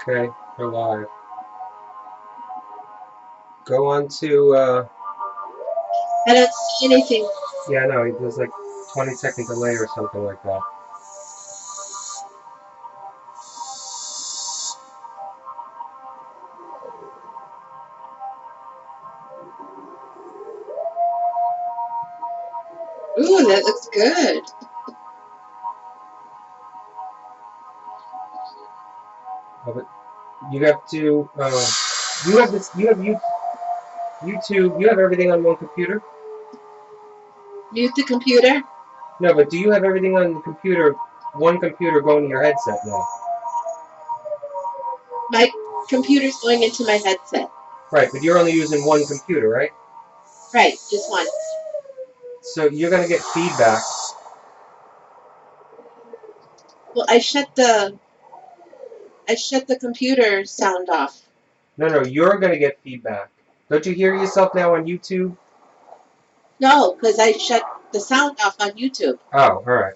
Okay, we're live. Go on to, I don't see anything. yeah, no, there's like 20-second delay or something like that. Ooh, that looks good. Oh, but you have to, you have this, you have YouTube, you have everything on one computer? Mute the computer. No, but do you have everything on the computer, one computer going to your headset now? My computer's going into my headset. Right, but you're only using one computer, right? Right, just one. So you're going to get feedback. Well, I shut the computer sound off. No, you're going to get feedback. Don't you hear yourself now on YouTube? No, because I shut the sound off on YouTube. Oh, alright.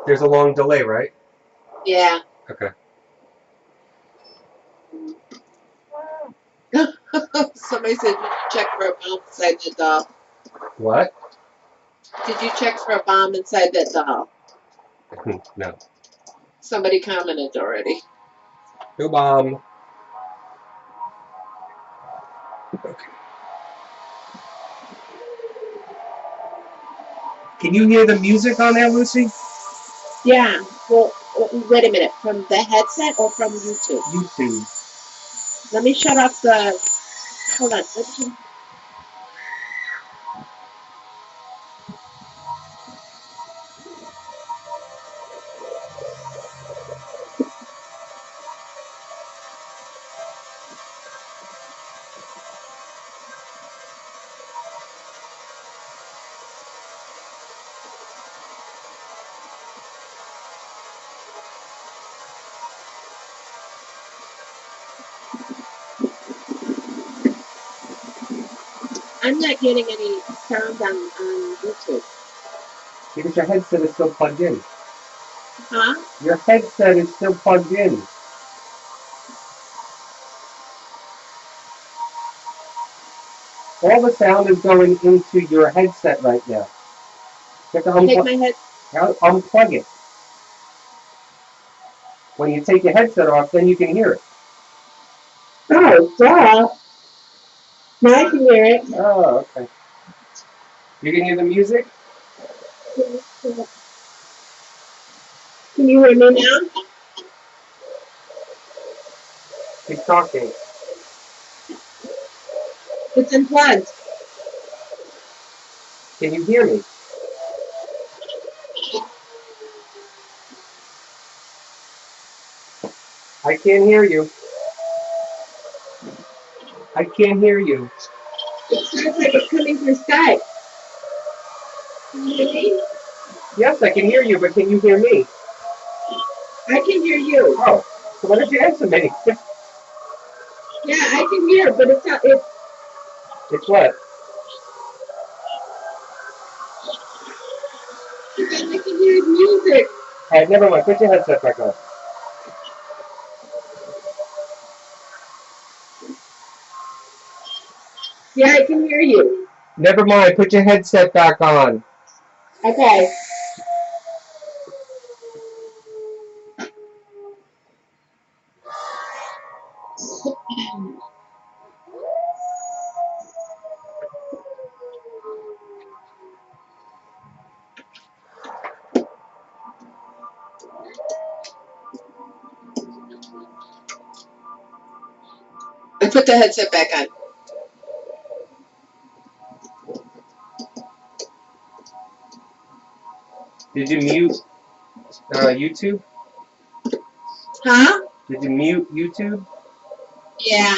There's a long delay, right? Yeah. Okay. Somebody said, did you check for a bomb inside that doll? What? Did you check for a bomb inside that doll? No. Somebody commented already. No bomb. Okay. Can you hear the music on there, Lucy? Yeah. Well, wait a minute. From the headset or from YouTube? YouTube. Let me shut off the. Hold on. I'm not getting any sound on YouTube. Because your headset is still plugged in. Huh? Your headset is still plugged in. All the sound is going into your headset right now. You have to Take my head. unplug it. When you take your headset off, then you can hear it. Oh, duh. Now I can hear it. Oh, okay. You can hear the music? Can you hear me now? Keep talking. It's unplugged. Can you hear me? I can't hear you. I can't hear you. It sounds like it's coming through Skype. Can you hear me? Yes, I can hear you, but can you hear me? I can hear you. Oh, so why don't you answer me? Yeah, I can hear, but it's not. It's what? I can hear music. All right, never mind. Put your headset back on. Yeah, I can hear you. Never mind. Put your headset back on. Okay. I put the headset back on. Did you mute YouTube? Huh? Did you mute YouTube? Yeah.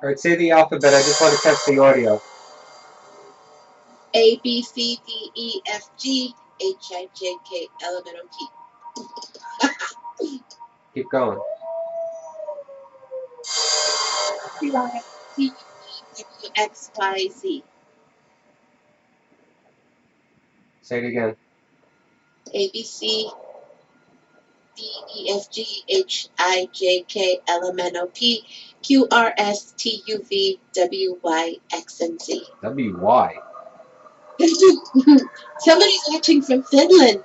Alright, say the alphabet. I just want to test the audio. A, B, C, D, E, F, G, H, I, J, K, L, M, N, O, P. Keep going. T, Y, T, U, V, W, X, Y, Z. Say it again. A, B, C, D, E, F, G, H, I, J, K, L, M, N, O, P, Q, R, S, T, U, V, W, Y, X, and Z. W-Y. Somebody's watching from Finland.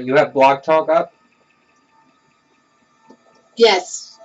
You have Blog Talk up? Yes.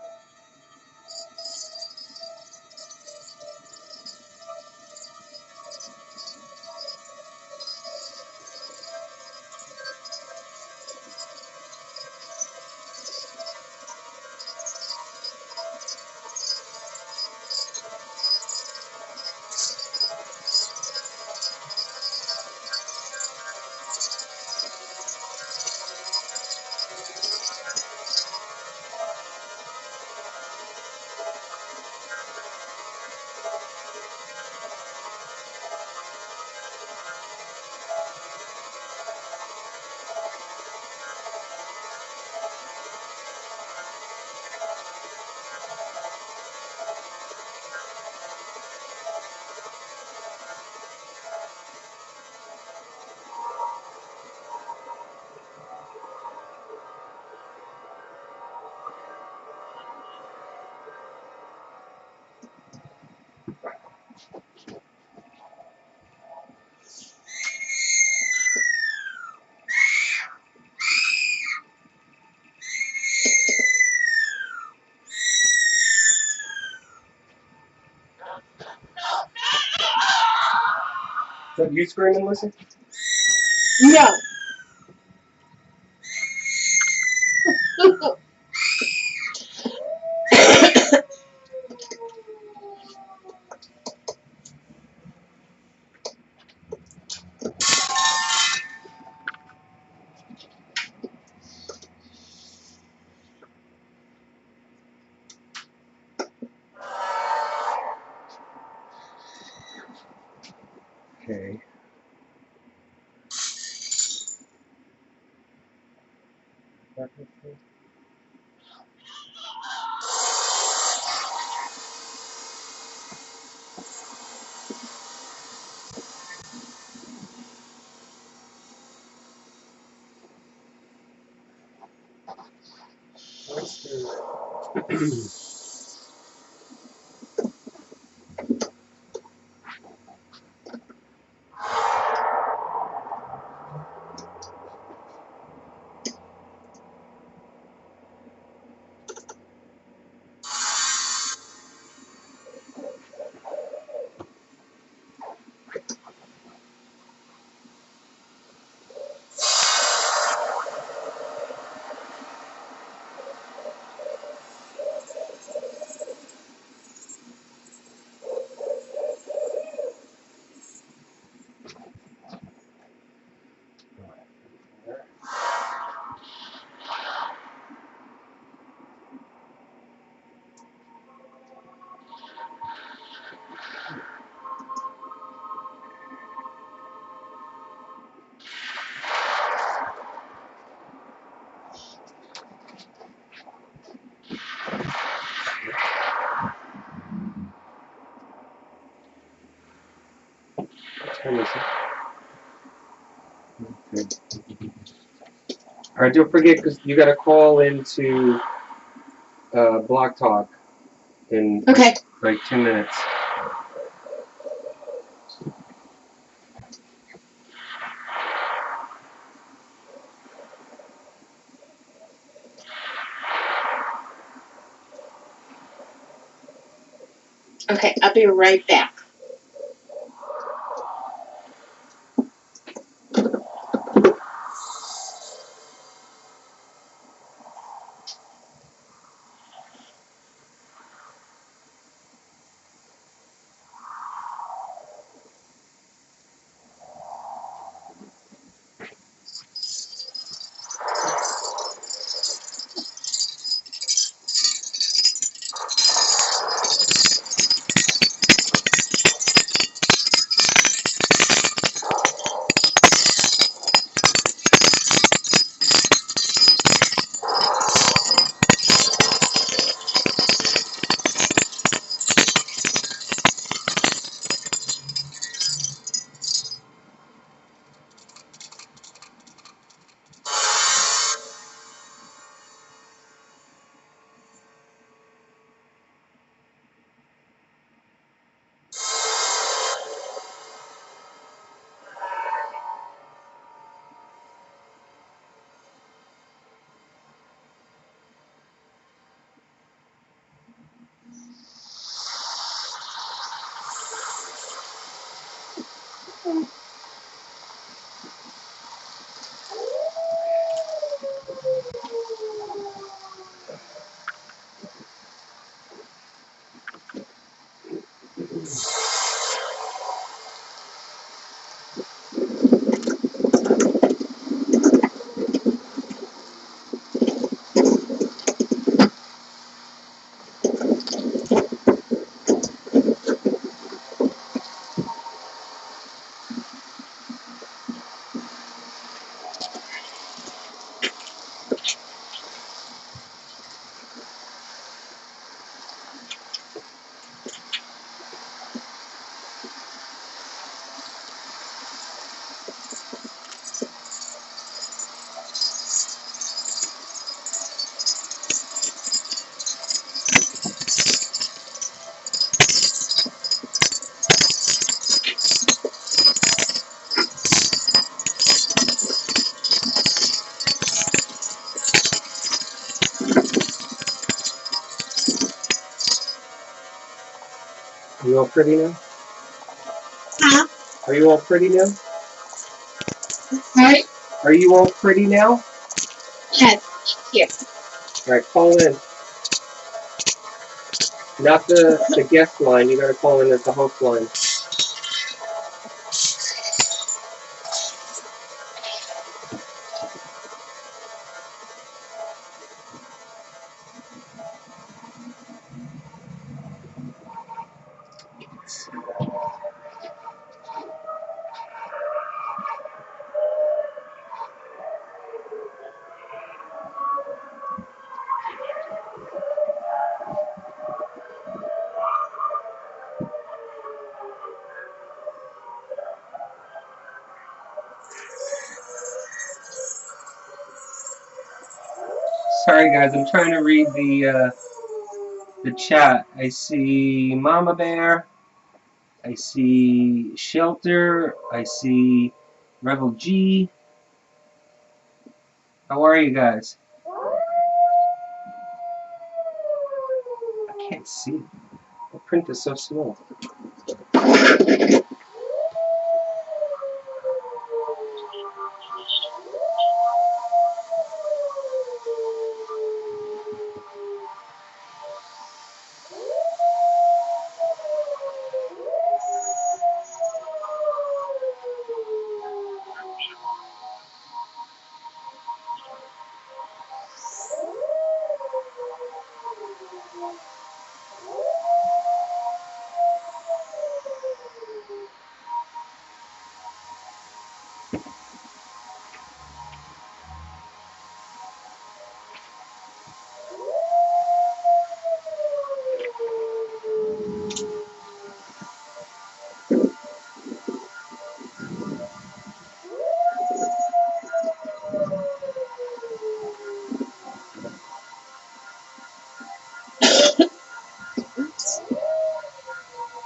Is that you screaming, Lucy? No. Okay. What's the... Alright, don't forget, because you got to call into Blog Talk in Okay. like 2 minutes. Okay, I'll be right back. Are you all pretty now? Huh? Are you all pretty now? Sorry? Are you all pretty now? Yes, here. All right, call in. Not the guest line. You got to call in as the host line. Sorry, guys. I'm trying to read the chat. I see Mama Bear. I see Shelter. I see Rebel G. How are you guys? I can't see. The print is so small.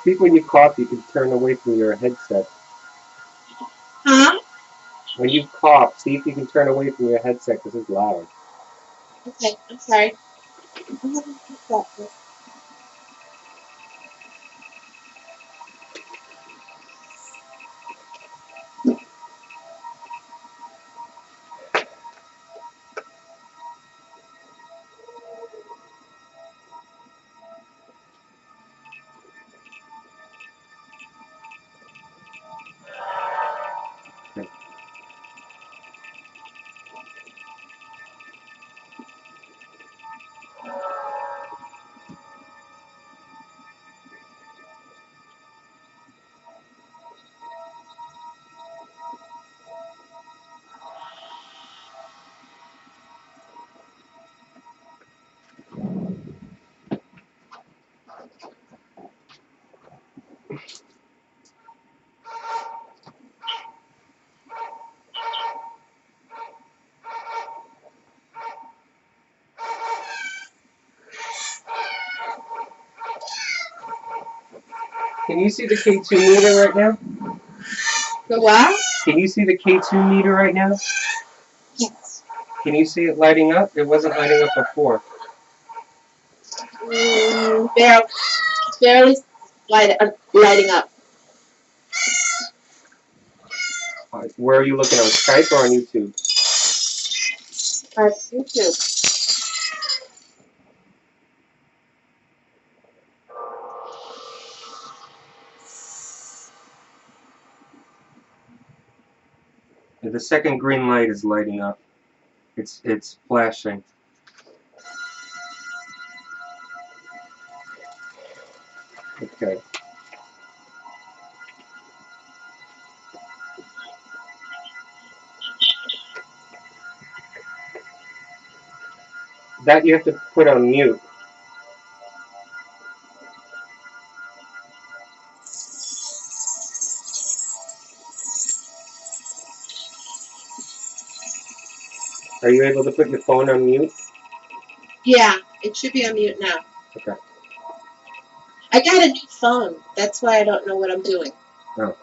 See if when you cough, you can turn away from your headset. Huh? When you cough, see if you can turn away from your headset because it's loud. Okay, I'm sorry. I'm having to stop this. Can you see the K2 meter right now? The what? Can you see the K2 meter right now? Yes. Can you see it lighting up? It wasn't lighting up before. Barely lighting up. Where are you looking, on Skype or on YouTube? YouTube. The second green light is lighting up. It's flashing. Okay. That you have to put on mute. Are you able to put your phone on mute? Yeah, it should be on mute now. Okay. I got a new phone. That's why I don't know what I'm doing. Oh.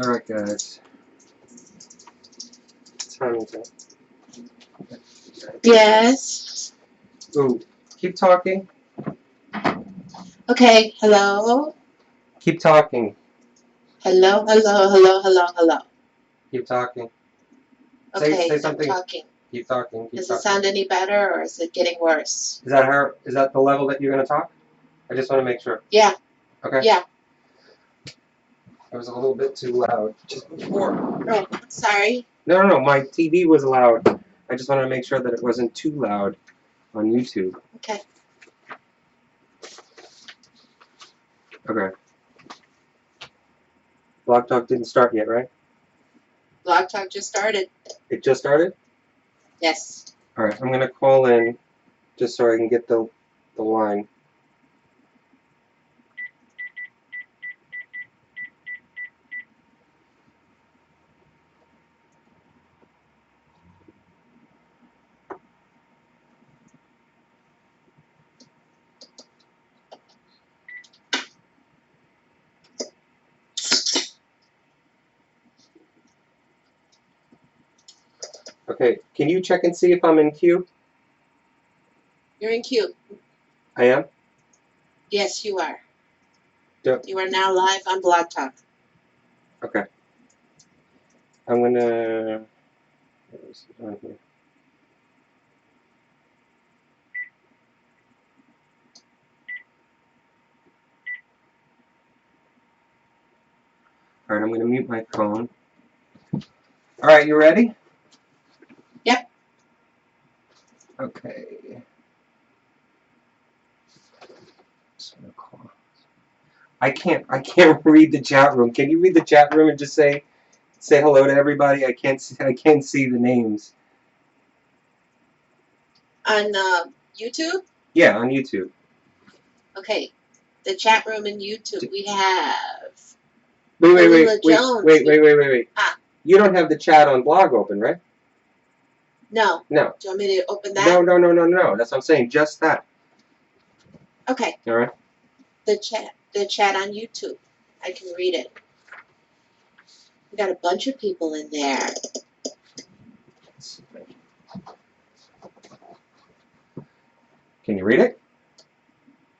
Alright, guys. Time is up. Yes. Ooh, keep talking. Okay. Hello. Keep talking. Hello. Hello. Hello. Hello. Hello. Keep talking. Okay. Say I'm something. talking. Keep talking. Keep Does talking. it sound any better, or is it getting worse? Is that her? Is that the level that you're gonna talk? I just want to make sure. Yeah. Okay. Yeah. It was a little bit too loud just before. Oh, sorry. No. My TV was loud. I just wanted to make sure that it wasn't too loud on YouTube. Okay. Okay. Blog Talk didn't start yet, right? Blog Talk just started. It just started? Yes. Alright, I'm gonna call in just so I can get the line. Okay, can you check and see if I'm in queue? You're in queue. I am? Yes, you are. Yep. You are now live on Blog Talk. Okay. I'm gonna... What is it on here? Alright, I'm gonna mute my phone. Alright, you ready? Yep. Okay. Just gonna call. I can't read the chat room. Can you read the chat room and just say hello to everybody? I can't see the names. On YouTube? Yeah, on YouTube. Okay. The chat room in YouTube, we have Wait. Ah. You don't have the chat on blog open, right? No. No. Do you want me to open that? No. That's what I'm saying. Just that. Okay. All right. The chat on YouTube. I can read it. We got a bunch of people in there. Can you read it?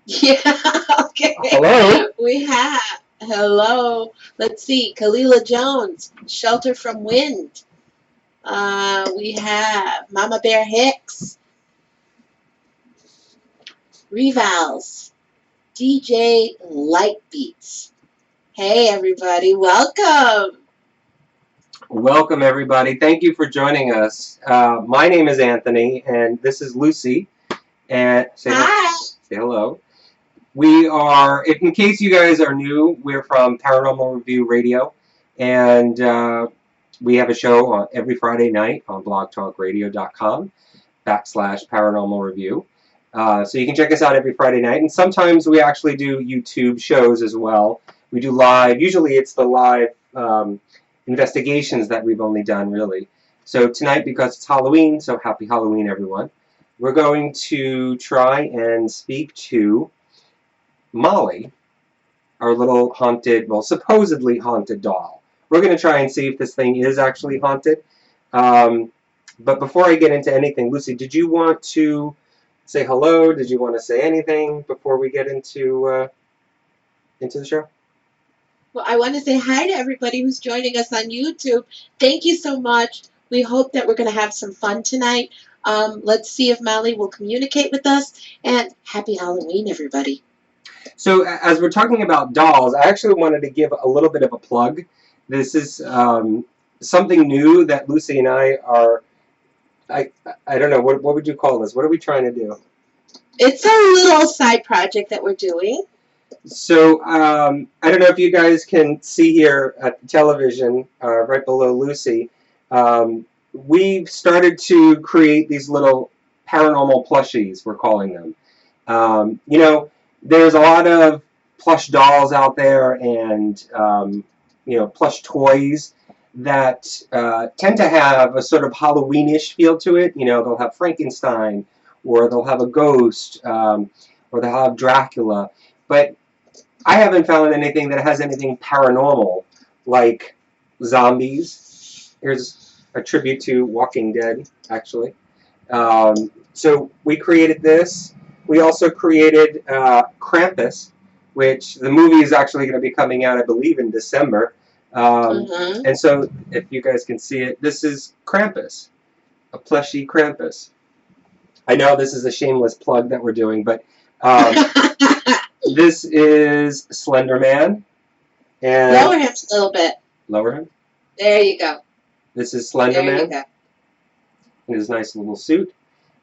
Yeah, okay. Hello? We have, hello, let's see, Kalila Jones, Shelter from Wind. We have Mama Bear Hicks, Revals, DJ Lightbeats. Hey, everybody, welcome. Welcome, everybody. Thank you for joining us. My name is Anthony, and this is Lucy. And Hi. Say hello. We are, if in case you guys are new, we're from Paranormal Review Radio, and we have a show on every Friday night on blogtalkradio.com/paranormal review. So you can check us out every Friday night, and sometimes we actually do YouTube shows as well. We do live, usually it's the live investigations that we've only done, really. So tonight, because it's Halloween, so happy Halloween, everyone, we're going to try and speak to Molly, our little haunted, well, supposedly haunted doll. We're going to try and see if this thing is actually haunted. But before I get into anything, Lucy, did you want to say hello? Did you want to say anything before we get into the show? Well, I want to say hi to everybody who's joining us on YouTube. Thank you so much. We hope that we're going to have some fun tonight. Let's see if Molly will communicate with us. And happy Halloween, everybody. So as we're talking about dolls, I actually wanted to give a little bit of a plug. This is something new that Lucy and I are, I don't know, what would you call this? What are we trying to do? It's a little side project that we're doing. So I don't know if you guys can see here at the television right below Lucy. We've started to create these little paranormal plushies, we're calling them. You know, there's a lot of plush dolls out there and, you know, plush toys that tend to have a sort of Halloweenish feel to it. You know, they'll have Frankenstein, or they'll have a ghost, or they'll have Dracula. But I haven't found anything that has anything paranormal like zombies. Here's a tribute to Walking Dead, actually. So we created this. We also created Krampus, which the movie is actually going to be coming out, I believe, in December. And so, if you guys can see it, this is Krampus, a plushy Krampus. I know this is a shameless plug that we're doing, but this is Slender Man. And lower him a little bit. Lower him? There you go. This is Slender There Man. you go. In his nice little suit.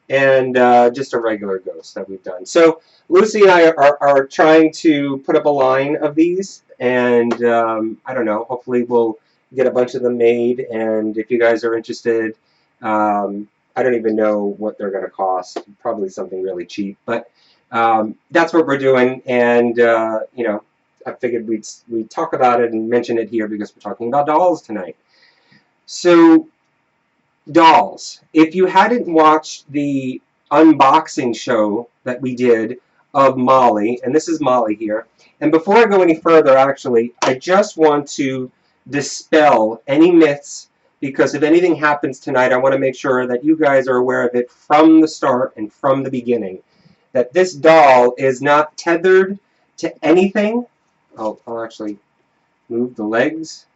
And just a regular ghost that we've done. So Lucy and I are trying to put up a line of these, and I don't know, hopefully we'll get a bunch of them made, and if you guys are interested, I don't even know what they're going to cost, probably something really cheap, but that's what we're doing, and you know, I figured we'd talk about it and mention it here because we're talking about dolls tonight. So dolls. If you hadn't watched the unboxing show that we did of Molly, and this is Molly here, and before I go any further, actually, I just want to dispel any myths, because if anything happens tonight, I want to make sure that you guys are aware of it from the start and from the beginning, that this doll is not tethered to anything. I'll actually move the legs.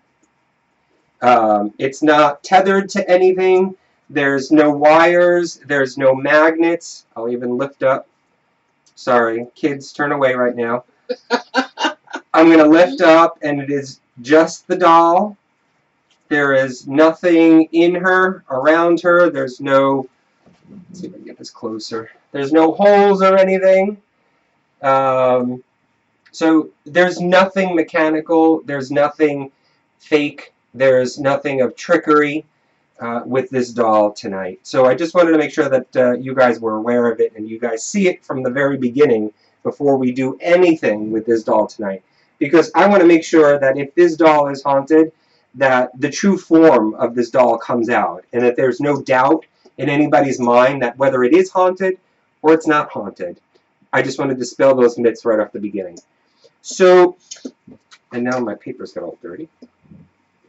It's not tethered to anything. There's no wires. There's no magnets. I'll even lift up. Sorry, kids, turn away right now. I'm going to lift up, and it is just the doll. There is nothing in her, around her. There's no, let's see if I can get this closer. There's no holes or anything. So there's nothing mechanical. There's nothing fake. There's nothing of trickery with this doll tonight. So I just wanted to make sure that you guys were aware of it and you guys see it from the very beginning before we do anything with this doll tonight. Because I want to make sure that if this doll is haunted, that the true form of this doll comes out, and that there's no doubt in anybody's mind that whether it is haunted or it's not haunted. I just want to dispel those myths right off the beginning. So, and now my paper's got all dirty.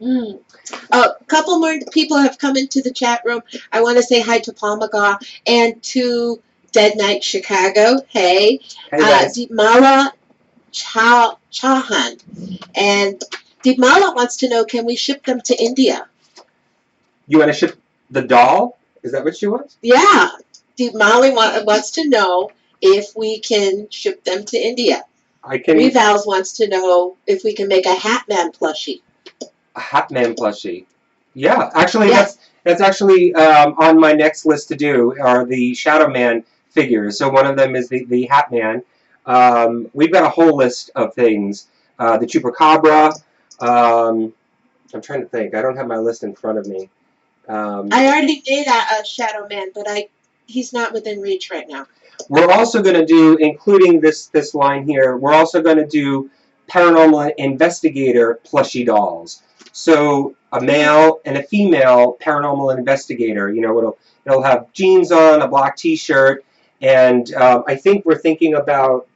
A couple more people have come into the chat room. I want to say hi to Paul McGaw and to Dead Night Chicago. Hey, Deepmala Chauhan. And Deepmala wants to know, can we ship them to India? You want to ship the doll? Is that what she wants? Yeah. Deepmala wants to know if we can ship them to India. I can. Revals wants to know if we can make a Hatman plushie. A Hatman plushie. Yeah, actually, yeah. That's actually on my next list to do, are the Shadow Man figures. So one of them is the Hatman. We've got a whole list of things. The Chupacabra. I'm trying to think. I don't have my list in front of me. I already made a Shadow Man, but he's not within reach right now. We're also going to do, including this line here, we're also going to do Paranormal Investigator plushie dolls. So a male and a female Paranormal Investigator. You know, it'll have jeans on, a black T-shirt, and I think we're thinking about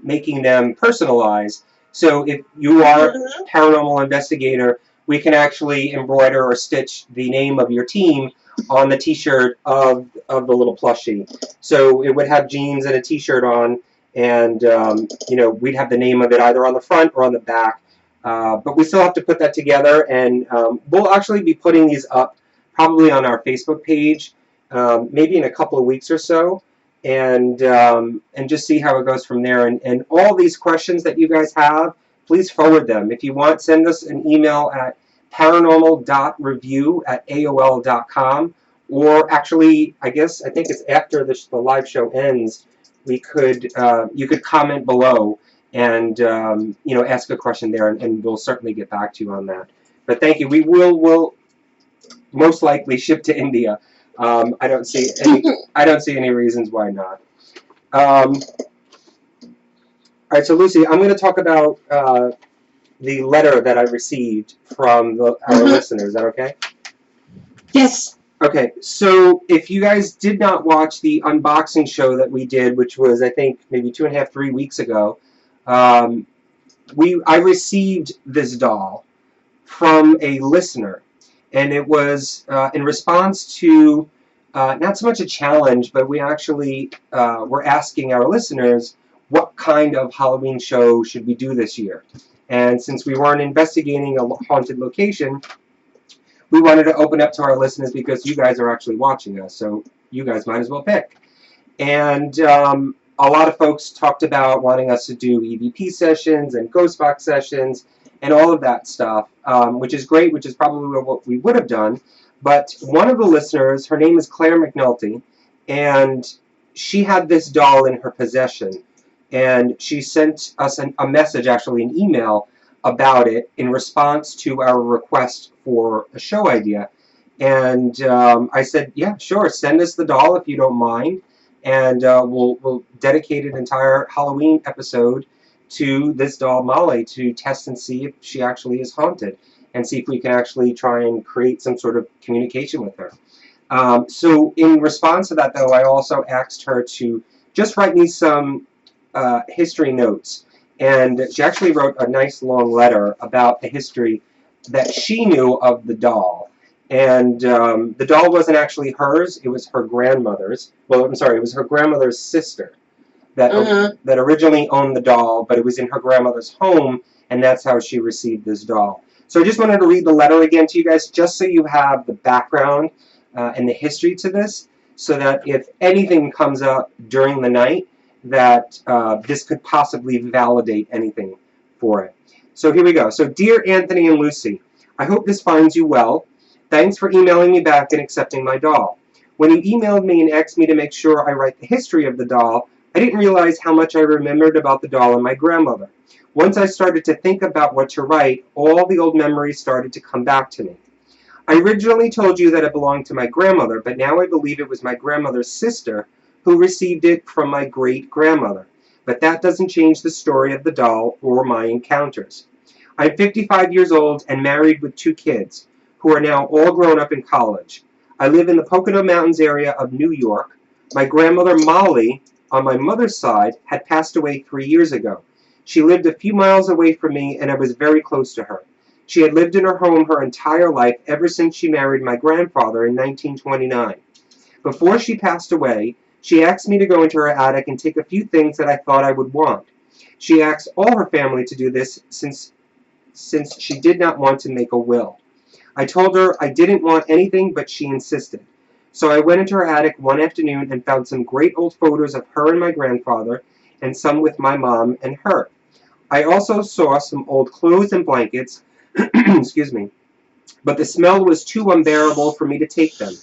making them personalized. So if you are a Paranormal Investigator, we can actually embroider or stitch the name of your team on the T-shirt of the little plushie. So it would have jeans and a T-shirt on, and you know, we'd have the name of it either on the front or on the back. But we still have to put that together, and we'll actually be putting these up probably on our Facebook page, maybe in a couple of weeks or so, and just see how it goes from there. And all these questions that you guys have, please forward them. If you want, send us an email at paranormal.review@aol.com, or actually, I think it's after the live show ends, we could you could comment below and you know, ask a question there, and we'll certainly get back to you on that. But thank you. We will most likely ship to India. I don't see any reasons why not. All right, so Lucy, I'm going to talk about the letter that I received from our listeners. Is that okay? Yes. Okay, so if you guys did not watch the unboxing show that we did, which was, I think, maybe 2.5, 3 weeks ago, I received this doll from a listener, and it was in response to not so much a challenge, but we actually were asking our listeners what kind of Halloween show should we do this year. And since we weren't investigating a haunted location, we wanted to open up to our listeners because you guys are actually watching us, so you guys might as well pick. And a lot of folks talked about wanting us to do EVP sessions and ghost box sessions and all of that stuff, which is great, which is probably what we would have done. But one of the listeners, her name is Claire McNulty, and she had this doll in her possession. And she sent us a message, actually an email, about it in response to our request for a show idea. And I said, yeah, sure, send us the doll if you don't mind. And we'll dedicate an entire Halloween episode to this doll, Molly, to test and see if she actually is haunted and see if we can actually try and create some sort of communication with her. So in response to that, though, I also asked her to just write me some history notes. And she actually wrote a nice long letter about the history that she knew of the doll. And the doll wasn't actually hers, it was her grandmother's. Well, I'm sorry, it was her grandmother's sister that originally owned the doll, but it was in her grandmother's home, and that's how she received this doll. So I just wanted to read the letter again to you guys, just so you have the background and the history to this, so that if anything comes up during the night, that this could possibly validate anything for it. So here we go. So, dear Anthony and Lucy, I hope this finds you well. Thanks for emailing me back and accepting my doll. When you emailed me and asked me to make sure I write the history of the doll, I didn't realize how much I remembered about the doll and my grandmother. Once I started to think about what to write, all the old memories started to come back to me. I originally told you that it belonged to my grandmother, but now I believe it was my grandmother's sister who received it from my great-grandmother. But that doesn't change the story of the doll or my encounters. I'm 55 years old and married with 2 kids, who are now all grown up in college. I live in the Pocono Mountains area of New York. My grandmother, Molly, on my mother's side, had passed away 3 years ago. She lived a few miles away from me, and I was very close to her. She had lived in her home her entire life ever since she married my grandfather in 1929. Before she passed away, she asked me to go into her attic and take a few things that I thought I would want. She asked all her family to do this since she did not want to make a will. I told her I didn't want anything, but she insisted. So I went into her attic one afternoon and found some great old photos of her and my grandfather, and some with my mom and her. I also saw some old clothes and blankets, excuse me, but the smell was too unbearable for me to take them.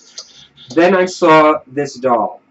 Then I saw this doll.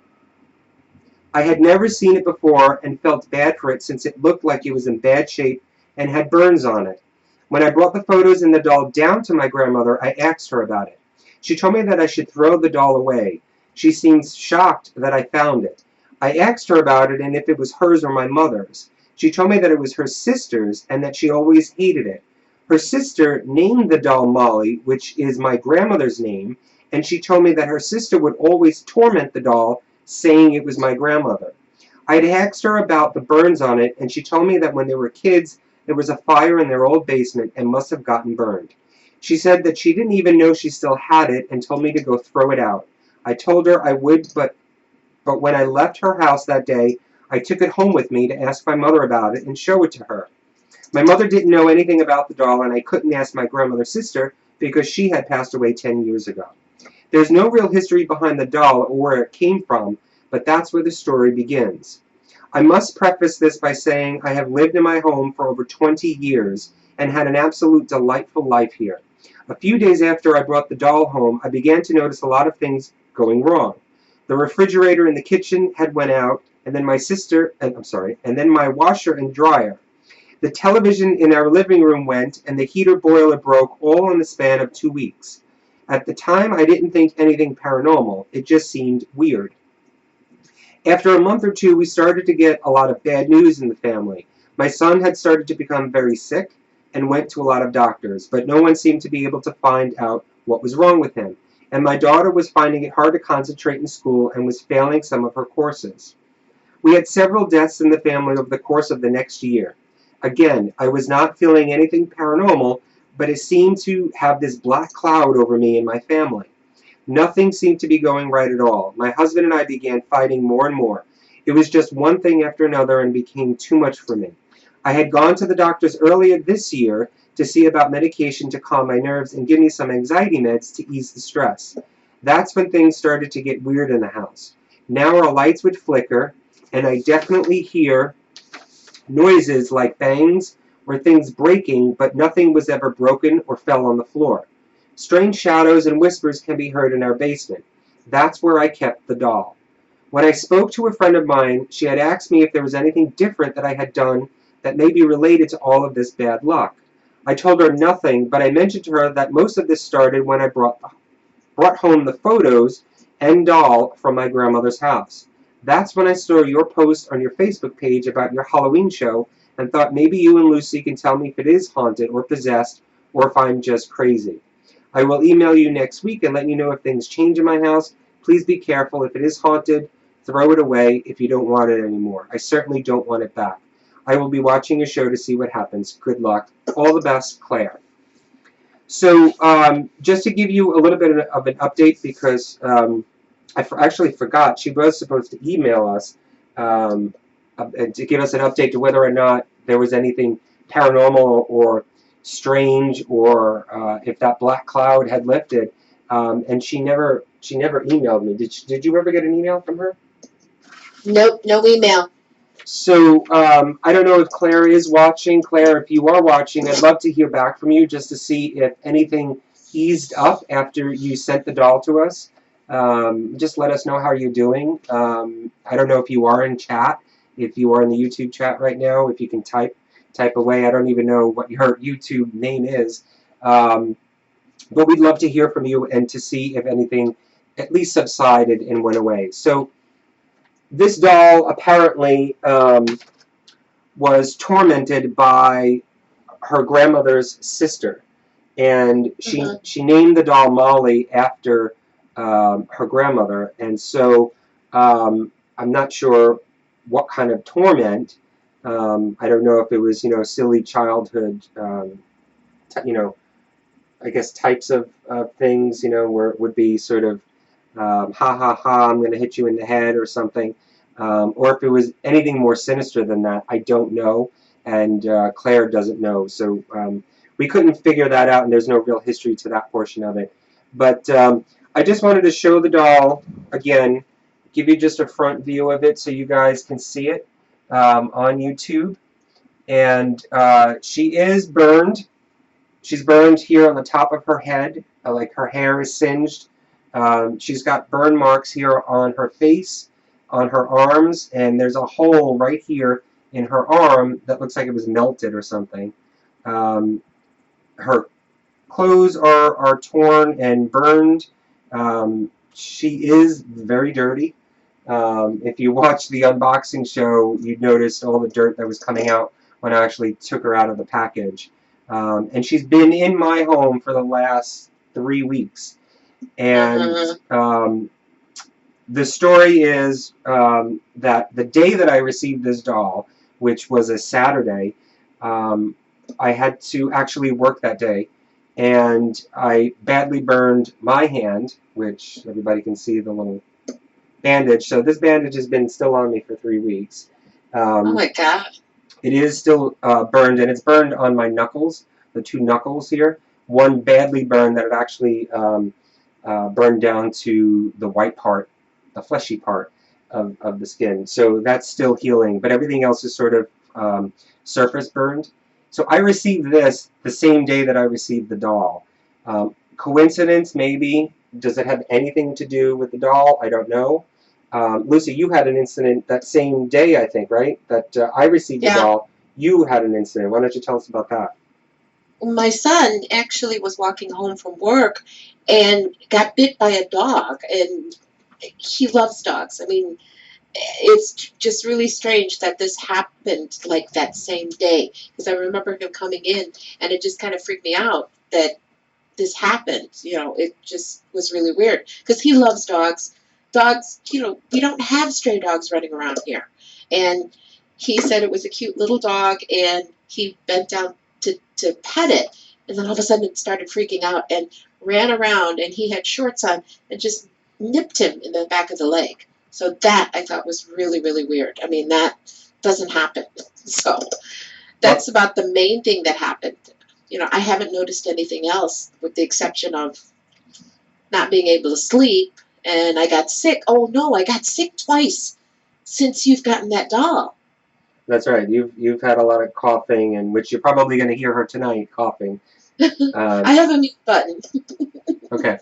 I had never seen it before and felt bad for it since it looked like it was in bad shape and had burns on it. When I brought the photos and the doll down to my grandmother, I asked her about it. She told me that I should throw the doll away. She seemed shocked that I found it. I asked her about it and if it was hers or my mother's. She told me that it was her sister's and that she always hated it. Her sister named the doll Molly, which is my grandmother's name, and she told me that her sister would always torment the doll, saying it was my grandmother. I had asked her about the burns on it, and she told me that when they were kids, there was a fire in their old basement and must have gotten burned. She said that she didn't even know she still had it and told me to go throw it out. I told her I would, but when I left her house that day, I took it home with me to ask my mother about it and show it to her. My mother didn't know anything about the doll, and I couldn't ask my grandmother's sister because she had passed away 10 years ago. There's no real history behind the doll or where it came from, but that's where the story begins. I must preface this by saying I have lived in my home for over 20 years and had an absolute delightful life here. A few days after I brought the doll home, I began to notice a lot of things going wrong. The refrigerator in the kitchen had went out, and then my washer and dryer. The television in our living room went, and the heater boiler broke all in the span of 2 weeks. At the time, I didn't think anything paranormal. It just seemed weird. After a month or 2, we started to get a lot of bad news in the family. My son had started to become very sick and went to a lot of doctors, but no one seemed to be able to find out what was wrong with him. And my daughter was finding it hard to concentrate in school and was failing some of her courses. We had several deaths in the family over the course of the next year. Again, I was not feeling anything paranormal, but it seemed to have this black cloud over me and my family. Nothing seemed to be going right at all. My husband and I began fighting more and more. It was just one thing after another and became too much for me. I had gone to the doctors earlier this year to see about medication to calm my nerves and give me some anxiety meds to ease the stress. That's when things started to get weird in the house. Now our lights would flicker, and I definitely hear noises like bangs or things breaking, but nothing was ever broken or fell on the floor. Strange shadows and whispers can be heard in our basement. That's where I kept the doll. When I spoke to a friend of mine, she had asked me if there was anything different that I had done that may be related to all of this bad luck. I told her nothing, but I mentioned to her that most of this started when I brought home the photos and doll from my grandmother's house. That's when I saw your post on your Facebook page about your Halloween show and thought maybe you and Lucy can tell me if it is haunted or possessed or if I'm just crazy. I will email you next week and let you know if things change in my house. Please be careful. If it is haunted, throw it away if you don't want it anymore. I certainly don't want it back. I will be watching your show to see what happens. Good luck. All the best, Claire. So just to give you a little bit of an update, because I actually forgot, she was supposed to email us to give us an update to whether or not there was anything paranormal or strange, or if that black cloud had lifted. And she never emailed me. Did you ever get an email from her? Nope, no email. So I don't know if Claire is watching. Claire, if you are watching, I'd love to hear back from you just to see if anything eased up after you sent the doll to us. Just let us know how you're doing. I don't know if you are in chat, if you are in the YouTube chat right now, if you can type away. I don't even know what your YouTube name is. But we'd love to hear from you and to see if anything at least subsided and went away. So this doll apparently was tormented by her grandmother's sister, and she named the doll Molly after her grandmother. And so I'm not sure what kind of torment. I don't know if it was silly childhood I guess types of things where it would be sort of ha ha ha, I'm going to hit you in the head or something. Or if it was anything more sinister than that, I don't know, and Claire doesn't know. So we couldn't figure that out, and there's no real history to that portion of it. But I just wanted to show the doll again, give you just a front view of it so you guys can see it on YouTube. And she is burned. She's burned here on the top of her head, like her hair is singed. She's got burn marks here on her face, on her arms, and there's a hole right here in her arm that looks like it was melted or something. Her clothes are torn and burned. She is very dirty. If you watched the unboxing show, you'd noticed all the dirt that was coming out when I actually took her out of the package. And she's been in my home for the last 3 weeks. And the story is that the day that I received this doll, which was a Saturday, I had to actually work that day. And I badly burned my hand, which everybody can see the little bandage. So this bandage has been still on me for 3 weeks. Oh my God. It is still burned, and it's burned on my knuckles, the 2 knuckles here. One badly burned that it actually burned down to the white part, the fleshy part of the skin. So that's still healing, but everything else is sort of surface burned. So I received this the same day that I received the doll. Coincidence, maybe. Does it have anything to do with the doll? I don't know. Lucy, you had an incident that same day, I think, right? That I received the doll. You had an incident. Why don't you tell us about that? My son actually was walking home from work and got bit by a dog, and he loves dogs. I mean, it's just really strange that this happened like that same day, because I remember him coming in, and it just kind of freaked me out that this happened. It just was really weird because he loves dogs. Dogs, we don't have stray dogs running around here. And he said it was a cute little dog, and he bent down to pet it, And then all of a sudden it started freaking out and ran around, and he had shorts on and just nipped him in the back of the leg. So that I thought was really, really weird. I mean, that doesn't happen. So that's about the main thing that happened. You know, I haven't noticed anything else with the exception of not being able to sleep. And I got sick. Oh no, I got sick twice since you've gotten that doll. That's right. You've had a lot of coughing, and which you're probably going to hear her tonight coughing. I have a mute button. Okay.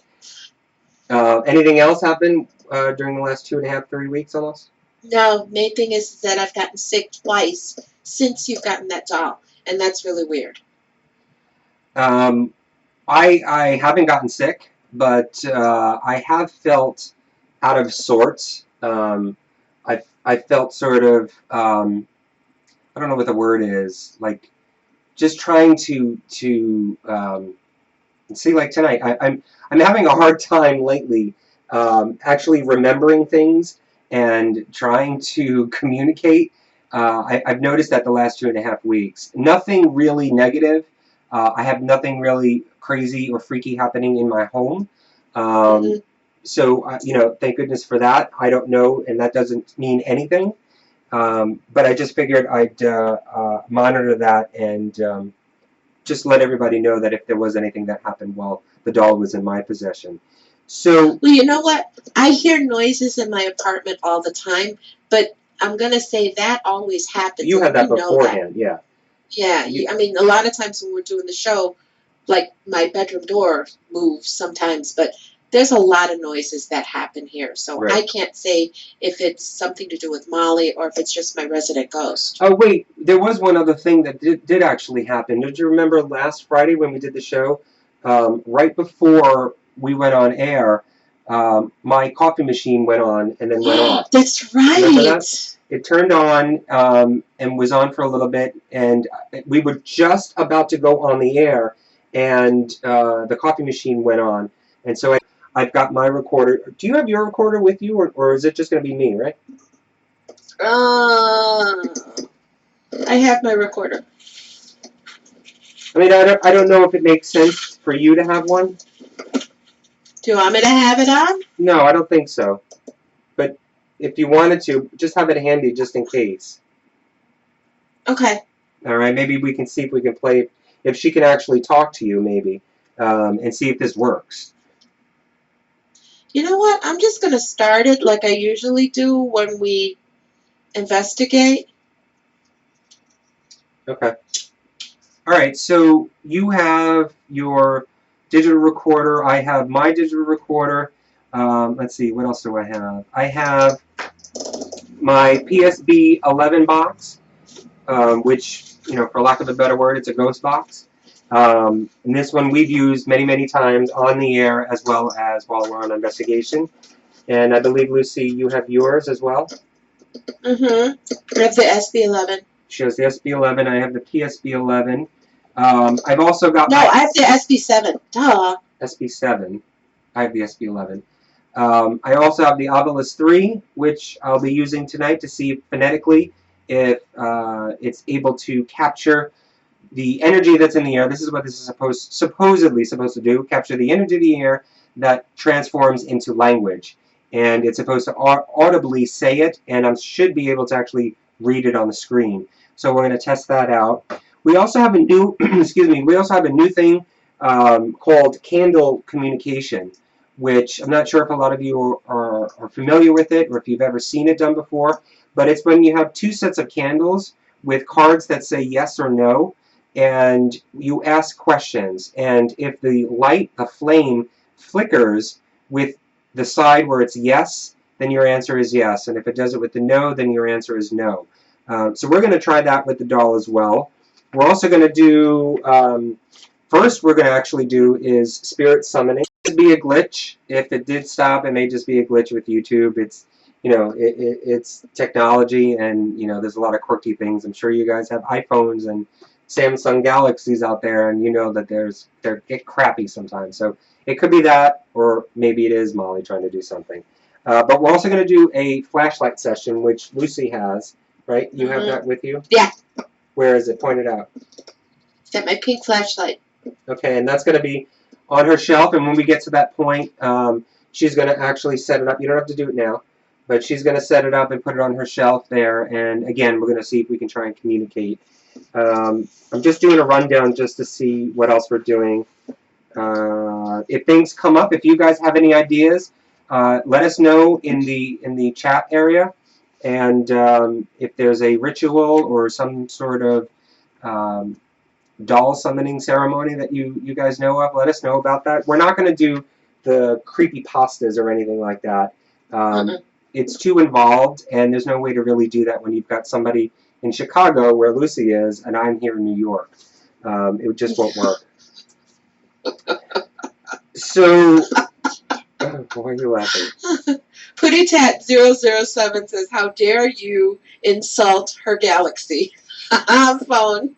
Anything else happen during the last 2.5, 3 weeks almost? No, main thing is that I've gotten sick twice since you've gotten that doll, and that's really weird. I haven't gotten sick, but I have felt out of sorts. I felt sort of I don't know what the word is, like just trying to see, like tonight. I'm having a hard time lately actually remembering things and trying to communicate. I've noticed that the last 2.5 weeks. Nothing really negative. I have nothing really crazy or freaky happening in my home. So, thank goodness for that. I don't know, and that doesn't mean anything. But I just figured I'd monitor that and just let everybody know that if there was anything that happened while the doll was in my possession. So, well, you know what? I hear noises in my apartment all the time, but I'm going to say that always happens. You had that beforehand, yeah. Yeah, I mean, a lot of times when we're doing the show, like my bedroom door moves sometimes, but there's a lot of noises that happen here. So right. I can't say if it's something to do with Molly or if it's just my resident ghost. Oh, wait, there was one other thing that did actually happen. Did you remember last Friday when we did the show? Right before we went on air, my coffee machine went on and then went off. That's right. Remember that? It turned on and was on for a little bit, and we were just about to go on the air, and the coffee machine went on. And so I've got my recorder. Do you have your recorder with you, or is it just going to be me, right? I have my recorder. I mean, I don't know if it makes sense for you to have one. Do you want me to have it on? No, I don't think so. But if you wanted to, just have it handy just in case. Okay. All right, maybe we can see if we can play, if she can actually talk to you, maybe, and see if this works. You know what? I'm just going to start it like I usually do when we investigate. Okay. All right, so you have your digital recorder. I have my digital recorder. Let's see, what else do I have? I have my PSB 11 box, which, for lack of a better word, it's a ghost box. And this one we've used many, many times on the air as well as while we're on investigation. And I believe, Lucy, you have yours as well? Mm-hmm. I have the SB11. She has the SB11. I have the PSB11. I've also got... No, I have the SB7. Duh. SB7. I have the SB11. I also have the Obelisk 3, which I'll be using tonight to see phonetically if it's able to capture the energy that's in the air. This is what this is supposedly supposed to do, capture the energy of the air that transforms into language. And it's supposed to audibly say it, and I should be able to actually read it on the screen. So we're going to test that out. We also have a new, we also have a new thing called candle communication, which I'm not sure if a lot of you are familiar with it or if you've ever seen it done before, but it's when you have two sets of candles with cards that say yes or no, and you ask questions, and if the light, the flame, flickers with the side where it's yes, then your answer is yes, and if it does it with the no, then your answer is no. So we're going to try that with the doll as well. We're also going to do, first we're going to actually do is spirit summoning. It could be a glitch. If it did stop, it may just be a glitch with YouTube. It's, it's technology, and, there's a lot of quirky things. I'm sure you guys have iPhones and Samsung Galaxies out there, and you know that they get crappy sometimes. So it could be that, or maybe it is Molly trying to do something. But we're also going to do a flashlight session, which Lucy has, right? You have that with you? Yeah. Where is it? Point it out. It's at my pink flashlight. Okay, and that's going to be on her shelf. And when we get to that point, she's going to actually set it up. You don't have to do it now, but she's going to set it up and put it on her shelf there. And again, we're going to see if we can try and communicate. I'm just doing a rundown just to see what else we're doing. If things come up, if you guys have any ideas, let us know in the chat area. And if there's a ritual or some sort of doll summoning ceremony that you guys know of, let us know about that. We're not going to do the creepy pastas or anything like that. It's too involved, and there's no way to really do that when you've got somebody in Chicago where Lucy is, and I'm here in New York. It just won't work. So, why are you laughing? PootyTat007 says, "How dare you insult her galaxy?" Phone.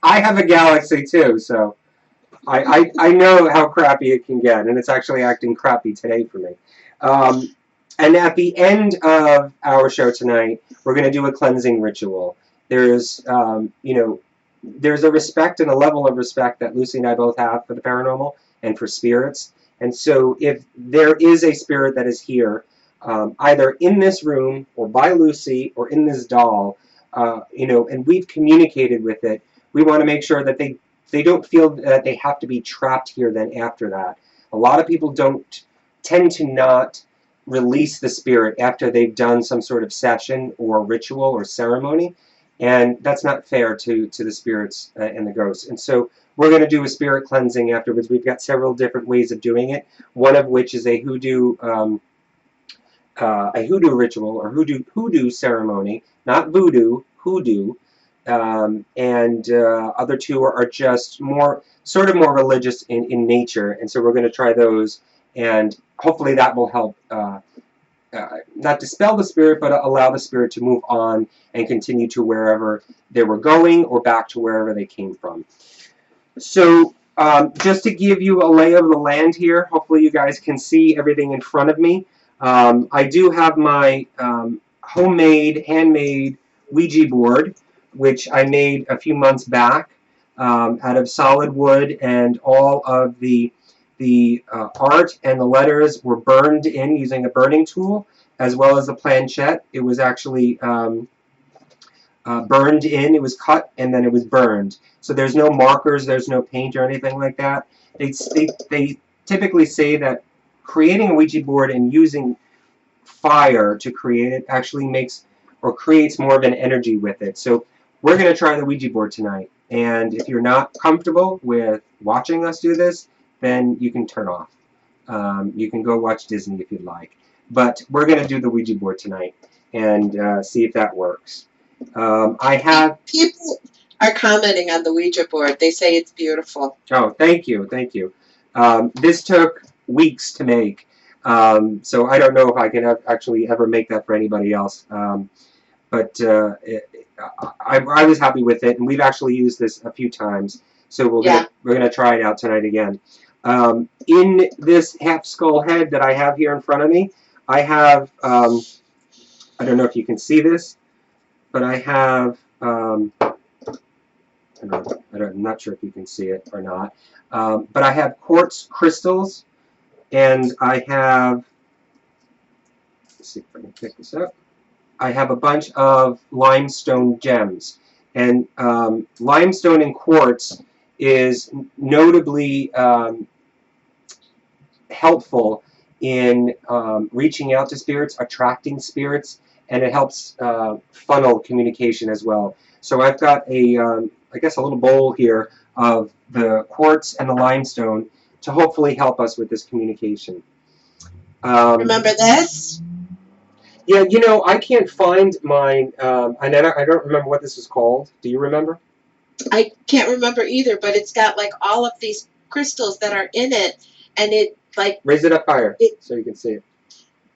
I have a galaxy too, so I know how crappy it can get, and it's actually acting crappy today for me. And at the end of our show tonight, we're going to do a cleansing ritual. There's, there's a respect and a level of respect that Lucy and I both have for the paranormal and for spirits. And so if there is a spirit that is here, either in this room or by Lucy or in this doll, and we've communicated with it, we want to make sure that they don't feel that they have to be trapped here then after that. A lot of people tend to not release the spirit after they've done some sort of session or ritual or ceremony, and that's not fair to the spirits and the ghosts. And so we're going to do a spirit cleansing afterwards. We've got several different ways of doing it, one of which is a hoodoo ritual or hoodoo ceremony, not voodoo, hoodoo. And other two are just more religious in nature, and so we're going to try those, and hopefully that will help not dispel the spirit, but allow the spirit to move on and continue to wherever they were going or back to wherever they came from. So just to give you a lay of the land here, hopefully you guys can see everything in front of me. I do have my homemade, handmade Ouija board, which I made a few months back out of solid wood, and all of the art and the letters were burned in using a burning tool, as well as the planchette. It was actually burned in. It was cut and then it was burned. So there's no markers, there's no paint or anything like that. They typically say that creating a Ouija board and using fire to create it actually makes or creates more of an energy with it. So we're going to try the Ouija board tonight. And if you're not comfortable with watching us do this, then you can turn off. You can go watch Disney if you'd like. But we're going to do the Ouija board tonight and see if that works. People are commenting on the Ouija board. They say it's beautiful. Oh, thank you. This took weeks to make. So I don't know if I can actually ever make that for anybody else. But I was happy with it, and we've actually used this a few times. So we're gonna try it out tonight again. In this half skull head that I have here in front of me, I have I don't know if you can see this, but I have I'm not sure if you can see it or not, but I have quartz crystals, and I have, let's see if I can pick this up. I have a bunch of limestone gems, and limestone and quartz is notably helpful in reaching out to spirits, attracting spirits, and it helps funnel communication as well. So I've got I guess a little bowl here of the quartz and the limestone to hopefully help us with this communication. Remember this? Yeah, I can't find mine. I don't remember what this is called. Do you remember? I can't remember either, but it's got like all of these crystals that are in it, and it like raise it up higher so you can see it.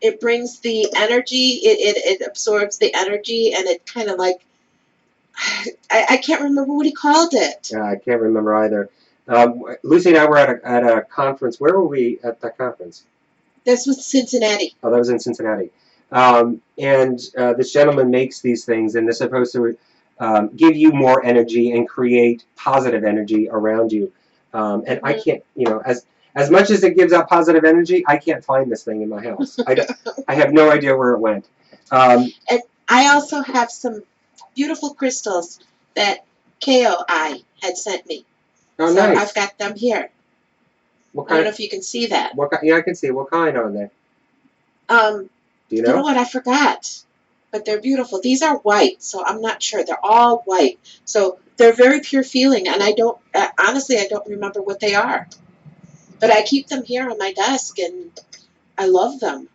It brings the energy. It absorbs the energy, and it kind of like I can't remember what he called it. Yeah, I can't remember either. Lucy and I were at a conference. Where were we at that conference? This was Cincinnati. Oh, that was in Cincinnati. And this gentleman makes these things, and they're supposed to give you more energy and create positive energy around you. And I can't, as much as it gives out positive energy, I can't find this thing in my house. I have no idea where it went. And I also have some beautiful crystals that KOI had sent me. Oh, so nice. I've got them here. What I kind? don't know if you can see that. Yeah, I can see. What kind are they? Do you know? You know what? I forgot. But they're beautiful. These are white, so I'm not sure. They're all white. So they're very pure feeling, and I don't, honestly, I don't remember what they are. But I keep them here on my desk, and I love them.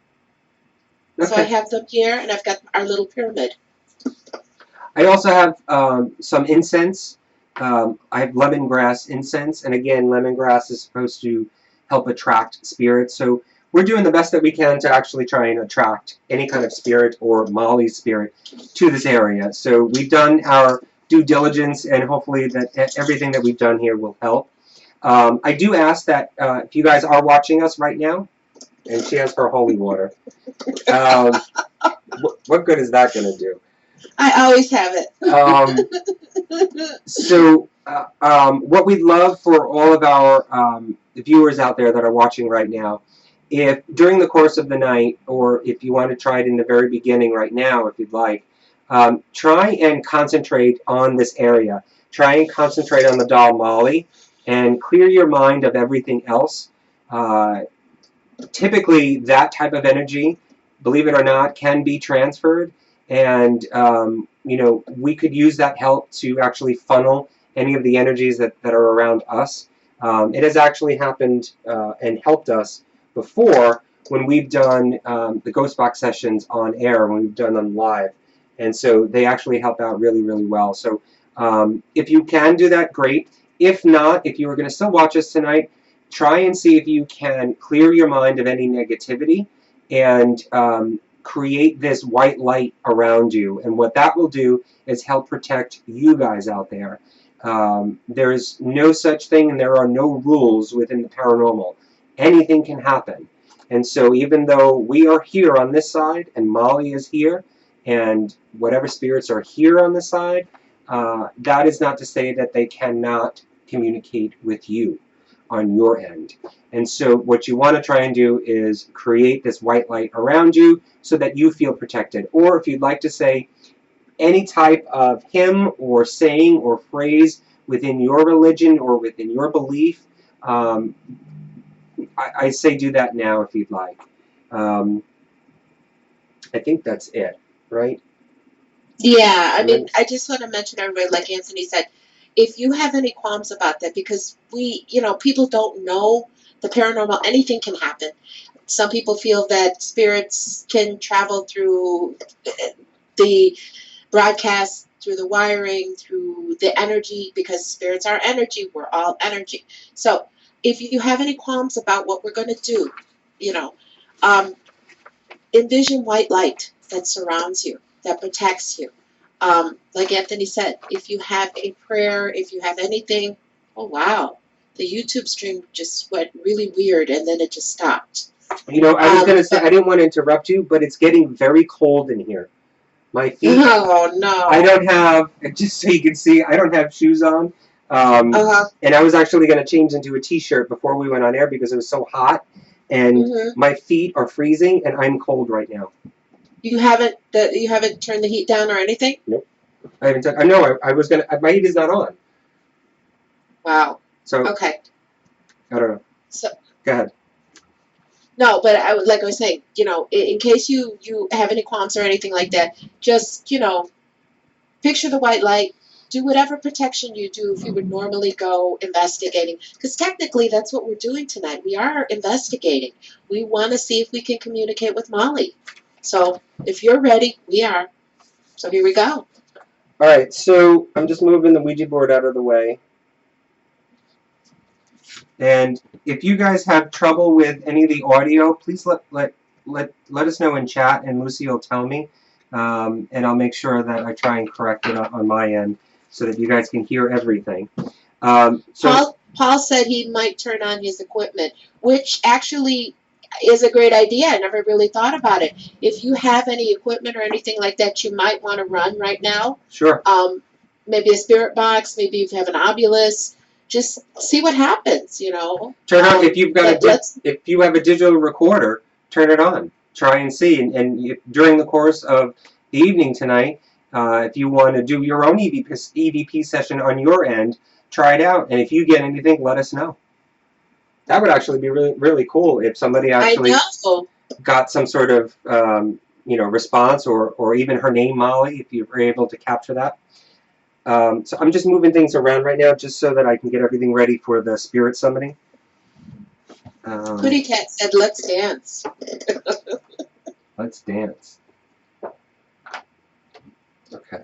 Okay. So I have them here, and I've got our little pyramid. I also have some incense. I have lemongrass incense, and again, lemongrass is supposed to help attract spirits. So we're doing the best that we can to actually try and attract any kind of spirit or Molly's spirit to this area. So we've done our due diligence, and hopefully that everything that we've done here will help. I do ask that if you guys are watching us right now, and she has her holy water, what good is that going to do? I always have it. So what we'd love for all of our viewers out there that are watching right now, if during the course of the night, or if you want to try it in the very beginning right now, if you'd like, try and concentrate on this area. Try and concentrate on the doll Molly, and clear your mind of everything else. Typically, that type of energy, believe it or not, can be transferred, and we could use that help to actually funnel any of the energies that are around us. It has actually happened and helped us before when we've done the Ghost Box sessions on air, when we've done them live, and so they actually help out really, really well. So if you can do that, great. If not, if you are going to still watch us tonight, try and see if you can clear your mind of any negativity and create this white light around you. And what that will do is help protect you guys out there. There's no such thing, and there are no rules within the paranormal. Anything can happen. And so even though we are here on this side, and Molly is here, and whatever spirits are here on this side, that is not to say that they cannot communicate with you on your end. And so what you want to try and do is create this white light around you so that you feel protected. Or if you'd like to say any type of hymn or saying or phrase within your religion or within your belief, I say do that now if you'd like. I think that's it, right? Yeah, I mean, I just want to mention, everybody, like Anthony said, if you have any qualms about that, because people don't know the paranormal, anything can happen. Some people feel that spirits can travel through the broadcast, through the wiring, through the energy, because spirits are energy. We're all energy. So if you have any qualms about what we're going to do, envision white light that surrounds you, that protects you. Like Anthony said, if you have a prayer, if you have anything, oh wow, the YouTube stream just went really weird and then it just stopped. I was going to say, I didn't want to interrupt you, but it's getting very cold in here. My feet. Oh no. I don't have, just so you can see, I don't have shoes on. And I was actually going to change into a t-shirt before we went on air because it was so hot. And my feet are freezing, and I'm cold right now. You haven't turned the heat down or anything? Nope. I haven't. No, I was gonna. My heat is not on. Wow. So. Okay. I don't know. So. Go ahead. No, but like I was saying, in case you have any qualms or anything like that, just picture the white light. Do whatever protection you do if you would normally go investigating. Because technically that's what we're doing tonight. We are investigating. We want to see if we can communicate with Molly. So if you're ready, we are. So here we go. All right, so I'm just moving the Ouija board out of the way. And if you guys have trouble with any of the audio, please let us know in chat, and Lucy will tell me. And I'll make sure that I try and correct it on my end, so that you guys can hear everything. Paul said he might turn on his equipment, which actually is a great idea. I never really thought about it. If you have any equipment or anything like that you might want to run right now, sure. maybe a spirit box, maybe you have an obulus. Just see what happens, you know. Turn on if you've got if you have a digital recorder, turn it on. Try and see, and if, during the course of the evening tonight, if you want to do your own EVP session on your end, try it out. And if you get anything, let us know. That would actually be really, really cool if somebody actually got some sort of response, or even her name, Molly, if you were able to capture that. So I'm just moving things around right now just so that I can get everything ready for the spirit summoning. Kitty Cat said, "Let's dance." Let's dance. Okay.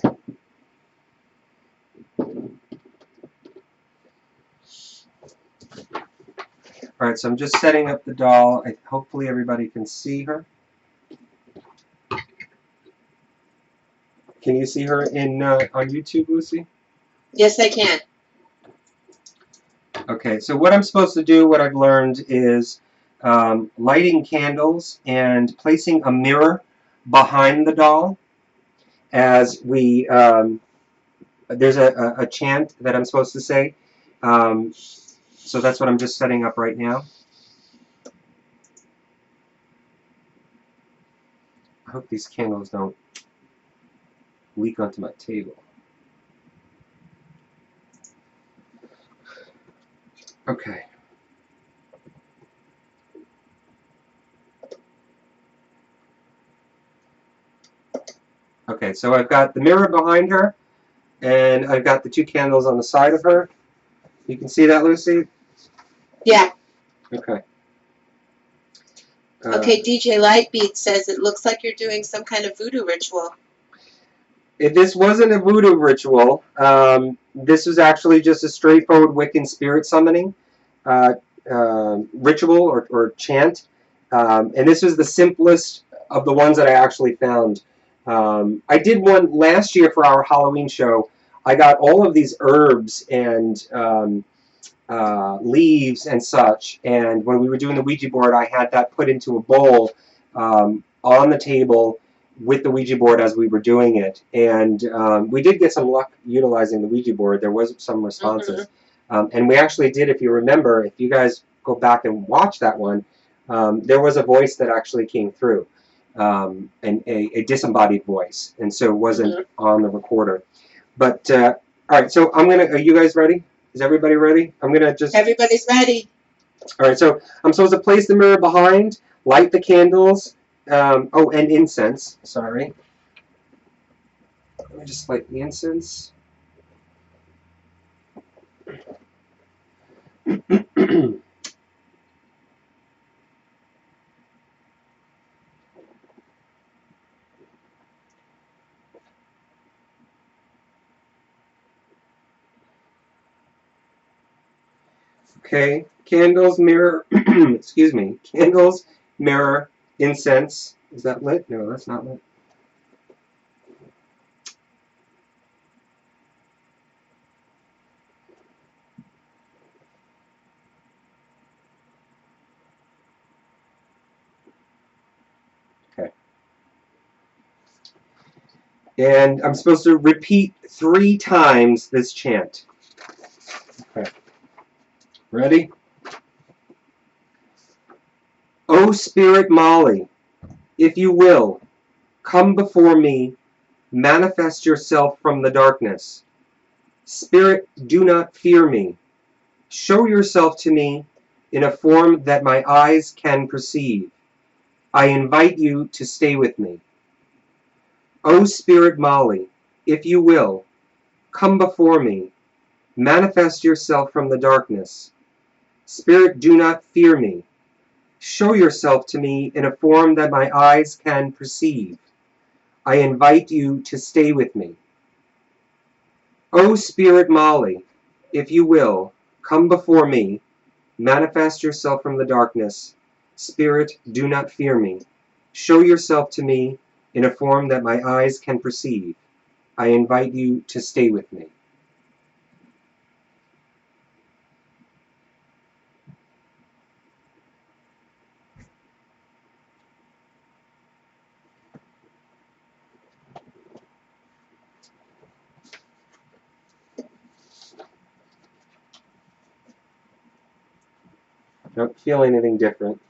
All right, so I'm just setting up the doll. Hopefully everybody can see her. Can you see her in on YouTube, Lucy? Yes, I can. Okay, so what I'm supposed to do, what I've learned, is lighting candles and placing a mirror behind the doll as we, there's a chant that I'm supposed to say. So that's what I'm just setting up right now. I hope these candles don't leak onto my table. Okay. Okay, so I've got the mirror behind her, and I've got the two candles on the side of her. You can see that, Lucy? Yeah. Okay. Okay, DJ Lightbeat says it looks like you're doing some kind of voodoo ritual. This wasn't a voodoo ritual. This was actually just a straightforward Wiccan spirit summoning ritual or chant. And this was the simplest of the ones that I actually found. I did one last year for our Halloween show. I got all of these herbs and leaves and such. And when we were doing the Ouija board, I had that put into a bowl on the table with the Ouija board as we were doing it. And we did get some luck utilizing the Ouija board. There was some responses. And we actually did, if you remember, if you guys go back and watch that one, there was a voice that actually came through, and a disembodied voice. And so it wasn't on the recorder. But, all right, so are you guys ready? Is everybody ready? Everybody's ready. All right, so I'm supposed to place the mirror behind, light the candles, and incense. Sorry. Let me just light the incense. Okay, candles, mirror, excuse me, candles, mirror, incense. Is that lit? No, that's not lit. Okay. And I'm supposed to repeat 3 times this chant. Okay. Ready? O Spirit Molly, if you will, come before me, manifest yourself from the darkness. Spirit, do not fear me. Show yourself to me in a form that my eyes can perceive. I invite you to stay with me. O Spirit Molly, if you will, come before me, manifest yourself from the darkness. Spirit, do not fear me. Show yourself to me in a form that my eyes can perceive. I invite you to stay with me. O Spirit Molly, if you will, come before me, manifest yourself from the darkness. Spirit, do not fear me. Show yourself to me in a form that my eyes can perceive. I invite you to stay with me. Don't feel anything different.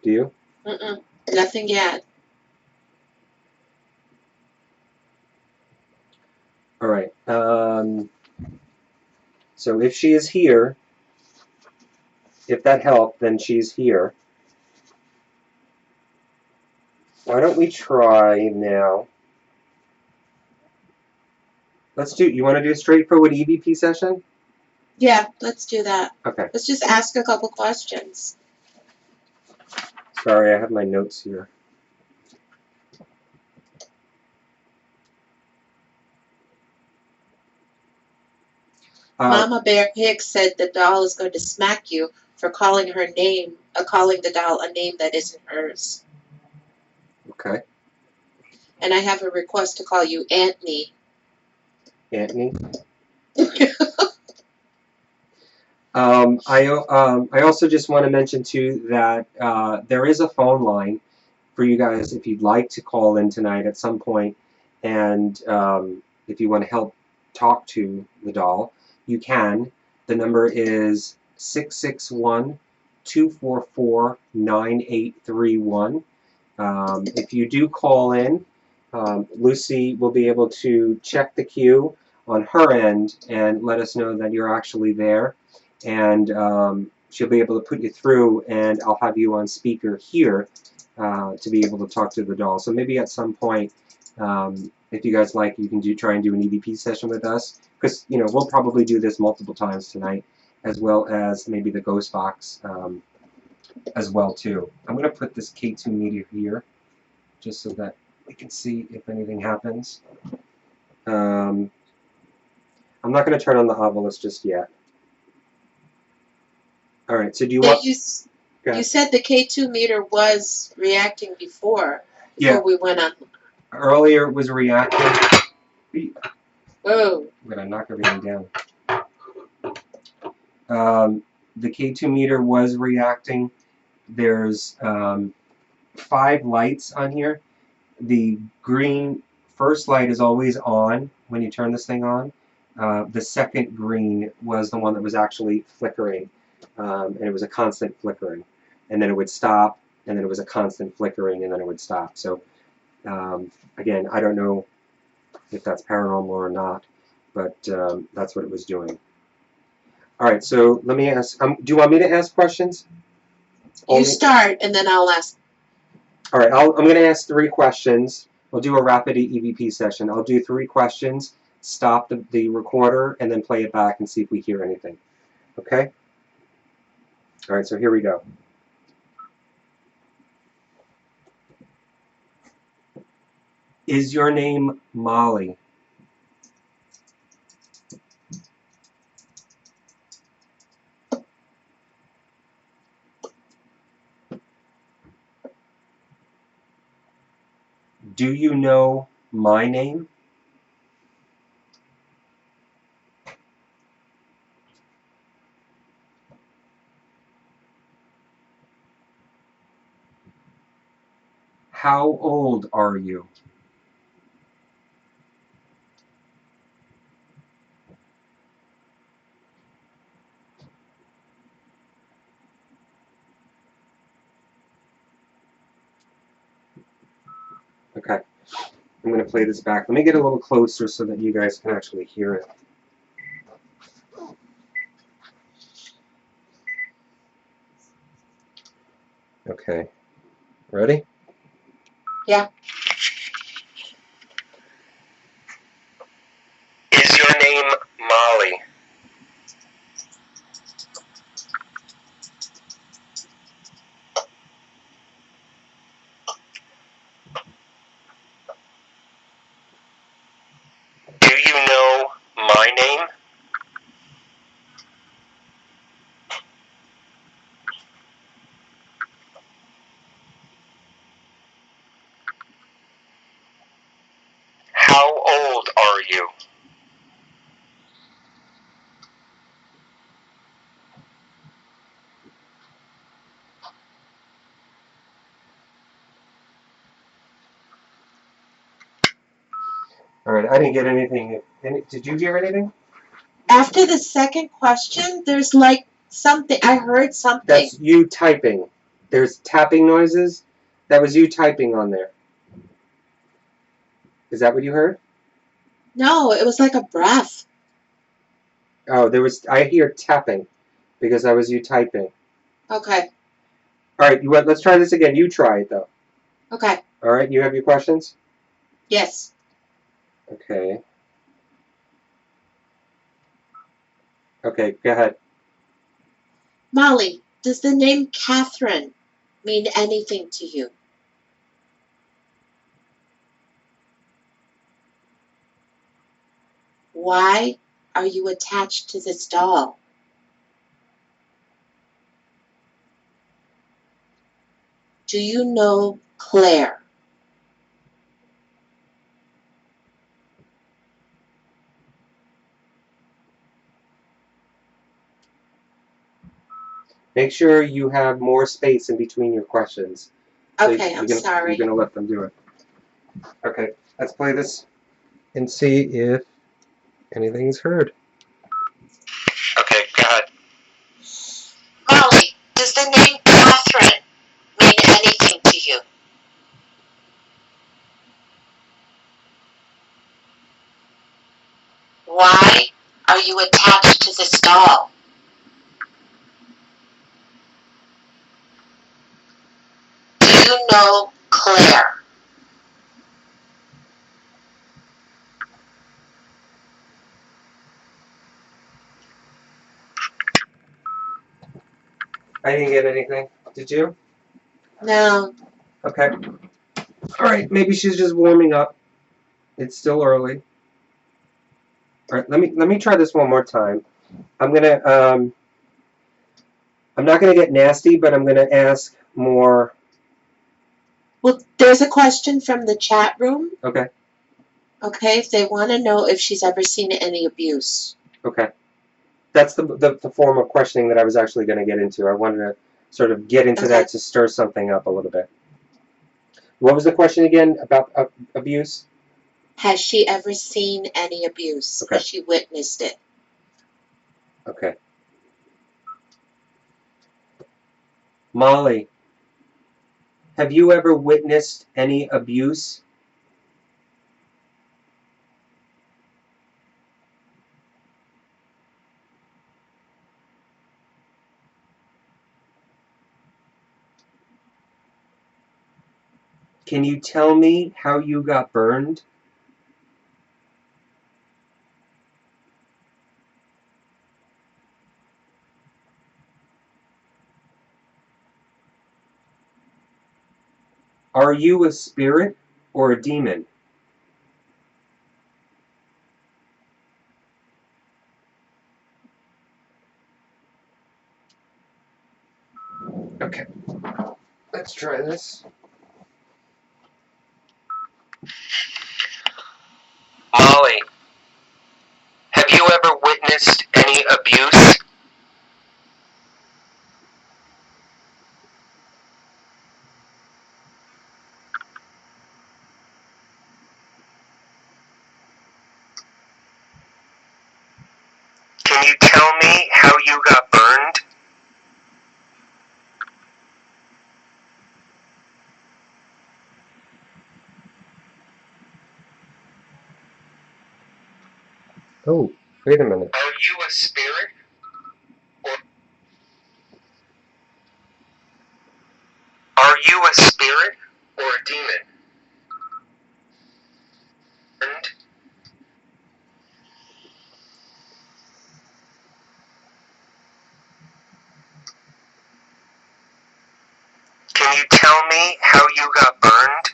Do you? Mm-mm. Nothing yet. All right. So if she is here, if that helped, then she's here. Why don't we try now? You want to do a straightforward EVP session? Yeah, let's do that. Okay. Let's just ask a couple questions. Sorry, I have my notes here. Mama Bear Hicks said the doll is going to smack you for calling calling the doll a name that isn't hers. Okay. And I have a request to call you Antony. Anthony. I also just want to mention too that there is a phone line for you guys if you'd like to call in tonight at some point, and if you want to help talk to the doll, you can. The number is 661-244-9831. If you do call in, Lucy will be able to check the queue on her end and let us know that you're actually there, and she'll be able to put you through, and I'll have you on speaker here to be able to talk to the doll. So maybe at some point, if you guys like, you can try and do an EVP session with us, because we'll probably do this multiple times tonight, as well as maybe the ghost box as well too. I'm going to put this K2 meter here, just so that we can see if anything happens. I'm not going to turn on the obelisk just yet. All right. So do you want? You said the K2 meter was reacting before we went on. Earlier it was reacting. Whoa. I'm going to knock everything down. The K2 meter was reacting. There's 5 lights on here. The green first light is always on when you turn this thing on. The second green was the one that was actually flickering, and it was a constant flickering. And then it would stop, and then it was a constant flickering, and then it would stop. So, again, I don't know if that's paranormal or not, but that's what it was doing. All right, so let me ask, do you want me to ask questions? You start, and then I'll ask. All right, I'm going to ask 3 questions. We'll do a rapid EVP session. I'll do 3 questions, stop the recorder, and then play it back and see if we hear anything. Okay? All right, so here we go. Is your name Molly? Do you know my name? How old are you? Okay, I'm going to play this back. Let me get a little closer so that you guys can actually hear it. Okay, ready? Yeah. Is your name Molly? Do you know my name? How old are you? All right, I didn't get anything. Did you hear anything? After the second question, there's like Something. I heard something. That's you typing. There's tapping noises. That was you typing on there. Is that what you heard? No, it was like a breath. Oh, I hear tapping because that was you typing. Okay. All right, let's try this again. You try it though. Okay. All right, you have your questions? Yes. Okay. Okay, go ahead. Molly, does the name Catherine mean anything to you? Why are you attached to this doll? Do you know Claire? Make sure you have more space in between your questions. So Okay, I'm sorry. You're gonna let them do it. Okay, let's play this and see if anything's heard. Okay, go ahead. Molly, does the name Catherine mean anything to you? Why are you attached to this doll? Do you know Claire? I didn't get anything. Did you? No. Okay. All right, maybe she's just warming up. It's still early. All right, let me try this one more time. I'm not gonna get nasty, but I'm gonna ask more. Well, there's a question from the chat room. Okay. Okay, if they want to know if she's ever seen any abuse. Okay. That's the form of questioning that I was actually going to get into. I wanted to sort of get into that to stir something up a little bit. What was the question again about abuse? Has she ever seen any abuse? Okay. Has she witnessed it? Okay. Molly, have you ever witnessed any abuse? Can you tell me how you got burned? Are you a spirit or a demon? Okay. Let's try this. Molly, have you ever witnessed any abuse? Can you tell me how you got burned? Oh, wait a minute. Are you a spirit? Are you a spirit or a demon? And can you tell me how you got burned?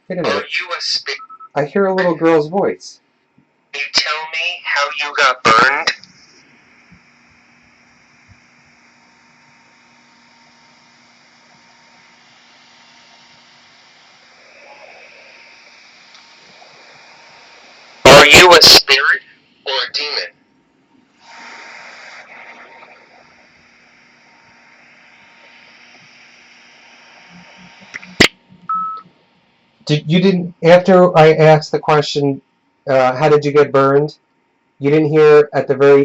Wait a minute. Are you a spirit? I hear a little girl's voice. Can you tell me how you got burned? Are you a spirit or a demon? You didn't, after I asked the question, how did you get burned? You didn't hear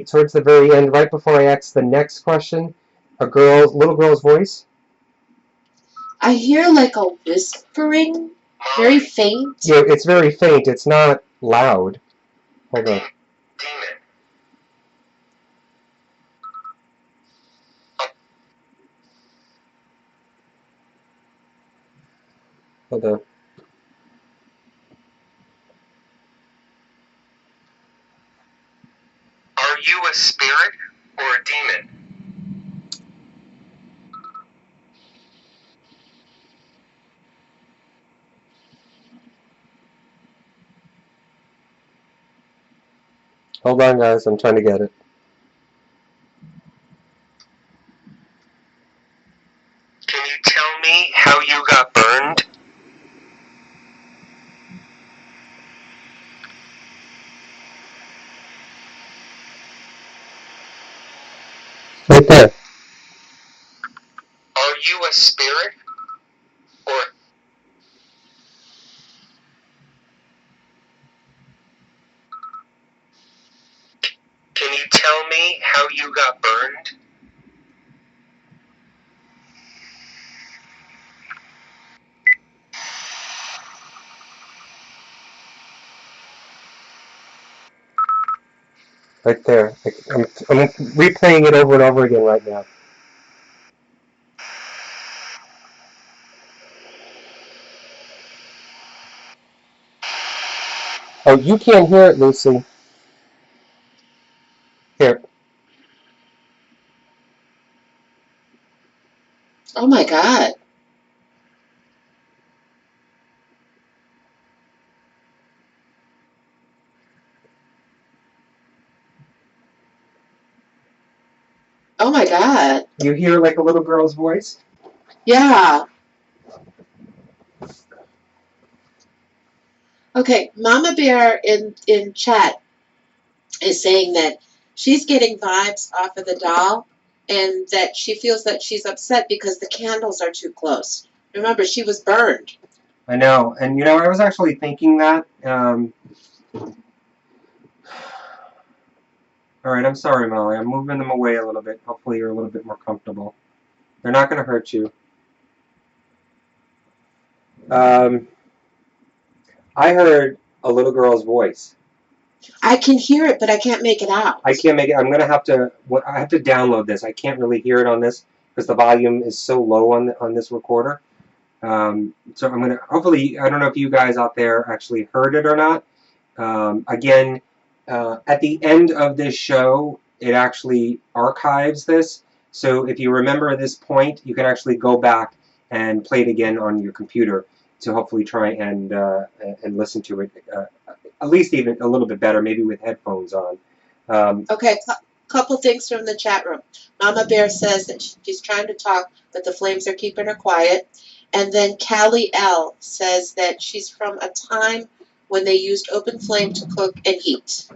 towards the very end, right before I asked the next question, little girl's voice? I hear like a whispering, very faint. Yeah, it's very faint. It's not loud. Hold on. Hold on. Are you a spirit or a demon? Hold on, guys. I'm trying to get it. Can you tell me how you got burned? Right there. Are you a spirit or... Can you tell me how you got burned? Right there. I'm replaying it over and over again right now. Oh, you can't hear it, Lucy. Here. Oh my God. Oh my God. You hear like a little girl's voice? Yeah. Okay, Mama Bear in chat is saying that she's getting vibes off of the doll and that she feels that she's upset because the candles are too close. Remember, she was burned. I know. And, you know, I was actually thinking that. All right, I'm sorry, Molly. I'm moving them away a little bit. Hopefully you're a little bit more comfortable. They're not going to hurt you. I heard a little girl's voice. I can hear it, but I can't make it out. I can't make it. I'm going to have to... I have to download this. I can't really hear it on this because the volume is so low on this recorder. So I'm going to... Hopefully, I don't know if you guys out there actually heard it or not. Again, at the end of this show, it actually archives this. So if you remember this point, you can actually go back and play it again on your computer to hopefully try and listen to it at least even a little bit better, maybe with headphones on. Okay, couple things from the chat room. Mama Bear says that she's trying to talk, but the flames are keeping her quiet. And then Callie L says that she's from a time when they used open flame to cook and heat.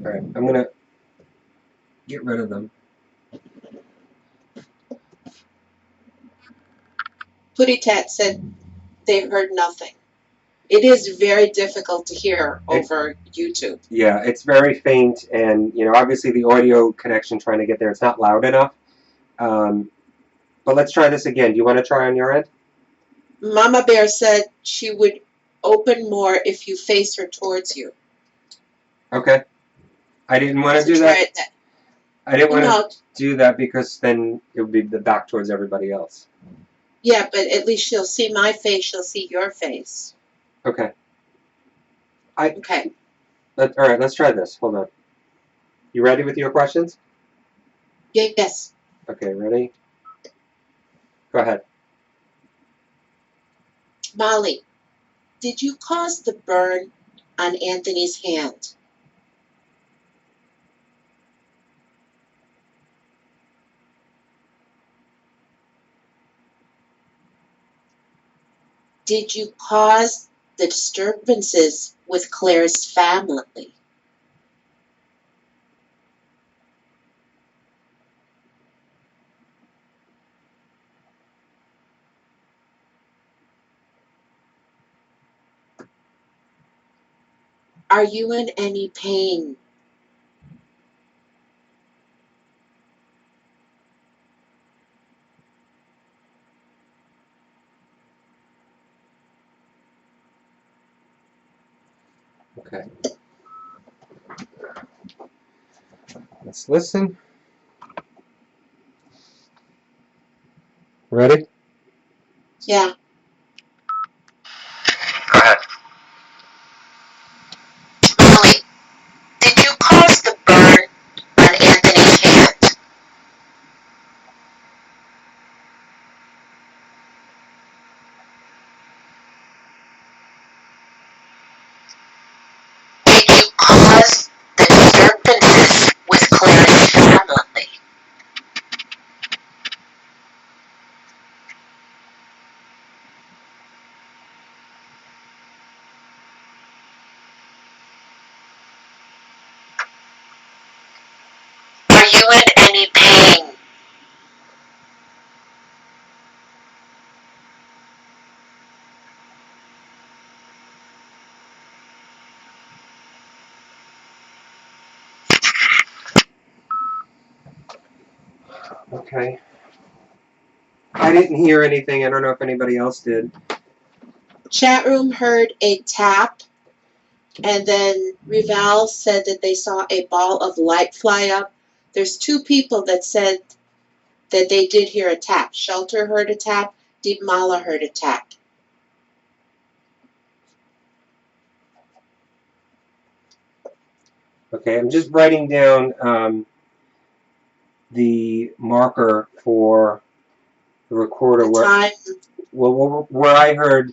All right, I'm going to get rid of them. Putty Tat said they heard nothing. It is very difficult to hear over YouTube. Yeah, it's very faint, and you know, obviously the audio connection trying to get there, it's not loud enough. But let's try this again. Do you want to try on your end? Mama Bear said she would open more if you face her towards you. Okay. I didn't want to do that. I didn't want to do that because then it would be the back towards everybody else. Yeah, but at least she'll see my face. She'll see your face. Okay. Okay. All right, let's try this. Hold on. You ready with your questions? Yes. Okay, ready? Go ahead. Molly, did you cause the burn on Anthony's hand? Did you cause the disturbances with Claire's family? Are you in any pain? Okay. Let's listen. Ready? Yeah. Go ahead. Molly, did you cause the burn on Anthony's hand? Did you cause the disturbances with Claire's family? Are you in any pain? Okay. I didn't hear anything. I don't know if anybody else did. Chat room heard a tap, and then Rival said that they saw a ball of light fly up. There's 2 people that said that they did hear a tap. Shelter heard a tap. Deep Mala heard a tap. Okay, I'm just writing down the marker for the recorder The where time. where I heard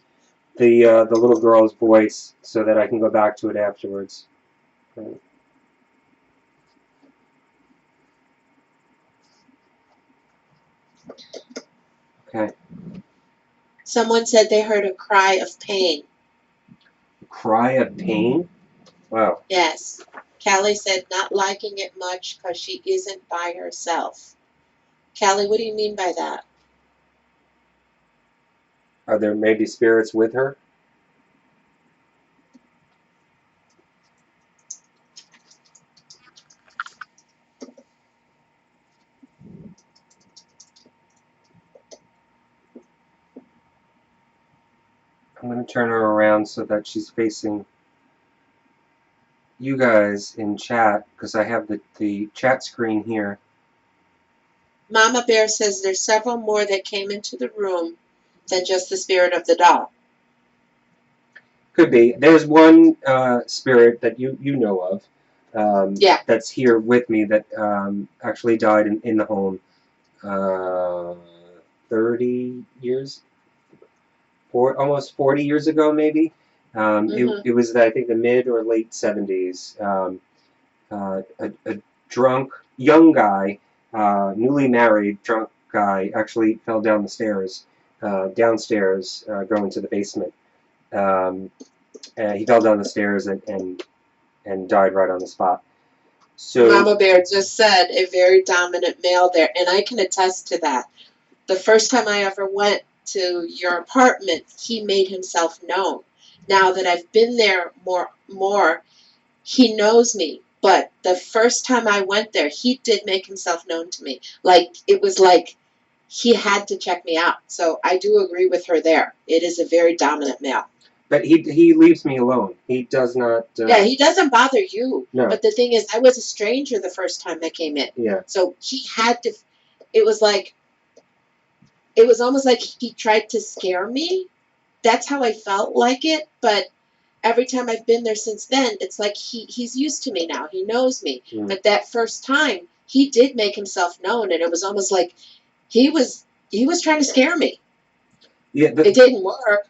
the little girl's voice, so that I can go back to it afterwards. Okay. Someone said they heard a cry of pain. Cry of pain? Wow. Yes. Callie said not liking it much because she isn't by herself. Callie, what do you mean by that? Are there maybe spirits with her? I'm going to turn her around so that she's facing you guys in chat, because I have the chat screen here. Mama Bear says there's several more that came into the room than just the spirit of the doll. Could be. There's one spirit that you know of. Yeah. That's here with me that actually died in the home 30 years, almost 40 years ago, maybe. It was, I think, the mid or late 70s. A drunk young guy, newly married drunk guy, actually fell down the stairs, downstairs, going to the basement. He fell down the stairs and died right on the spot. So Mama Bear just said a very dominant male there, and I can attest to that. The first time I ever went to your apartment, he made himself known. Now that I've been there more, he knows me. But the first time I went there, he did make himself known to me. It was like he had to check me out. So I do agree with her there. It is a very dominant male. but he leaves me alone. He does not. Yeah, he doesn't bother you. No. But the thing is, I was a stranger the first time I came in. Yeah. So he had to. It was almost like he tried to scare me. That's how I felt like it. But every time I've been there since then, it's like he's used to me now. He knows me. Mm. But that first time, he did make himself known, and it was almost like he was trying to scare me. Yeah. It didn't work.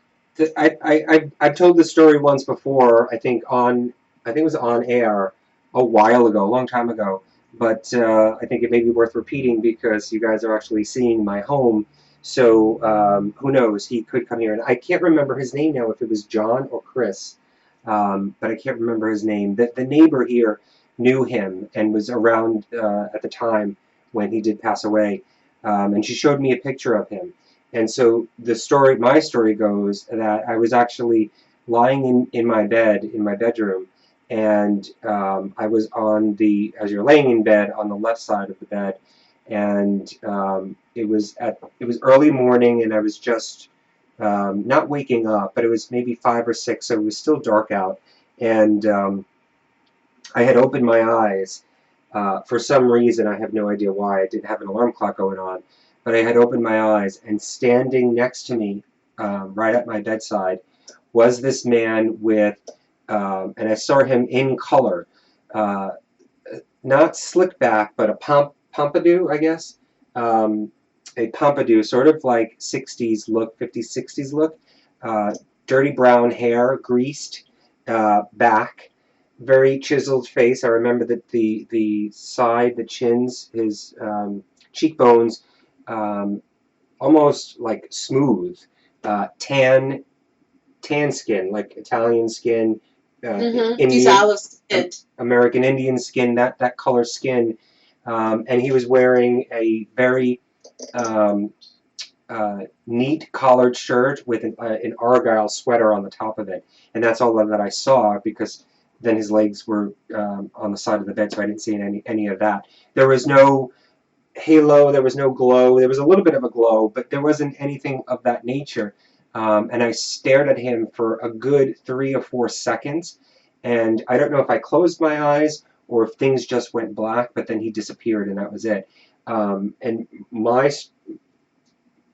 I've told this story once before. I think it was on air a while ago, a long time ago. But I think it may be worth repeating because you guys are actually seeing my home. So who knows? He could come here, and I can't remember his name now. If it was John or Chris, but I can't remember his name. The neighbor here knew him and was around at the time when he did pass away, and she showed me a picture of him. And so my story goes that I was actually lying in my bed, in my bedroom, and I was as you're laying in bed, on the left side of the bed, and it was early morning, and I was just not waking up, but it was maybe 5 or 6, so it was still dark out, and I had opened my eyes. For some reason, I have no idea why. I didn't have an alarm clock going on, but I had opened my eyes, and standing next to me, right at my bedside, was this man with, and I saw him in color, uh, not slick back, but a pompadour, I guess. A pompadour, sort of like 60s look, 50s, 60s look. Uh, Dirty brown hair, greased back, very chiseled face. I remember that the side, the chins, his cheekbones, um, almost like smooth, tan skin, like Italian skin, He's Indian, olive skinned. American Indian skin, that color skin, and he was wearing a very um, neat collared shirt with an argyle sweater on the top of it, and that's all that I saw, because then his legs were on the side of the bed, so I didn't see any of that. There was no halo, there was no glow. There was a little bit of a glow, but there wasn't anything of that nature. And I stared at him for a good 3 or 4 seconds, and I don't know if I closed my eyes or if things just went black, but then he disappeared, and that was it. And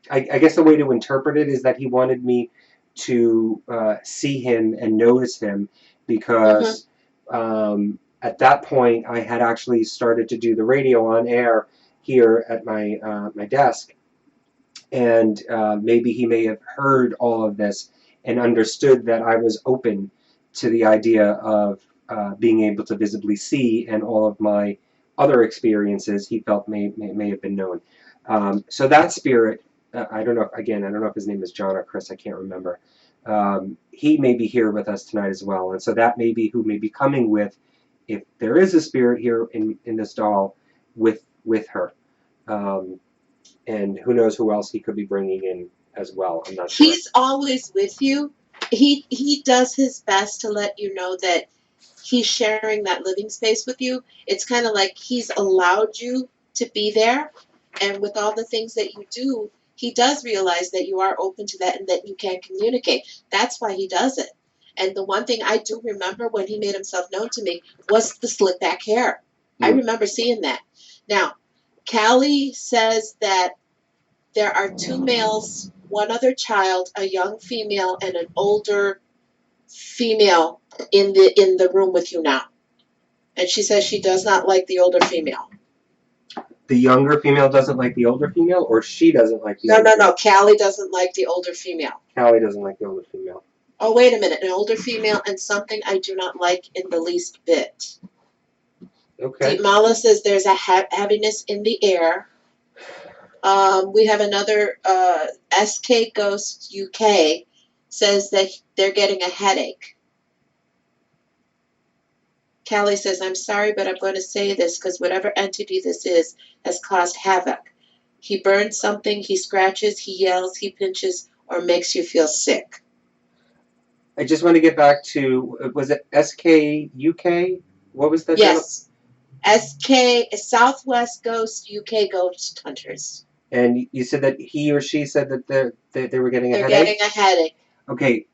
I guess the way to interpret it is that he wanted me to see him and notice him, because at that point I had actually started to do the radio on air here at my desk, and maybe he may have heard all of this and understood that I was open to the idea of being able to visibly see, and all of my other experiences he felt may have been known. So that spirit, I don't know. Again, I don't know if his name is John or Chris. I can't remember. He may be here with us tonight as well, and so that may be who may be coming with, if there is a spirit here in this doll, with her. And who knows who else he could be bringing in as well. I'm not sure. He's always with you. He does his best to let you know that he's sharing that living space with you. It's kind of like he's allowed you to be there, and with all the things that you do, he does realize that you are open to that and that you can communicate. That's why he does it. And the one thing I do remember when he made himself known to me was the slick back hair. I remember seeing that. Now, Callie says that there are 2 males, 1 other child, a young female, and an older female in the room with you now. And she says she does not like the older female. The younger female doesn't like the older female, or she doesn't like the No, older no, female? no. Callie doesn't like the older female. Callie doesn't like the older female. Oh, wait a minute. An older female and something I do not like in the least bit. Okay. Deep Mala says there's a heaviness in the air. We have another SK Ghost UK says that they're getting a headache. Callie says, I'm sorry, but I'm going to say this because whatever entity this is has caused havoc. He burns something, he scratches, he yells, he pinches, or makes you feel sick. I just want to get back to, was it SK UK? What was that? Yes. SK, Southwest Ghost UK Ghost Hunters. And you said that he or she said that they were getting a headache? They're getting a headache. Okay.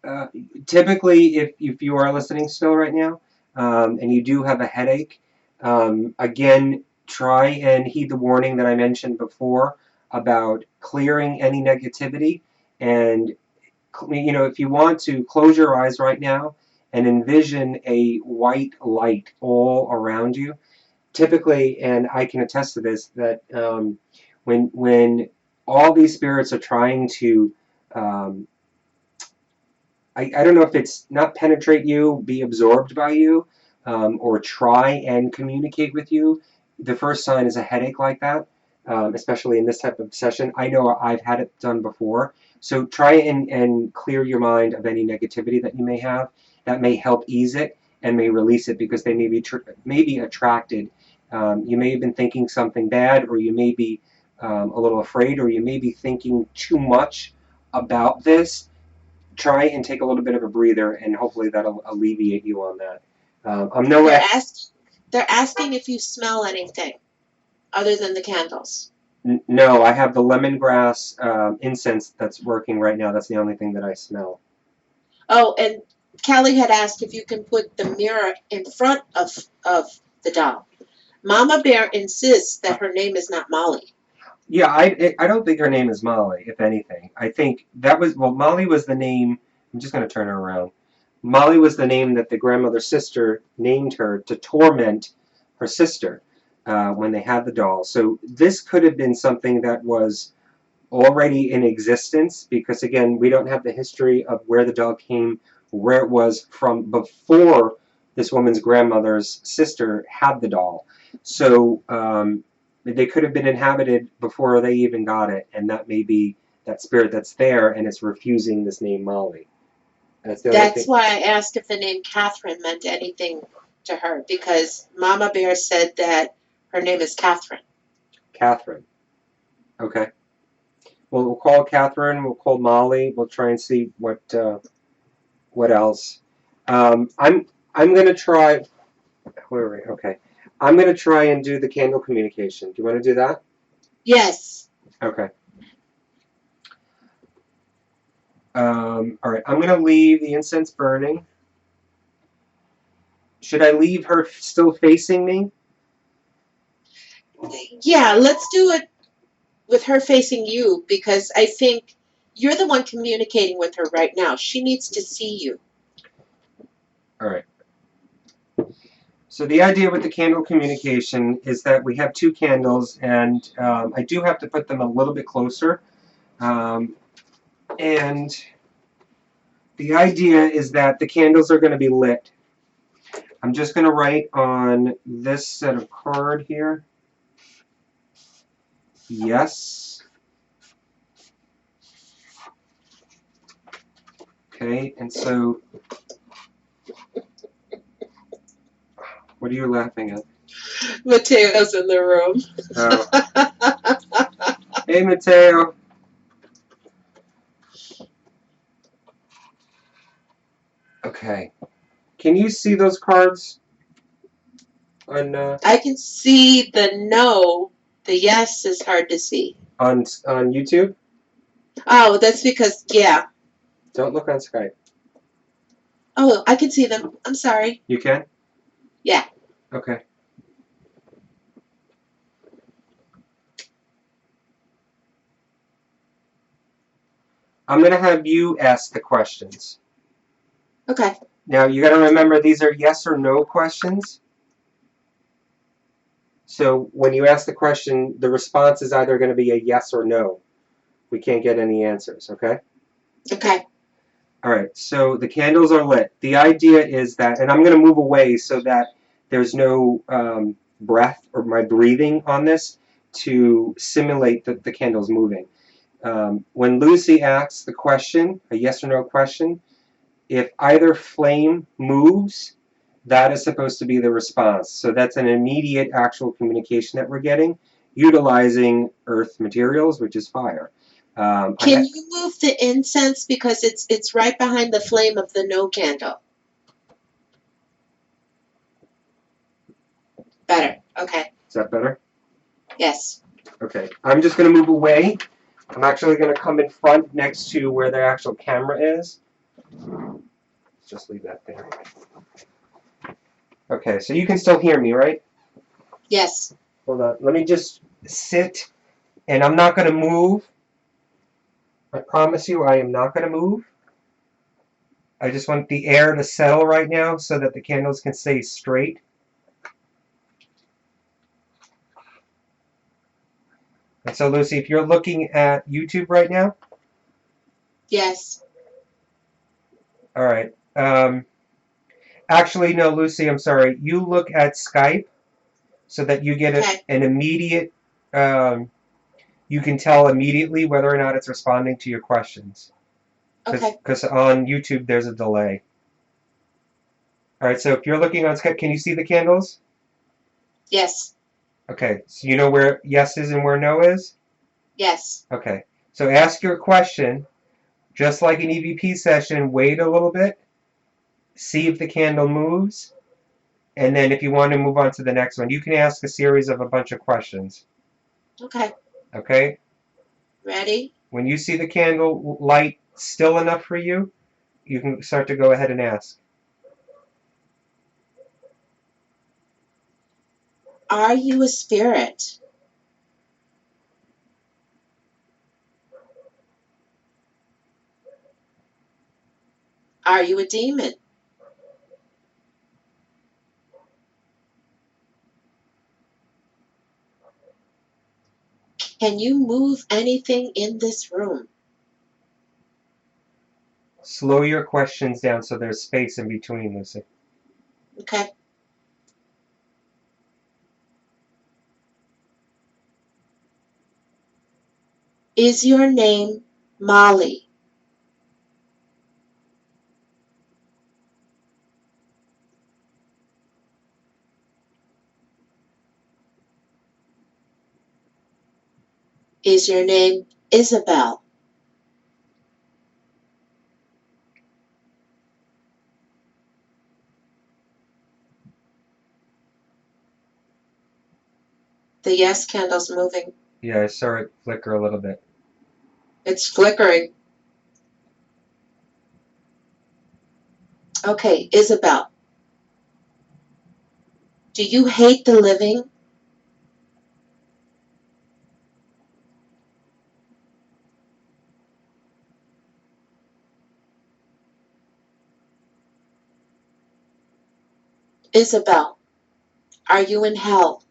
Typically, if you are listening still right now, and you do have a headache, again, try and heed the warning that I mentioned before about clearing any negativity. And, if you want to, close your eyes right now and envision a white light all around you. Typically, and I can attest to this, that when all these spirits are trying to, I don't know if it's not penetrate you, be absorbed by you, or try and communicate with you, the first sign is a headache like that, especially in this type of session. I know I've had it done before. So try and clear your mind of any negativity that you may have. That may help ease it and may release it, because they may be attracted. You may have been thinking something bad, or you may be a little afraid, or you may be thinking too much about this. Try and take a little bit of a breather, and hopefully that'll alleviate you on that. I'm no They're asking if you smell anything other than the candles. No, I have the lemongrass incense that's working right now. That's the only thing that I smell. Oh, and Callie had asked if you can put the mirror in front of the doll. Mama Bear insists that her name is not Molly. Yeah, I don't think her name is Molly, if anything. I think that was, well, Molly was the name, I'm just going to turn her around. Molly was the name that the grandmother's sister named her to torment her sister when they had the doll. So this could have been something that was already in existence because, again, we don't have the history of where the doll came, where it was from before this woman's grandmother's sister had the doll. So they could have been inhabited before they even got it, and that may be that spirit that's there and it's refusing this name Molly. That's why I asked if the name Catherine meant anything to her, because Mama Bear said that her name is Catherine. Catherine. Okay. Well, we'll call Catherine. We'll call Molly. We'll try and see what else. I'm gonna try. Where are we? Okay. I'm gonna try and do the candle communication. Do you want to do that? Yes. Okay. All right. I'm gonna leave the incense burning. Should I leave her still facing me? Yeah, let's do it with her facing you, because I think you're the one communicating with her right now. She needs to see you. All right. So the idea with the candle communication is that we have two candles, and I do have to put them a little bit closer. And the idea is that the candles are going to be lit. I'm just going to write on this set of card here. Yes. Okay, and so what are you laughing at? Mateo's in the room. Oh. Hey, Mateo. Okay. Can you see those cards? I can see the no. The yes is hard to see. On YouTube? Oh, that's because, yeah. Don't look on Skype. Oh, I can see them. I'm sorry. You can? Yeah. Okay. I'm going to have you ask the questions. Okay. Now, you got to remember these are yes or no questions. So when you ask the question, the response is either going to be a yes or no. We can't get any answers, okay? Okay. All right, so the candles are lit. The idea is that, and I'm going to move away so that there's no breath or my breathing on this to simulate the candles moving. When Lucy asks the question, a yes or no question, if either flame moves, that is supposed to be the response. So that's an immediate actual communication that we're getting, utilizing earth materials, which is fire. Can you move the incense, because it's right behind the flame of the no candle? Better. Okay. Is that better? Yes. Okay. I'm just going to move away. I'm actually going to come in front next to where the actual camera is. Just leave that there. Okay, so you can still hear me, right? Yes. Hold on. Let me just sit, and I'm not going to move. I promise you I am not going to move. I just want the air to settle right now so that the candles can stay straight. And so, Lucy, if you're looking at YouTube right now? Yes. All right. Actually, no, Lucy, I'm sorry. You look at Skype so that you get an immediate, you can tell immediately whether or not it's responding to your questions. Okay. Because on YouTube, there's a delay. All right, so if you're looking on Skype, can you see the candles? Yes. Okay, so you know where yes is and where no is? Yes. Okay, so ask your question, just like an EVP session, wait a little bit, see if the candle moves, And then if you want to move on to the next one, you can ask a series of a bunch of questions. Okay. Okay? Ready? When you see the candle light still enough for you, you can start to go ahead and ask. Are you a spirit? Are you a demon? Can you move anything in this room? Slow your questions down so there's space in between, Lucy. Okay. Is your name Molly? Is your name Isabel? The yes candle's moving. Yeah, I saw it flicker a little bit. It's flickering. Okay, Isabel. Do you hate the living? Isabel, are you in hell?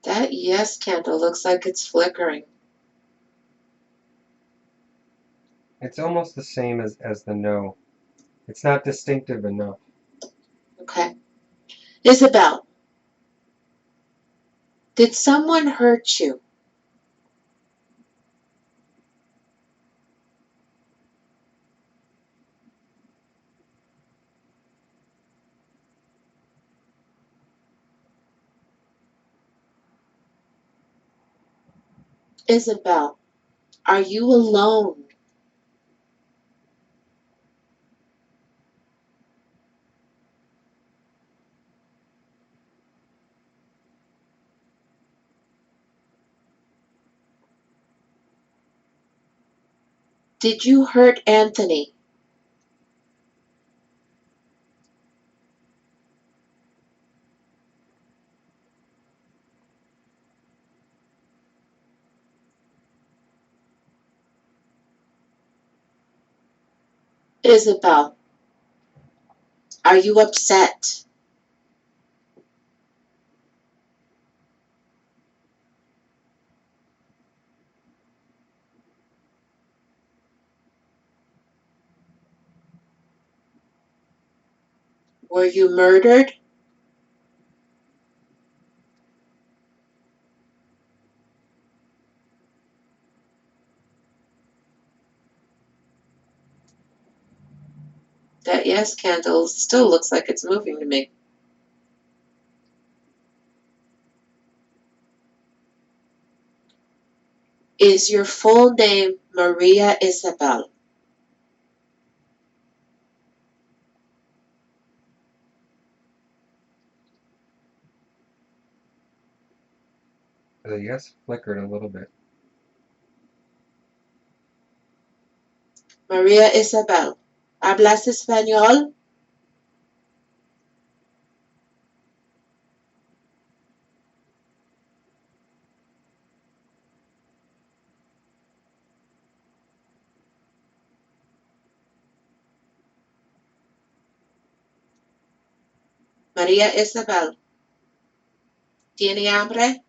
That yes candle looks like it's flickering. It's almost the same as the no. It's not distinctive enough. Okay. Isabel, did someone hurt you? Isabel, are you alone? Did you hurt Anthony? Isabel, are you upset? Were you murdered? That yes candle still looks like it's moving to me. Is your full name Maria Isabel? The yes flickered a little bit. Maria Isabel, ¿hablas español? Maria Isabel, ¿tiene hambre?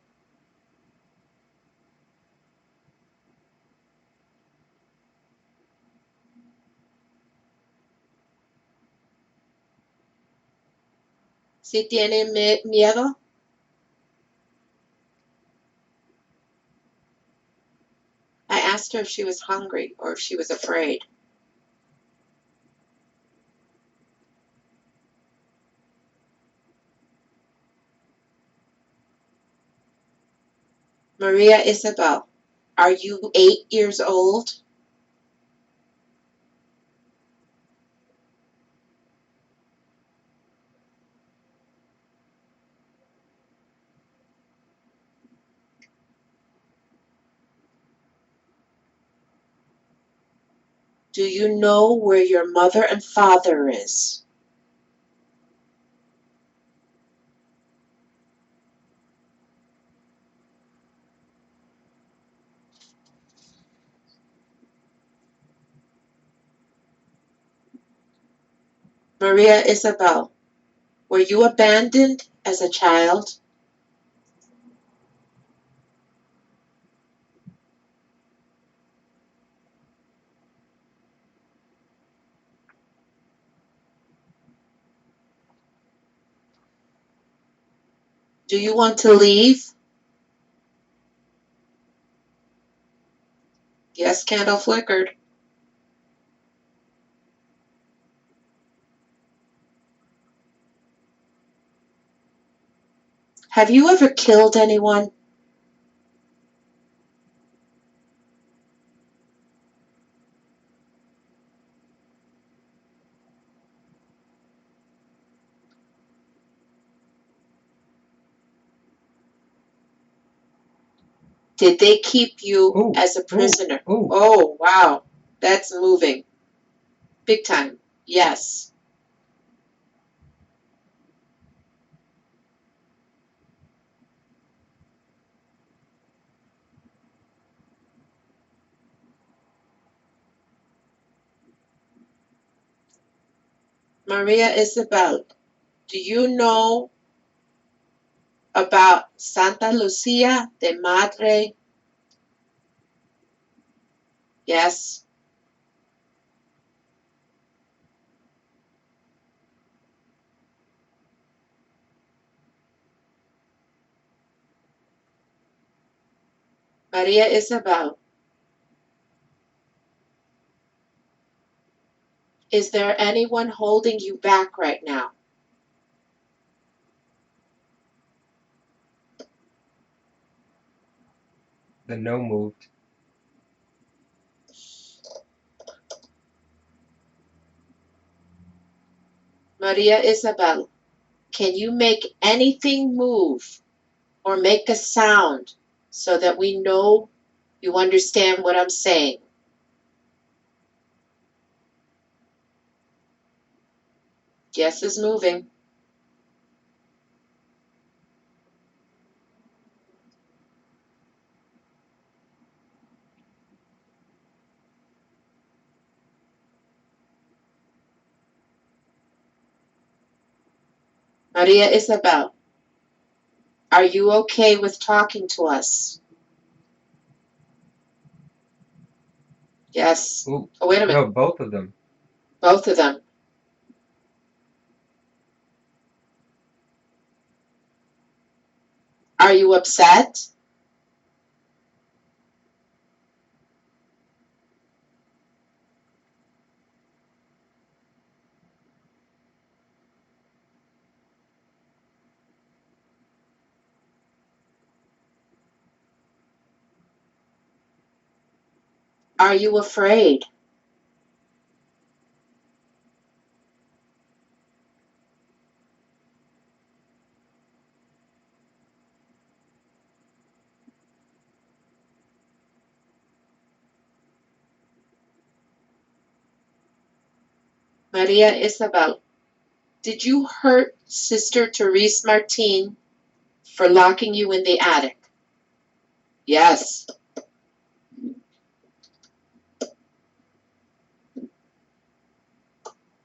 ¿Si tiene miedo? I asked her if she was hungry or if she was afraid. Maria Isabel, are you 8 years old? Do you know where your mother and father is? Maria Isabel, were you abandoned as a child? Do you want to leave? Yes, candle flickered. Have you ever killed anyone? Did they keep you as a prisoner? Ooh. Oh, wow. That's moving. Big time. Yes. Maria Isabel, do you know about Santa Lucia de Madre? Yes. Maria Isabel, is there anyone holding you back right now? The no moved. Maria Isabel, can you make anything move or make a sound so that we know you understand what I'm saying? Yes is moving. Maria Isabel, are you okay with talking to us? Yes. Ooh. Oh, wait a minute. No, both of them. Both of them. Are you upset? Are you afraid? Maria Isabel, did you hurt Sister Therese Martin for locking you in the attic? Yes.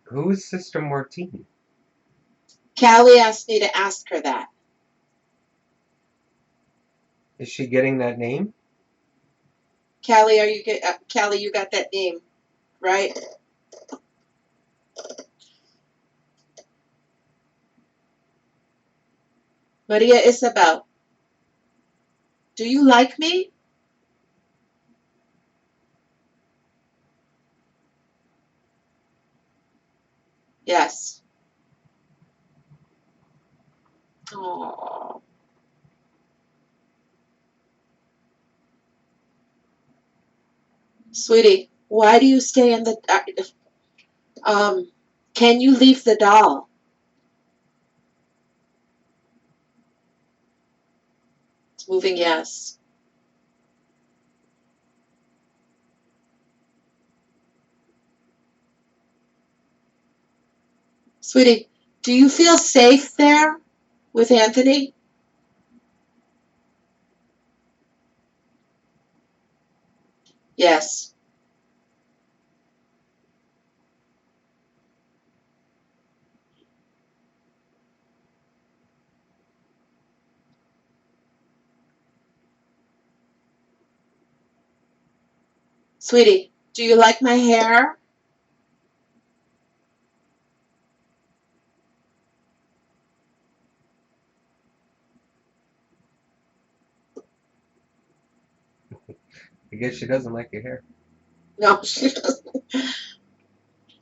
Who is Sister Martine? Callie asked me to ask her that. Is she getting that name? Callie, Callie, you got that name, right? Maria Isabel, do you like me? Yes. Oh. Sweetie, why do you stay in the... can you leave the doll? It's moving yes. Sweetie, do you feel safe there with Anthony? Yes. Sweetie, do you like my hair? I guess she doesn't like your hair. No, she doesn't.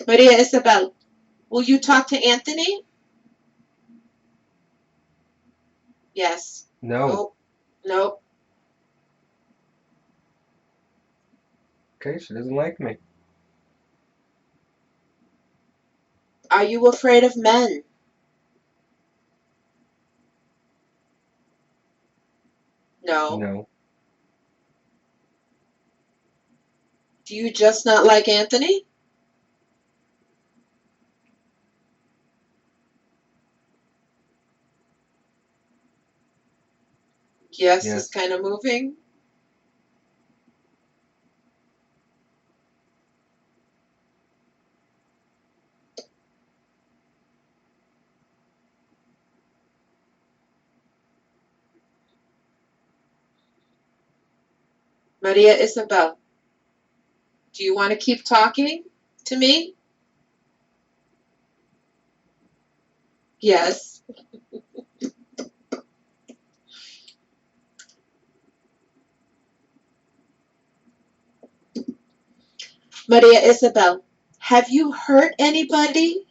Maria Isabel, will you talk to Anthony? Yes. No. Nope. Nope. Okay, she doesn't like me. Are you afraid of men? No. No. Do you just not like Anthony? Yes, Yes. it's kind of moving. Maria Isabel, do you want to keep talking to me? Yes. Maria Isabel, have you hurt anybody?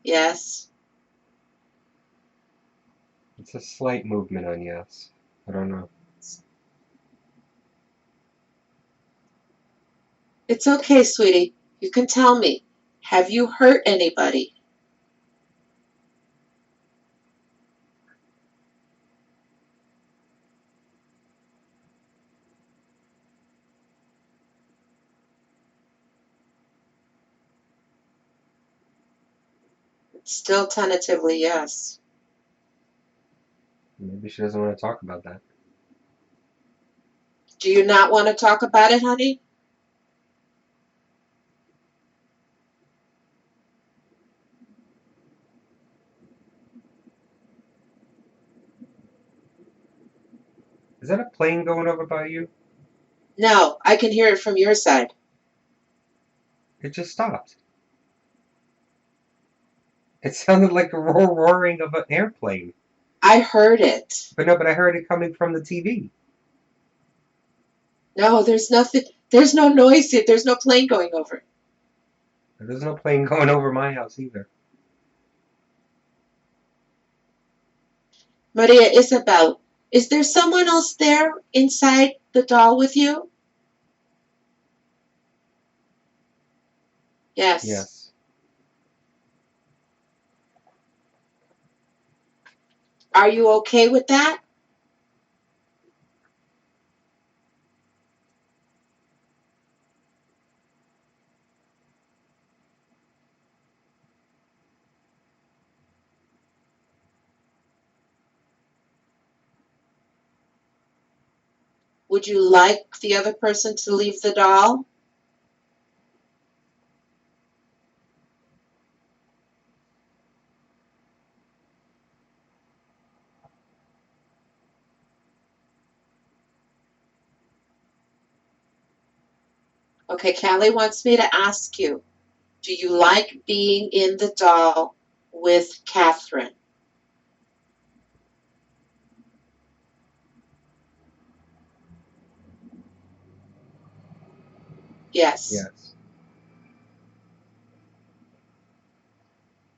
Yes. It's a slight movement on yes. I don't know. It's okay, sweetie. You can tell me. Have you hurt anybody? Still tentatively yes. Maybe she doesn't want to talk about that. Do you not want to talk about it, honey? Is that a plane going over by you? No, I can hear it from your side. It just stopped. It sounded like a roaring of an airplane. I heard it. But no, but I heard it coming from the TV. No, there's nothing. There's no noise here. There's no plane going over. There's no plane going over my house either. Maria Isabel, is there someone else there inside the doll with you? Yes. Yes. Are you okay with that? Would you like the other person to leave the doll? Okay, Callie wants me to ask you, do you like being in the doll with Catherine? Yes. Yes.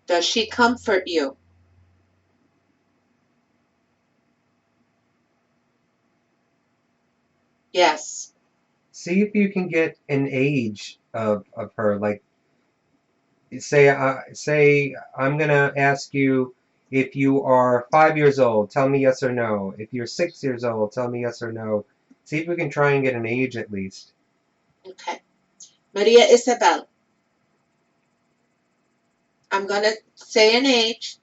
Does she comfort you? Yes. See if you can get an age of her. Like, say I'm gonna ask you if you are 5 years old. Tell me yes or no. If you're 6 years old, tell me yes or no. See if we can try and get an age at least. Okay. Maria Isabel, I'm going to say an age.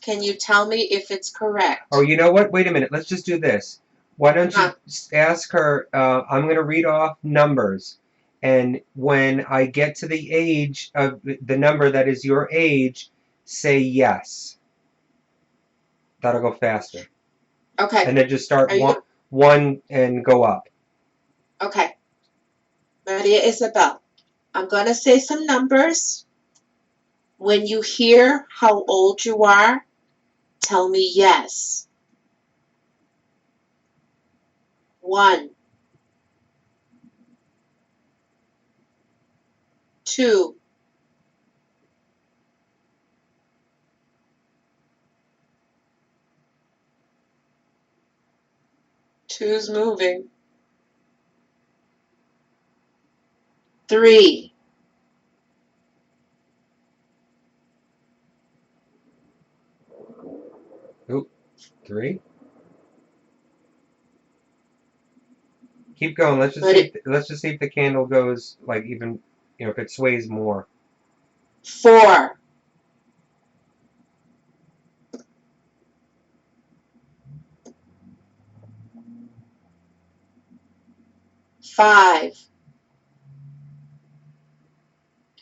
Can you tell me if it's correct? Oh, you know what? Wait a minute. Let's just do this. Why don't you ask her? I'm going to read off numbers. And when I get to the age of the number that is your age, say yes. That'll go faster. Okay. And then just start Are you one and go up. okay? Maria Isabel, I'm going to say some numbers. When you hear how old you are, tell me yes. 1, 2, 2's moving. 3, 3. Keep going. Let's just see if the candle goes like even, if it sways more. 4, 5.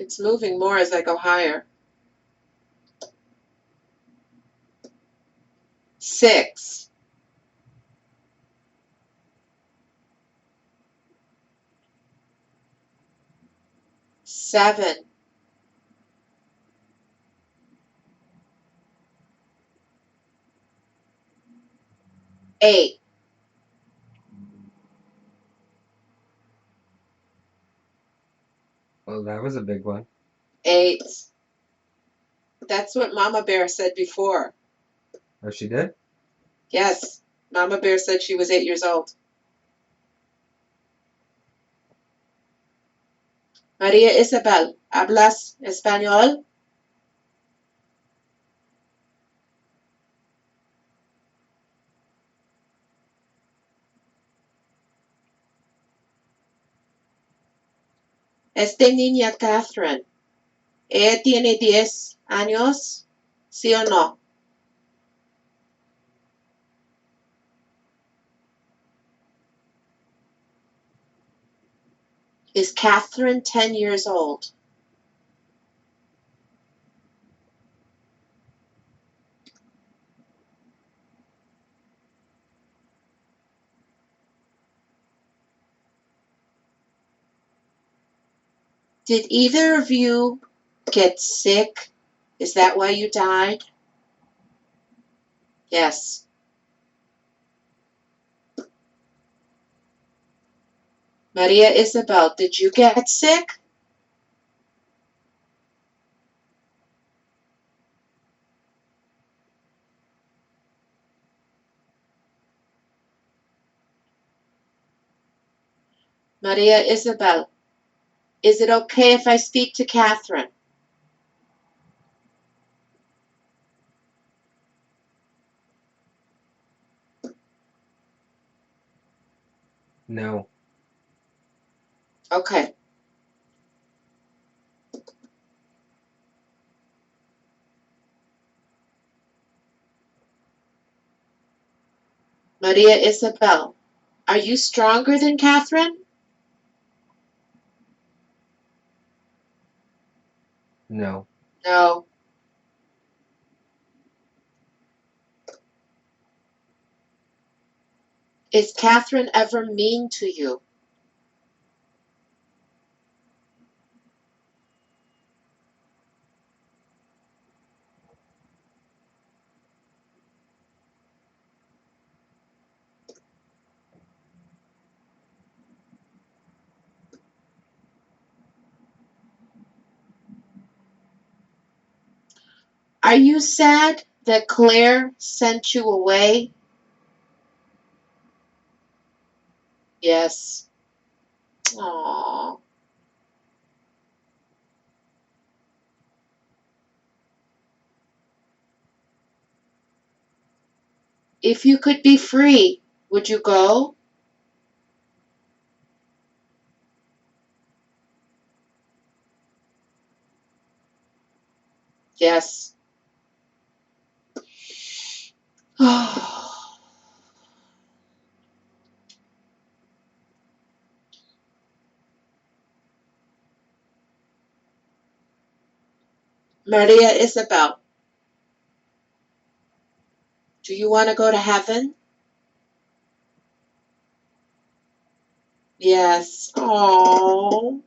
It's moving more as I go higher. 6, 7, 8. Well, that was a big one. 8. That's what Mama Bear said before. Oh, she did? Yes, Mama Bear said she was 8 years old. Maria Isabel, ¿hablas español? Niña Catherine, ¿ella tiene 10 años? ¿Sí o no? Is Catherine 10 years old? Did either of you get sick? Is that why you died? Yes. Maria Isabel, did you get sick? Maria Isabel, is it okay if I speak to Catherine? No. Okay. Maria Isabel, are you stronger than Catherine? No. No. Is Catherine ever mean to you? Are you sad that Claire sent you away? Yes. Aww. If you could be free, would you go? Yes. Maria Isabel, do you want to go to heaven? Yes. Oh.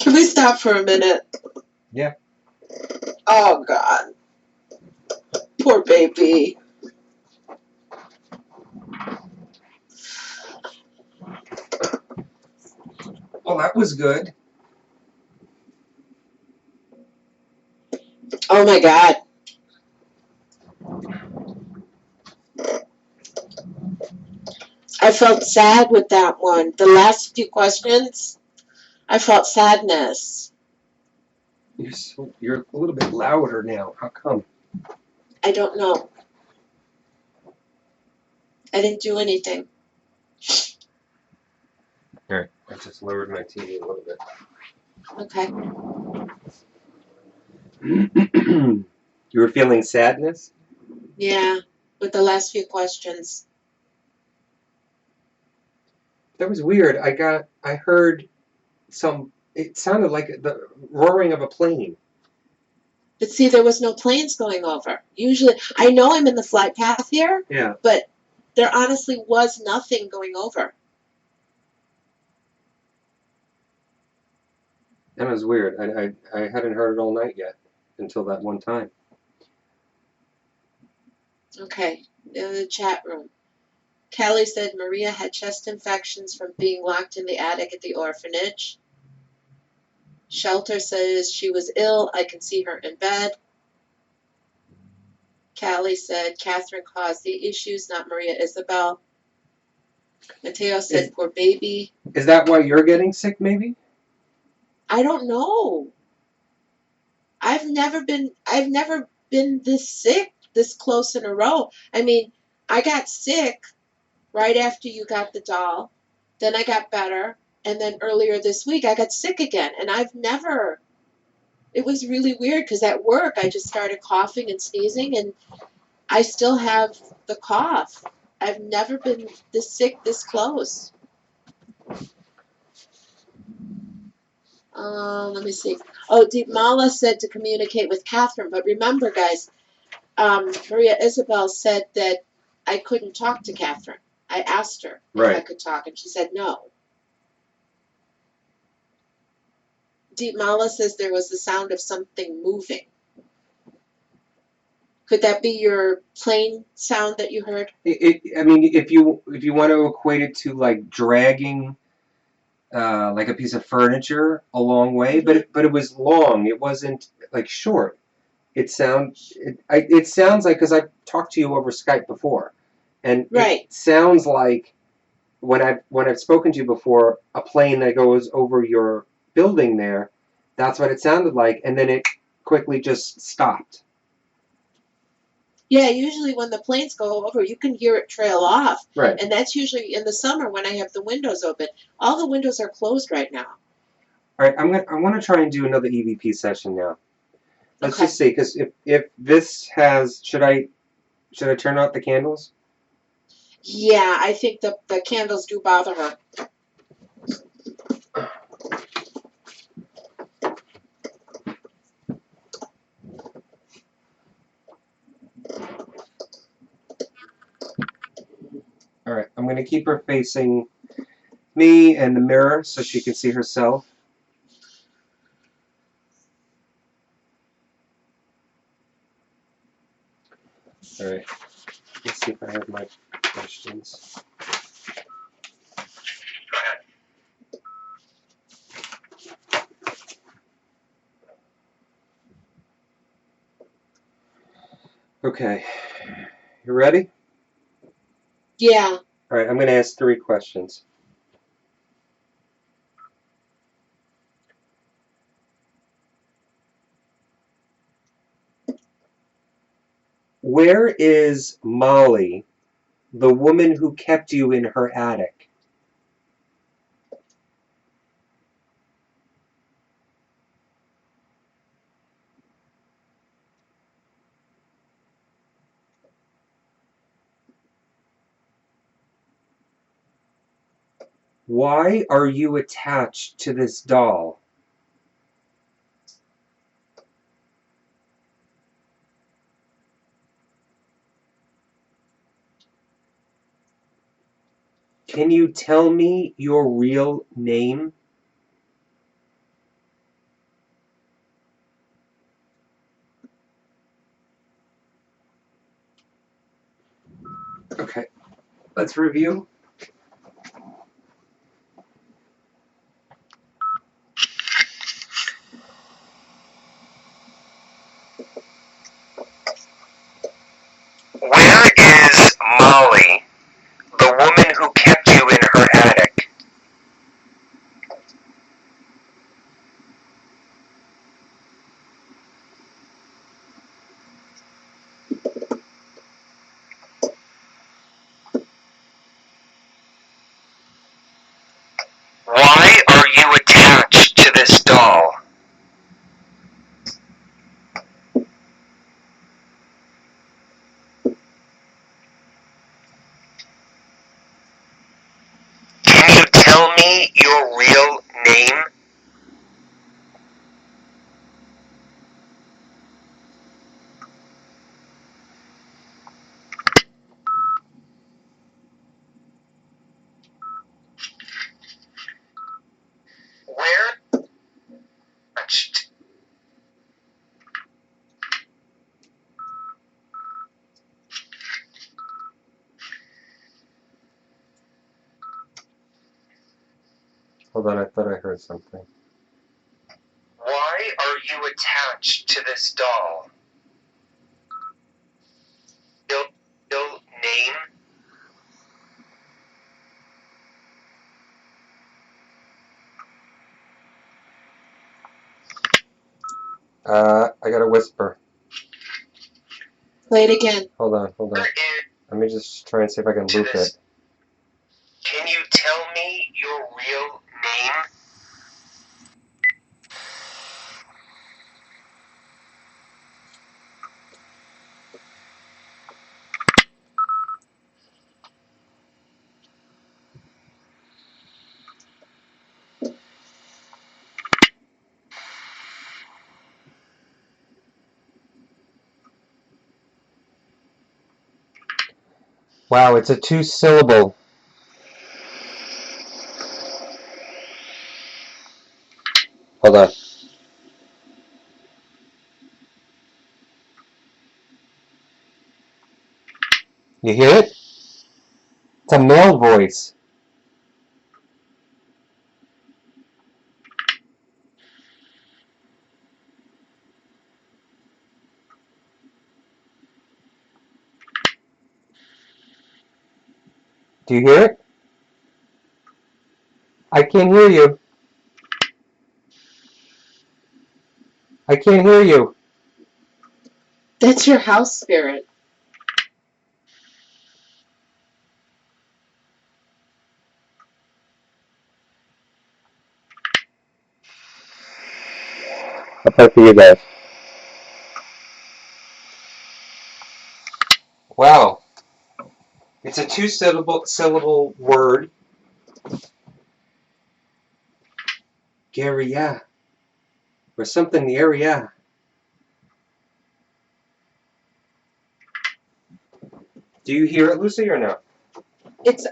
Can we stop for a minute? Yeah. Oh, God. Poor baby. Well, that was good. Oh, my God. I felt sad with that one. The last few questions, I felt sadness. You're a little bit louder now. How come? I don't know. I didn't do anything. All right. I just lowered my TV a little bit. Okay. You were feeling sadness? Yeah, with the last few questions. That was weird. I heard it sounded like the roaring of a plane. But see, there was no planes going over. Usually, I know I'm in the flight path here, Yeah. but there honestly was nothing going over. That was weird. I hadn't heard it all night yet until that one time. Okay, in the chat room. Kelly said Maria had chest infections from being locked in the attic at the orphanage. Shelter says she was ill. I can see her in bed. Callie said Catherine caused the issues, not Maria Isabel. Mateo said poor baby. Is that why you're getting sick, maybe? I don't know. I've never been this sick this close in a row. I mean, I got sick right after you got the doll. Then I got better, and then earlier this week I got sick again, and it was really weird because at work I just started coughing and sneezing, and I still have the cough. I've never been this sick this close. Let me see. Oh, Deepmala said to communicate with Catherine, but remember, guys, Maria Isabel said that I couldn't talk to Catherine. I asked her if I could talk, and she said no. Deepmala says there was the sound of something moving. Could that be your plane sound that you heard? I mean, if you want to equate it to like dragging like a piece of furniture a long way, Mm-hmm. but it was long. It wasn't like short. It sounds like, because I've talked to you over Skype before, and Right. It sounds like when I've spoken to you before, a plane that goes over your building there. That's what it sounded like, and then it quickly just stopped. Yeah, usually when the planes go over, you can hear it trail off. Right. And that's usually in the summer when I have the windows open. All the windows are closed right now. All right, I want to try and do another EVP session now. Let's just see, because if this has, should I turn out the candles? Yeah, I think the candles do bother her. All right, I'm going to keep her facing me and the mirror so she can see herself. All right, let's see if I have my questions. Okay. You ready? Yeah. All right, I'm going to ask 3 questions. Where is Molly, the woman who kept you in her attic? Why are you attached to this doll? Can you tell me your real name? Okay, let's review. Where is Molly, the woman who kept you in her attic? Why are you attached to this doll? Can you tell me your real name? Where? Hold on, I thought I heard something. Why are you attached to this doll? Your name? I gotta whisper. Play it again. Hold on. Let me just try and see if I can loop it. Can you tell me your real name? Wow, it's a 2-syllable. Hold on. You hear it? It's a male voice. Do you hear it? I can't hear you. I can't hear you. That's your house spirit. I'll play for you guys. Wow. It's a 2-syllable word. Garia. Or something in the area. Do you hear it, Lucy, or no?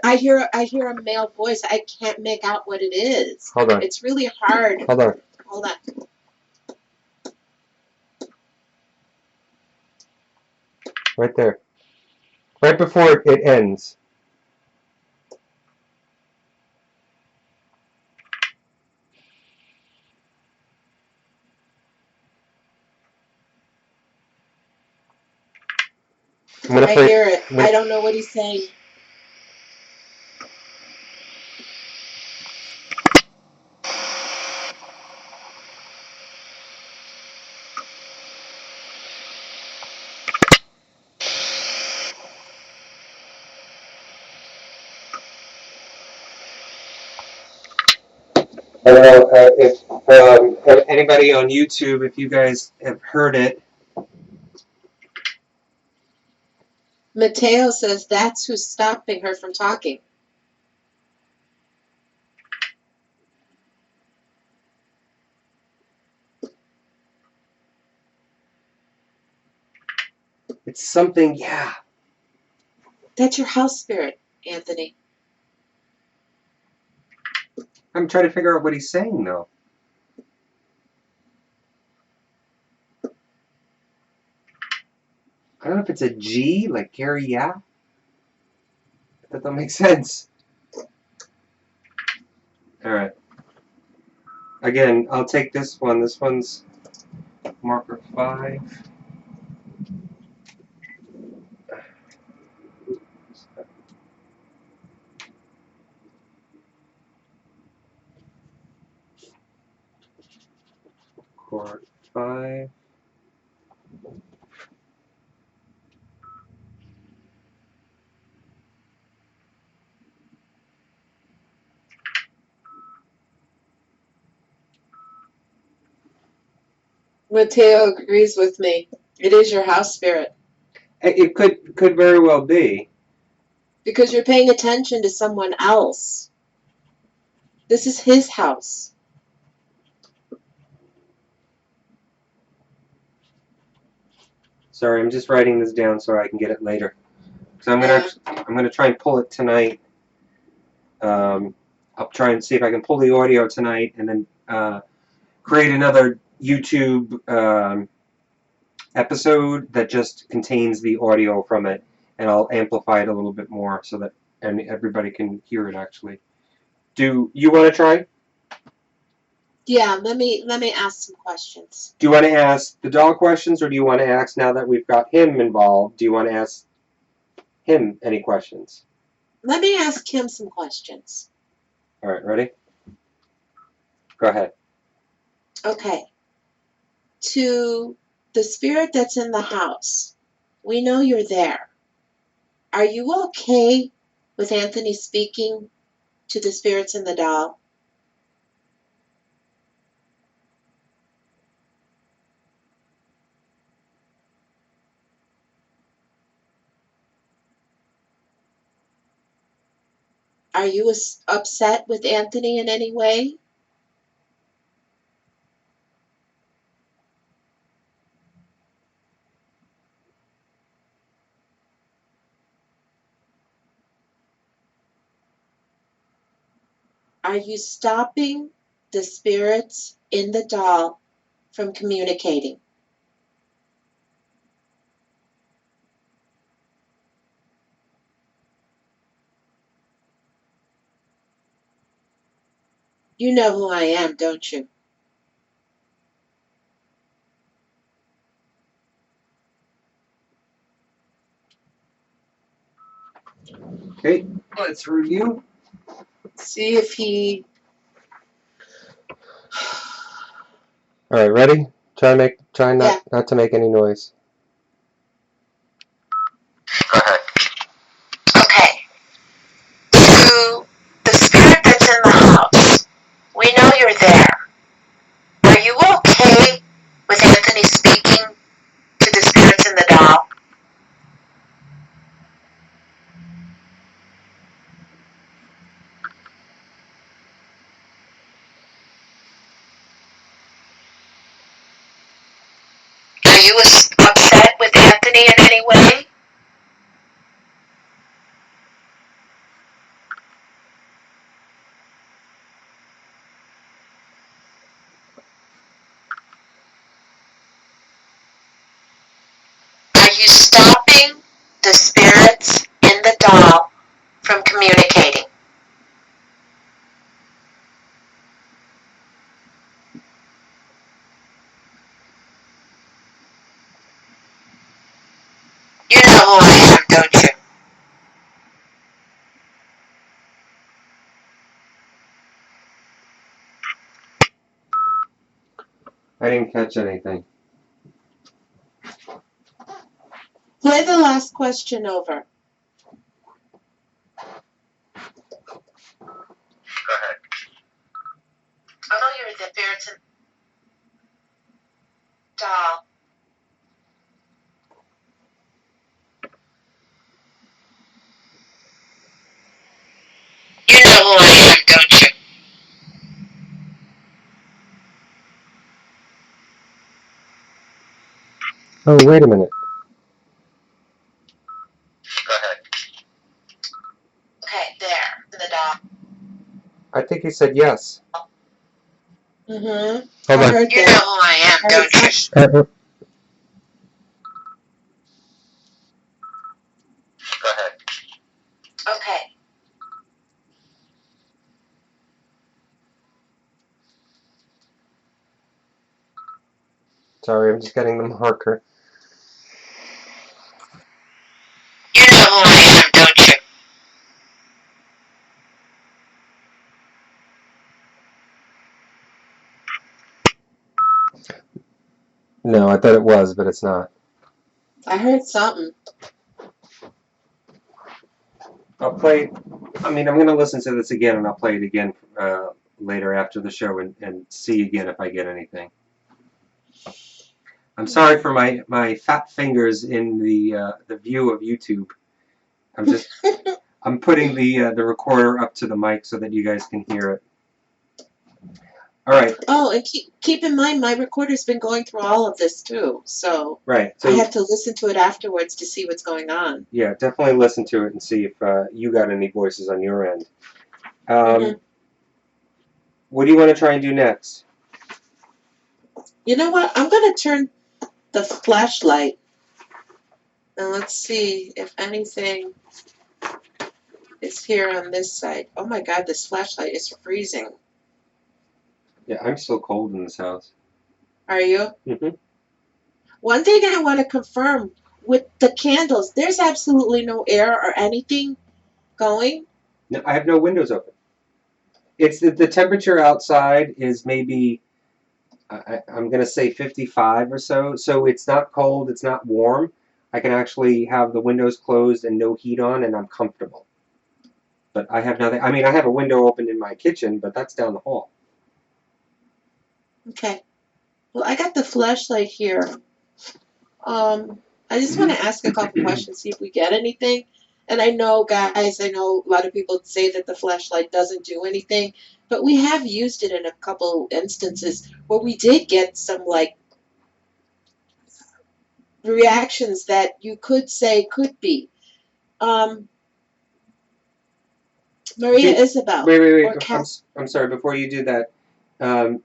I hear a male voice. I can't make out what it is. Hold on. It's really hard. Hold on. Hold on. Right there. Right before it ends. I'm gonna I put. hear it. I'm gonna- I don't know what he's saying. I don't know if anybody on YouTube, if you guys have heard it. Mateo says that's who's stopping her from talking. It's something, yeah. That's your house spirit, Anthony. I'm trying to figure out what he's saying though. I don't know if it's a G, like Gary, yeah. That don't make sense. All right. Again, I'll take this one. This one's marker 5. Chord 5. Mateo agrees with me. It is your house spirit. It could very well be. Because you're paying attention to someone else. This is his house. Sorry, I'm just writing this down so I can get it later. So I'm gonna try and pull it tonight. I'll try and see if I can pull the audio tonight, and then create another YouTube episode that just contains the audio from it, and I'll amplify it a little bit more so that everybody can hear it actually. Do you want to try? Yeah, let me ask some questions. Do you want to ask the doll questions, or do you want to ask, now that we've got him involved, do you want to ask him any questions? Let me ask him some questions. All right, ready? Go ahead. Okay. To the spirit that's in the house, we know you're there. Are you okay with Anthony speaking to the spirits in the doll? Are you upset with Anthony in any way? Are you stopping the spirits in the doll from communicating? You know who I am, don't you? Okay, let's review. See if he... All right, ready? Try Yeah. not to make any noise. Go ahead. Okay. To the spirit that's in the house, we know you're there. Are you okay with Anthony speaking to the spirits in the doll? Are you upset with Anthony in any way? Are you stopping the spirits in the doll from communicating? You know who I don't you? I didn't catch anything. Play the last question over. Go ahead. I know you're the Ferritin doll. You know who I am, don't you? Oh, wait a minute. Go ahead. Okay, there, in the doll. I think he said yes. Mm-hmm. Hold I on. heard You that. know who I am, don't you? Go ahead. Okay. Sorry, I'm just getting the marker. You know who I am, don't you? No, I thought it was, but it's not. I heard something. I'll play. I mean, I'm going to listen to this again, and I'll play it again later after the show and see again if I get anything. I'm sorry for my fat fingers in the view of YouTube. I'm putting the recorder up to the mic so that you guys can hear it. All right. Oh, and keep in mind, my recorder's been going through all of this too, so Right. So I have to listen to it afterwards to see what's going on. yeah, definitely listen to it and see if you got any voices on your end. What do you want to try and do next? You know what? I'm going to turn the flashlight, and let's see if anything is here on this side. Oh my God, this flashlight is freezing. Yeah, I'm still cold in this house. Are you? Mm-hmm. One thing I want to confirm with the candles, there's absolutely no air or anything going. No, I have no windows open. It's the temperature outside is maybe I'm going to say 55 or so. So it's not cold, it's not warm. I can actually have the windows closed and no heat on, and I'm comfortable. But I have nothing. I mean, I have a window open in my kitchen, but that's down the hall. Okay. Well, I got the flashlight here. I just want to ask a couple questions, see if we get anything. And I know, guys, I know a lot of people say that the flashlight doesn't do anything, but we have used it in a couple instances where we did get some, like, reactions that you could say could be. Maria Isabel. Wait. Or I'm sorry. Before you do that,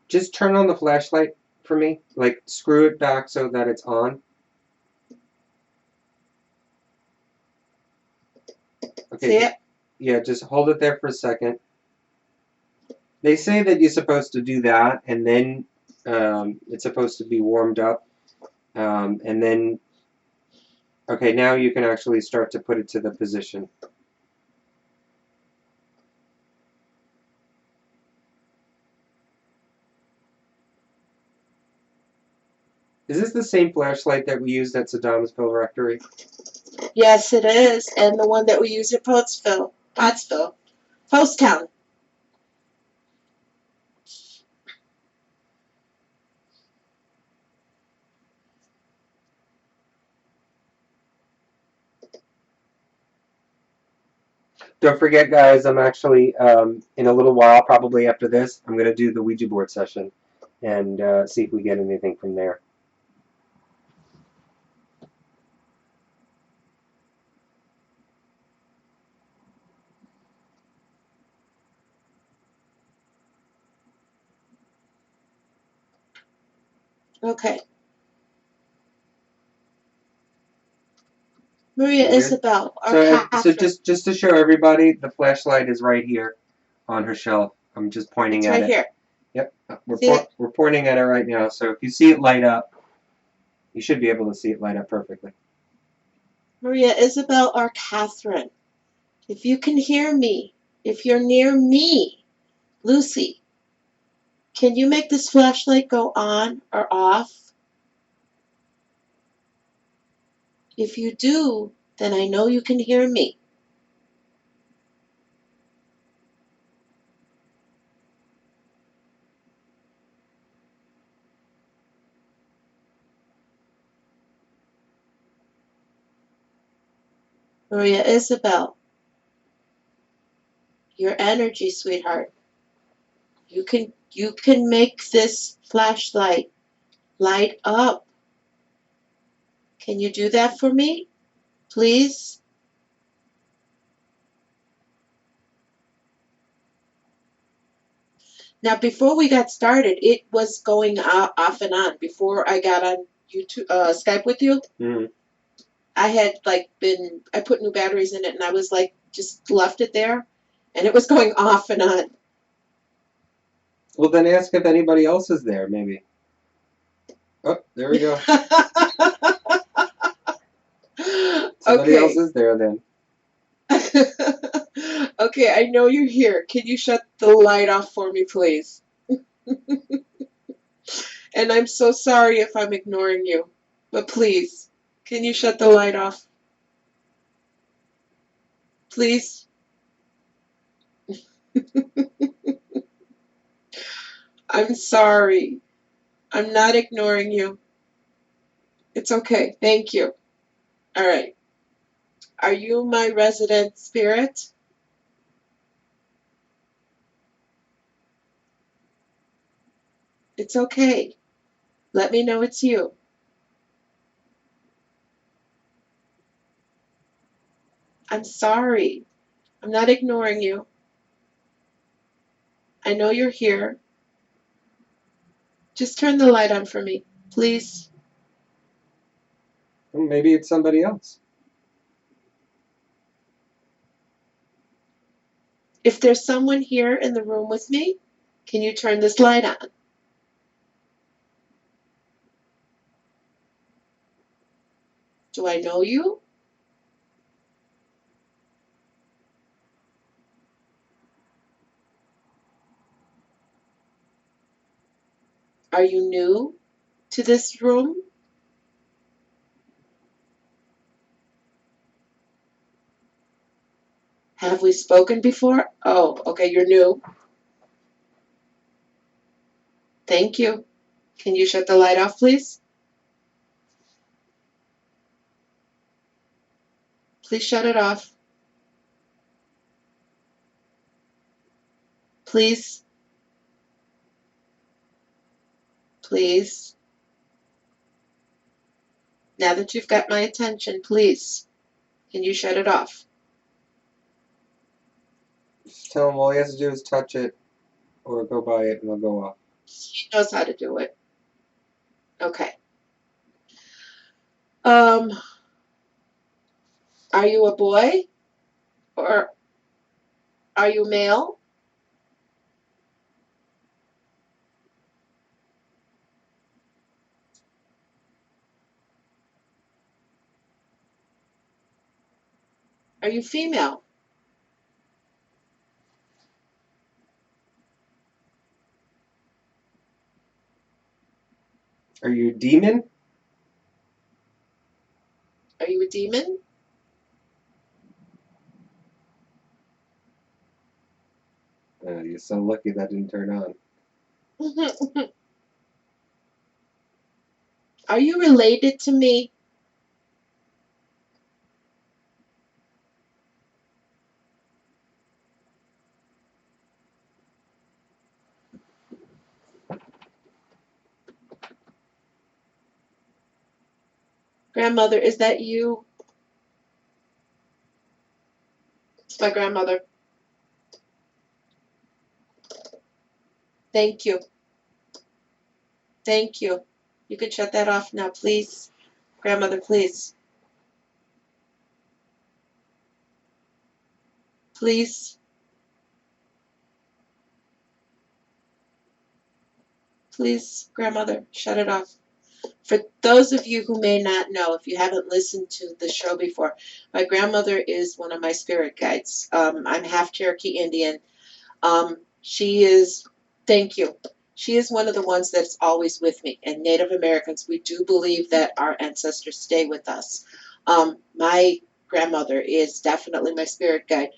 just turn on the flashlight for me. Like, screw it back so that it's on. Okay. See it? Yeah, just hold it there for a second. They say that you're supposed to do that, and then it's supposed to be warmed up, and then. Okay, now you can actually start to put it to the position. Is this the same flashlight that we used at Saddamsville Rectory? Yes, it is. And the one that we use at Pottsville, Posttown. Don't forget, guys, I'm actually, in a little while, probably after this, I'm going to do the Ouija board session and see if we get anything from there. Okay. Maria Isabel, or So Catherine. just to show everybody, the flashlight is right here on her shelf. I'm just pointing It's at right it. here. Yep, See it? we're pointing at it right now. So if you see it light up, you should be able to see it light up perfectly. Maria Isabel or Catherine, if you can hear me, if you're near me, Lucy, can you make this flashlight go on or off? If you do, then I know you can hear me. Maria Isabel, your energy, sweetheart. You can make this flashlight light up. Can you do that for me? Please? Now, before we got started, it was going off and on. Before I got on YouTube, Skype with you, Mm-hmm. I put new batteries in it, and I was like, just left it there, and it was going off and on. Well, then ask if anybody else is there, maybe. Oh, there we go. Somebody else Okay. is there then. Okay, I know you're here. Can you shut the light off for me, please? And I'm so sorry if I'm ignoring you, but please, can you shut the light off? Please? I'm sorry. I'm not ignoring you. It's okay. Thank you. All right. Are you my resident spirit? It's okay. Let me know it's you. I'm sorry. I'm not ignoring you. I know you're here. Just turn the light on for me, please. Well, maybe it's somebody else. If there's someone here in the room with me, can you turn this light on? Do I know you? Are you new to this room? Have we spoken before? Oh, okay, you're new. Thank you. Can you shut the light off, please? Please shut it off. Please. Please. Now that you've got my attention, please, can you shut it off? Just tell him all he has to do is touch it or go by it and it'll go off. He knows how to do it. Okay. Are you a boy or are you male? Are you female? Are you a demon? Are you a demon? You're so lucky that didn't turn on. Are you related to me? Grandmother, is that you? It's my grandmother. Thank you. Thank you. You can shut that off now, please. Grandmother, please. Please. Please, grandmother, shut it off. For those of you who may not know, if you haven't listened to the show before, my grandmother is one of my spirit guides. I'm half Cherokee Indian. She is, thank you. She is one of the ones that's always with me. And Native Americans, we do believe that our ancestors stay with us. My grandmother is definitely my spirit guide.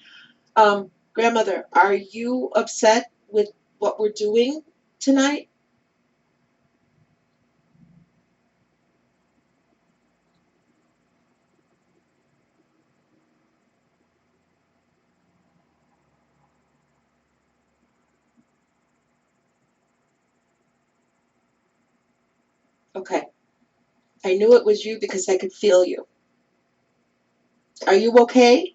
Grandmother, are you upset with what we're doing tonight? Okay. I knew it was you because I could feel you. Are you okay?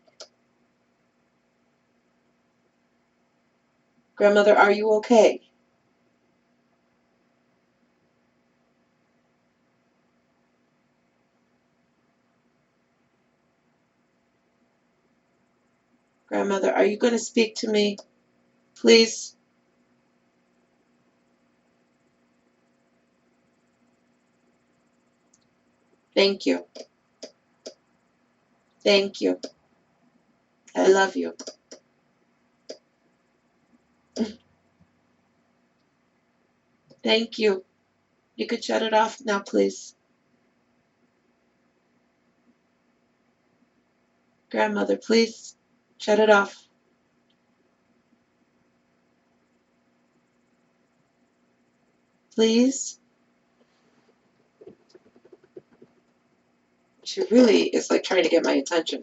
Grandmother, are you okay? Grandmother, are you going to speak to me? Please? Thank you. Thank you. I love you. Thank you. You could shut it off now, please. Grandmother, please shut it off. Please. She really is like trying to get my attention.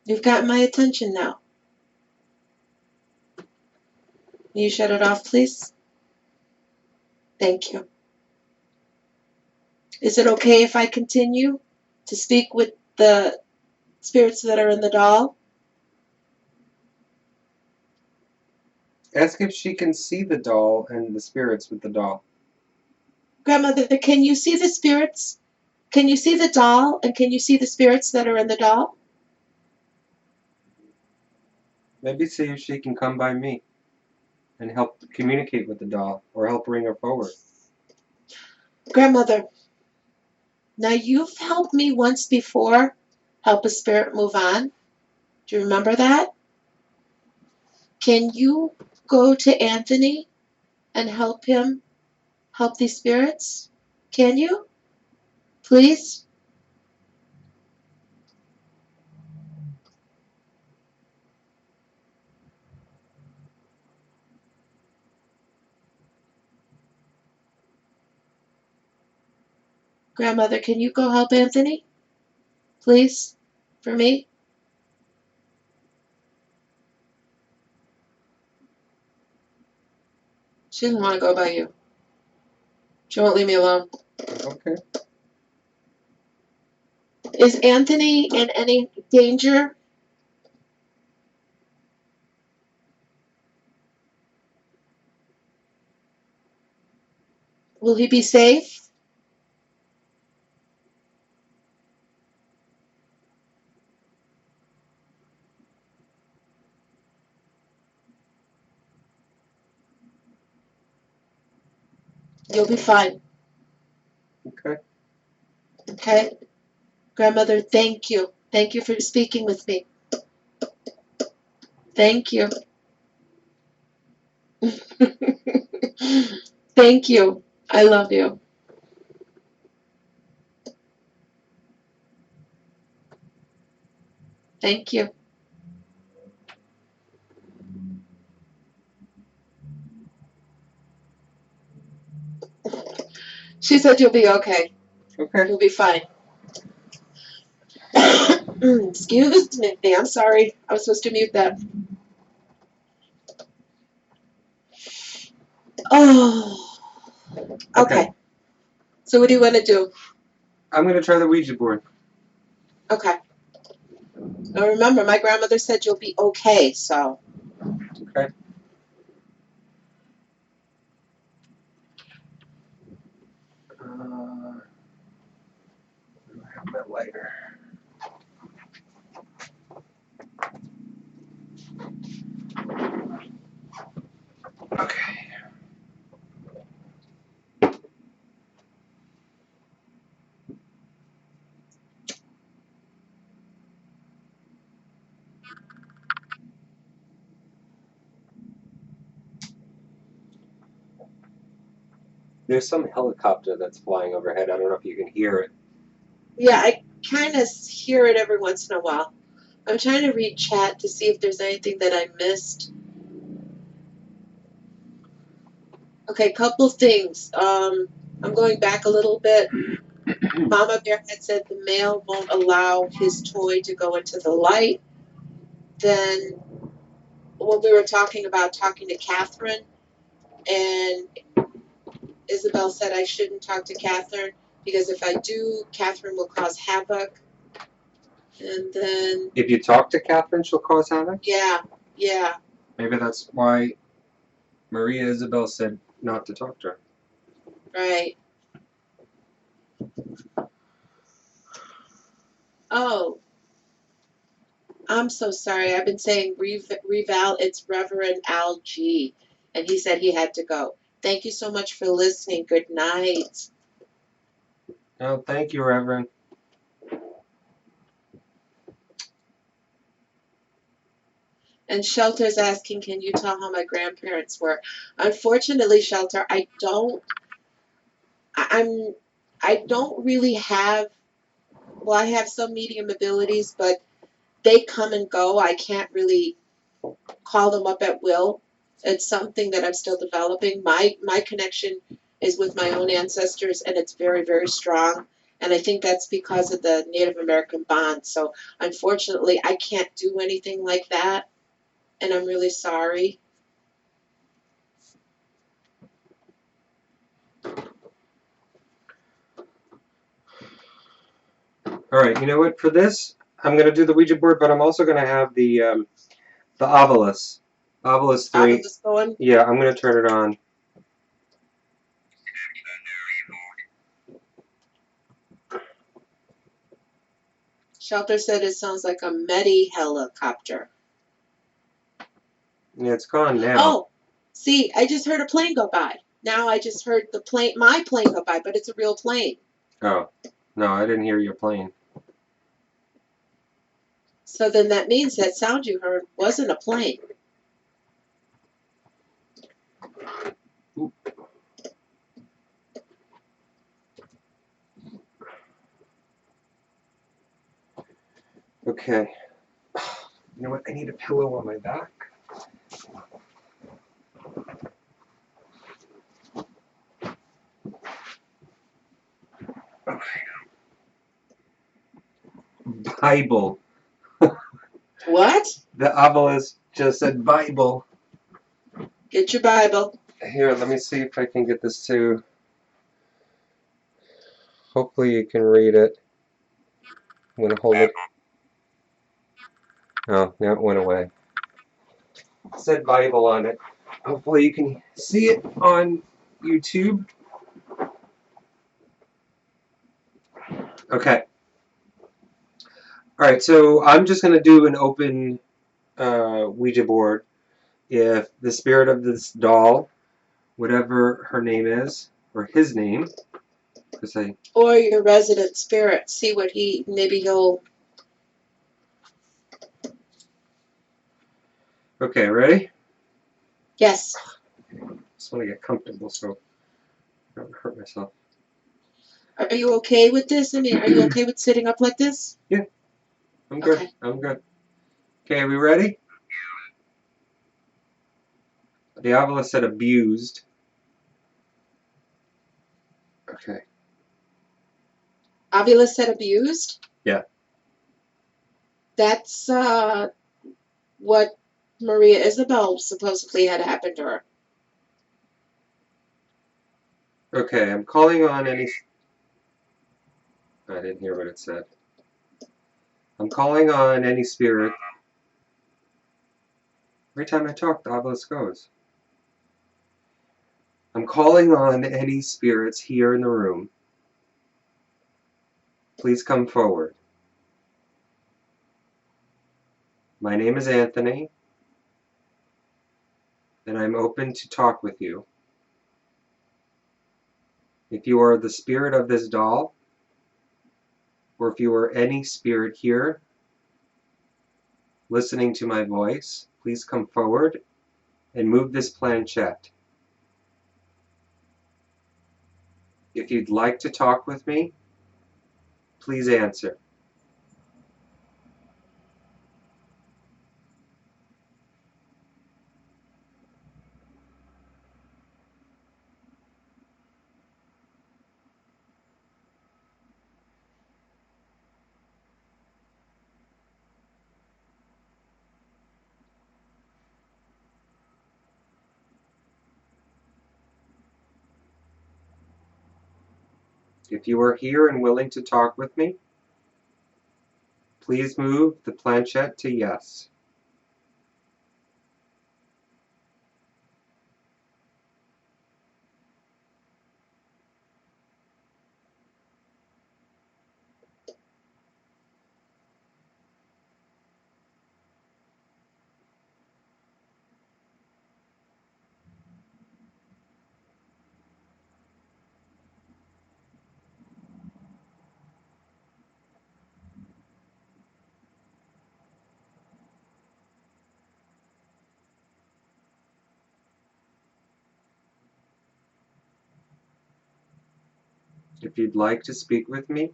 You've gotten my attention now. Can you shut it off, please? Thank you. Is it okay if I continue to speak with the spirits that are in the doll? Ask if she can see the doll and the spirits with the doll. Grandmother, can you see the spirits? Can you see the doll and can you see the spirits that are in the doll? Maybe see if she can come by me and help communicate with the doll or help bring her forward. Grandmother, now you've helped me once before help a spirit move on. Do you remember that? Can you go to Anthony and help him help these spirits? Can you? Please? Grandmother, can you go help Anthony? Please? For me? She doesn't want to go by you. She won't leave me alone. Okay. Is Anthony in any danger? Will he be safe? You'll be fine. Okay. Okay? Grandmother, thank you. Thank you for speaking with me. Thank you. Thank you. I love you. Thank you. She said you'll be okay. Okay. You'll be fine. Excuse me. I'm sorry. I was supposed to mute that. Oh. Okay. So what do you want to do? I'm going to try the Ouija board. Okay. Now remember, my grandmother said you'll be okay, so. Okay. I have my lighter. Okay. There's some helicopter that's flying overhead. I don't know if you can hear it. Yeah, I kind of hear it every once in a while. I'm trying to read chat to see if there's anything that I missed. Okay, couple things. I'm going back a little bit. Mama Bear had said the male won't allow his toy to go into the light. Then when we were talking about talking to Catherine, and Isabel said I shouldn't talk to Catherine because if I do, Catherine will cause havoc. And then, If you talk to Catherine, she'll cause havoc? yeah. Maybe that's why Maria Isabel said not to talk to her. Right. Oh, I'm so sorry. I've been saying Reval. It's Reverend Al G. And he said he had to go. Thank you so much for listening. Good night. Oh, thank you, Reverend. And Shelter's asking, can you tell how my grandparents were? Unfortunately, Shelter, I don't really have, well, I have some medium abilities, but they come and go. I can't really call them up at will. It's something that I'm still developing. My connection is with my own ancestors, and it's very, very strong. And I think that's because of the Native American bond. So unfortunately, I can't do anything like that, and I'm really sorry. All right, you know what? For this, I'm going to do the Ouija board, but I'm also going to have the Ovilus. Ovilus 3. Ovilus going? Yeah, I'm going to turn it on. Shelter said it sounds like a Medi helicopter. Yeah, it's gone now. Oh, see, I just heard a plane go by. Now I just heard my plane go by, but it's a real plane. Oh, no, I didn't hear your plane. So then that means that sound you heard wasn't a plane. Ooh. Okay. You know what? I need a pillow on my back. Bible. What? The Ovilus just said Bible. Get your Bible. Here, let me see if I can get this to. Hopefully you can read it. I'm going to hold it. Oh, now it went away. It said Bible on it. Hopefully you can see it on YouTube. Okay. Alright, so I'm just going to do an open Ouija board. If the spirit of this doll, whatever her name is, or his name, because I... Or your resident spirit. See what maybe he'll... Okay, ready? Yes. Just want to get comfortable so I don't hurt myself. Are you okay with this? I mean, are you okay with sitting up like this? Yeah. I'm good. Okay. I'm good. Okay, are we ready? Diavola said abused. Okay. Avila said abused? Yeah. That's what Maria Isabel supposedly had happened to her. Okay, I'm calling on any... I didn't hear what it said. I'm calling on any spirit. Every time I talk, the obelisk goes. I'm calling on any spirits here in the room. Please come forward. My name is Anthony, and I'm open to talk with you. If you are the spirit of this doll, or if you are any spirit here listening to my voice, please come forward and move this planchette. If you'd like to talk with me, please answer. If you are here and willing to talk with me, please move the planchette to yes. If you'd like to speak with me,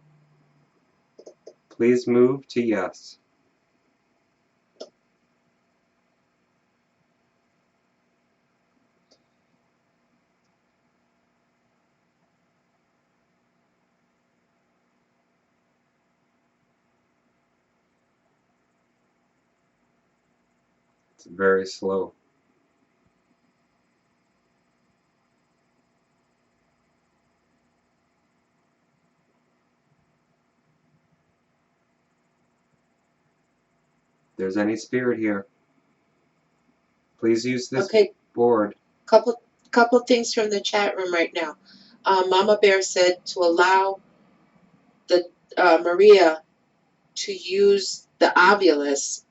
please move to yes. It's very slow. If there's any spirit here, please use this Okay, board. couple things from the chat room right now. Mama Bear said to allow the Maria to use the Ovilus,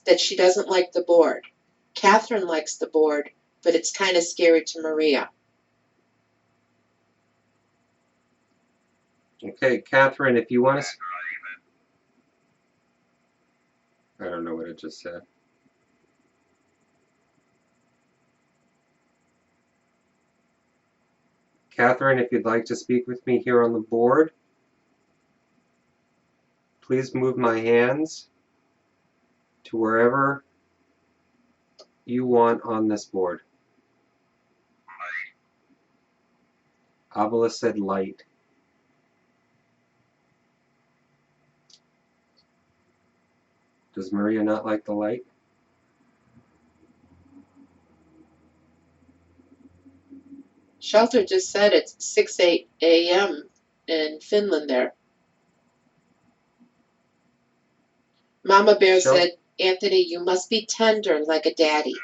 that she doesn't like the board. Catherine likes the board, but it's kind of scary to Maria. Okay, Catherine, if you want to... I don't know what it just said. Catherine, if you'd like to speak with me here on the board, please move my hands to wherever you want on this board. Obelisk said light. Does Maria not like the light? Shelter just said it's 6 a.m. in Finland there. Mama Bear said, Anthony, you must be tender like a daddy.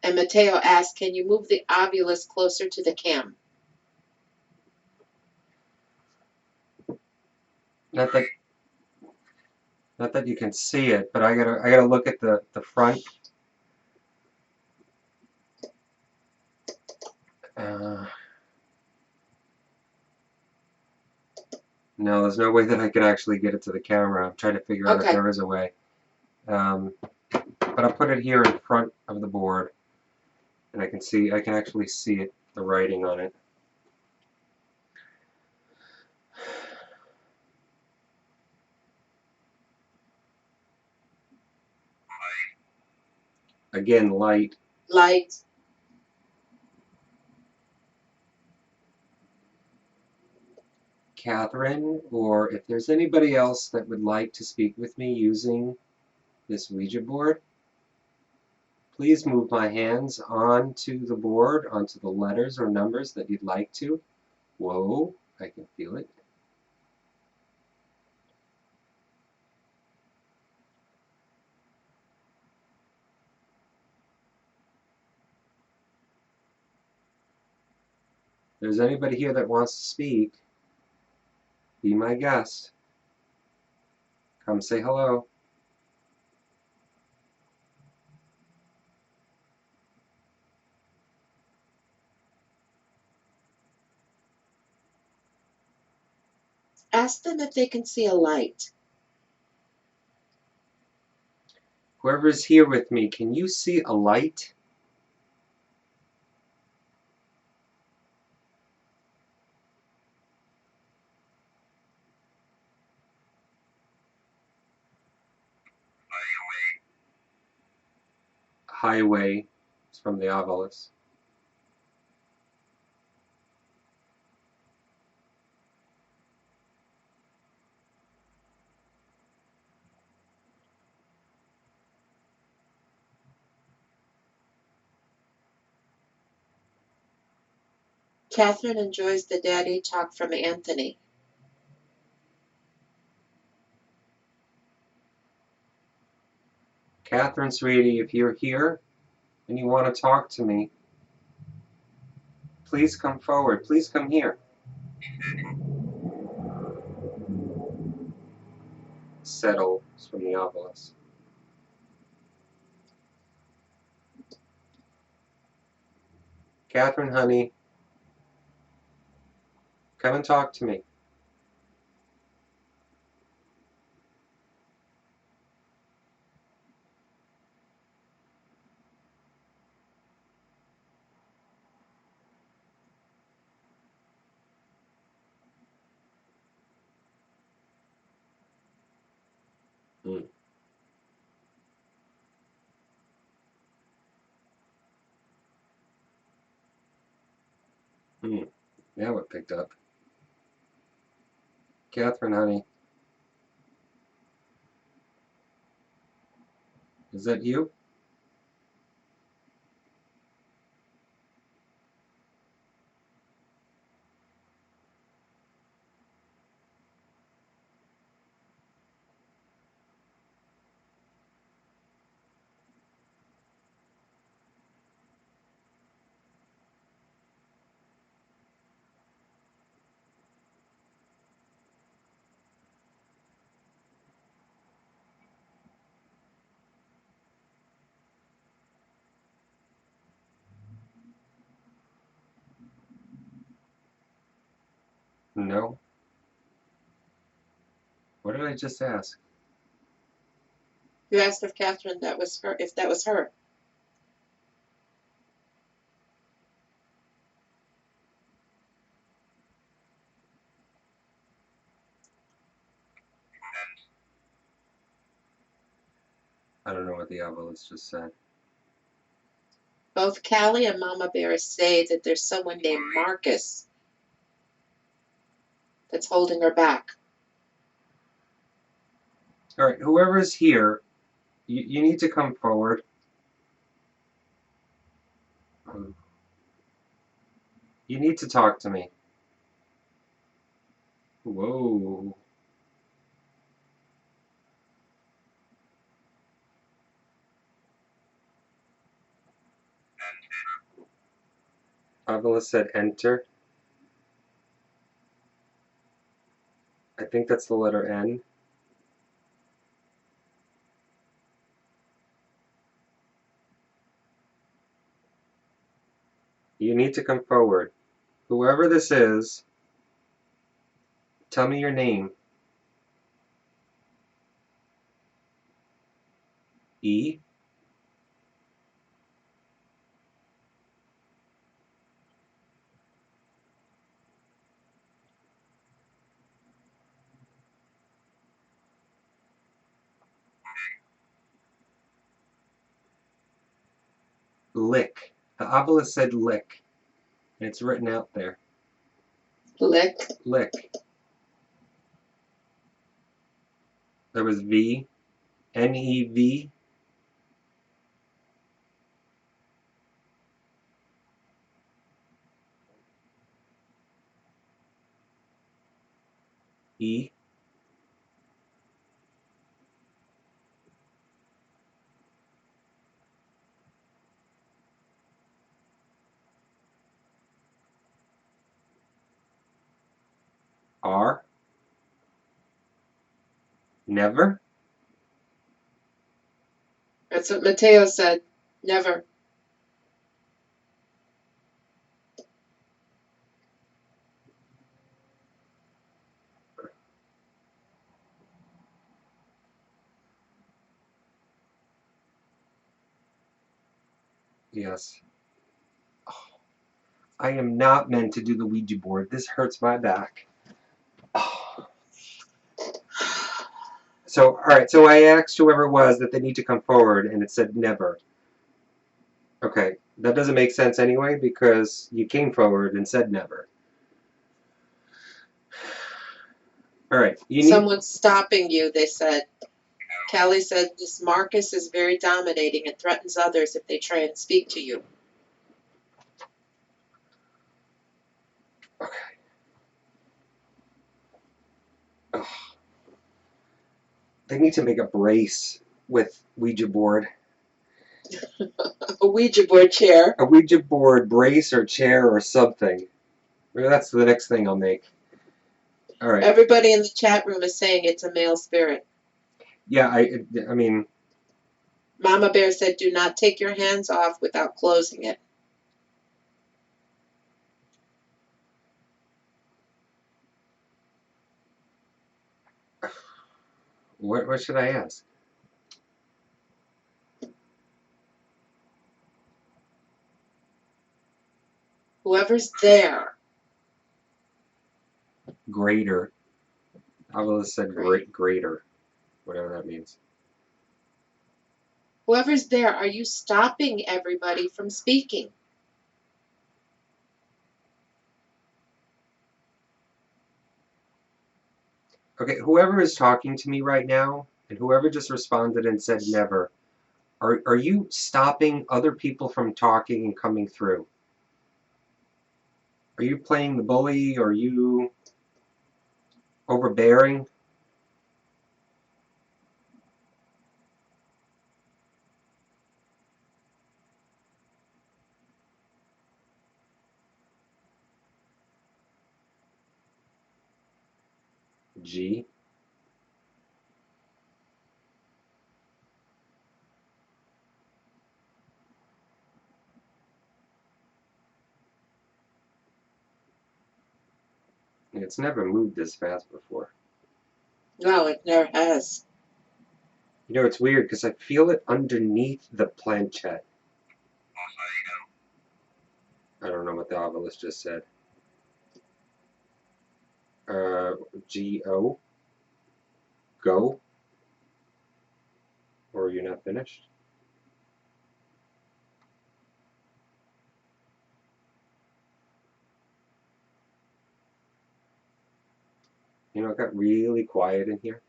And Mateo asked, can you move the Ovilus closer to the cam? Not that you can see it, but I gotta look at the front. No, there's no way that I could actually get it to the camera. I'm trying to figure out if there is a way. But I'll put it here in front of the board, and I can actually see it, the writing on it. Again, light. Light. Catherine, or if there's anybody else that would like to speak with me using this Ouija board, please move my hands onto the board, onto the letters or numbers that you'd like to. Whoa, I can feel it. If there's anybody here that wants to speak, be my guest. Come say hello. Ask them if they can see a light. Whoever's here with me, can you see a light? Highway. It's from the obelisk. Catherine enjoys the daddy talk from Anthony. Catherine, sweetie, if you're here and you want to talk to me, please come forward. Please come here. Settle from the obelisk. Catherine, honey, come and talk to me. Now it picked up. Catherine, honey, is that you? No. What did I just ask? You asked if Catherine if that was her. I don't know what the obelisk just said. Both Callie and Mama Bear say that there's someone named Marcus that's holding her back. All right, whoever's here, you need to come forward. You need to talk to me. Whoa. Obelisk said enter. I think that's the letter N. You need to come forward. Whoever this is, tell me your name. E? Lick. The obelisk said lick. And it's written out there. Lick. Lick. There was V. N-E-V. E. R. Never. That's what Mateo said. Never. Yes. Oh, I am not meant to do the Ouija board. This hurts my back. Oh. So, all right. So I asked whoever it was that they need to come forward, and it said never. Okay, that doesn't make sense anyway because you came forward and said never. All right, you need. Someone's stopping you, they said. Callie said this Marcus is very dominating and threatens others if they try and speak to you. Okay. Oh. They need to make a brace with Ouija board. A Ouija board chair. A Ouija board brace or chair or something. Maybe that's the next thing I'll make. All right. Everybody in the chat room is saying it's a male spirit. Yeah, I mean, Mama Bear said do not take your hands off without closing it. what should I ask? Whoever's there. Greater. I will have said greater, whatever that means. Whoever's there, are you stopping everybody from speaking? Okay, whoever is talking to me right now, and whoever just responded and said never, are you stopping other people from talking and coming through? Are you playing the bully? Are you overbearing? G. It's never moved this fast before. No, it never has. You know, it's weird because I feel it underneath the planchette. I don't know what the obelisk just said. G-O? Go? Or you're not finished? You know, it got really quiet in here.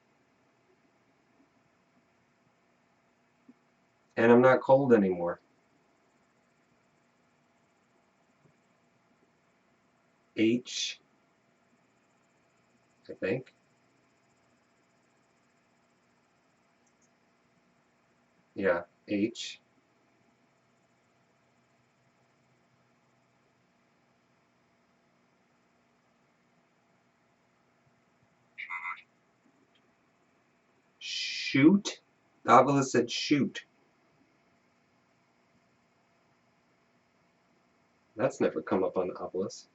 And I'm not cold anymore. H, I think. Yeah, H. Shoot? The obelisk said shoot. That's never come up on the obelisk.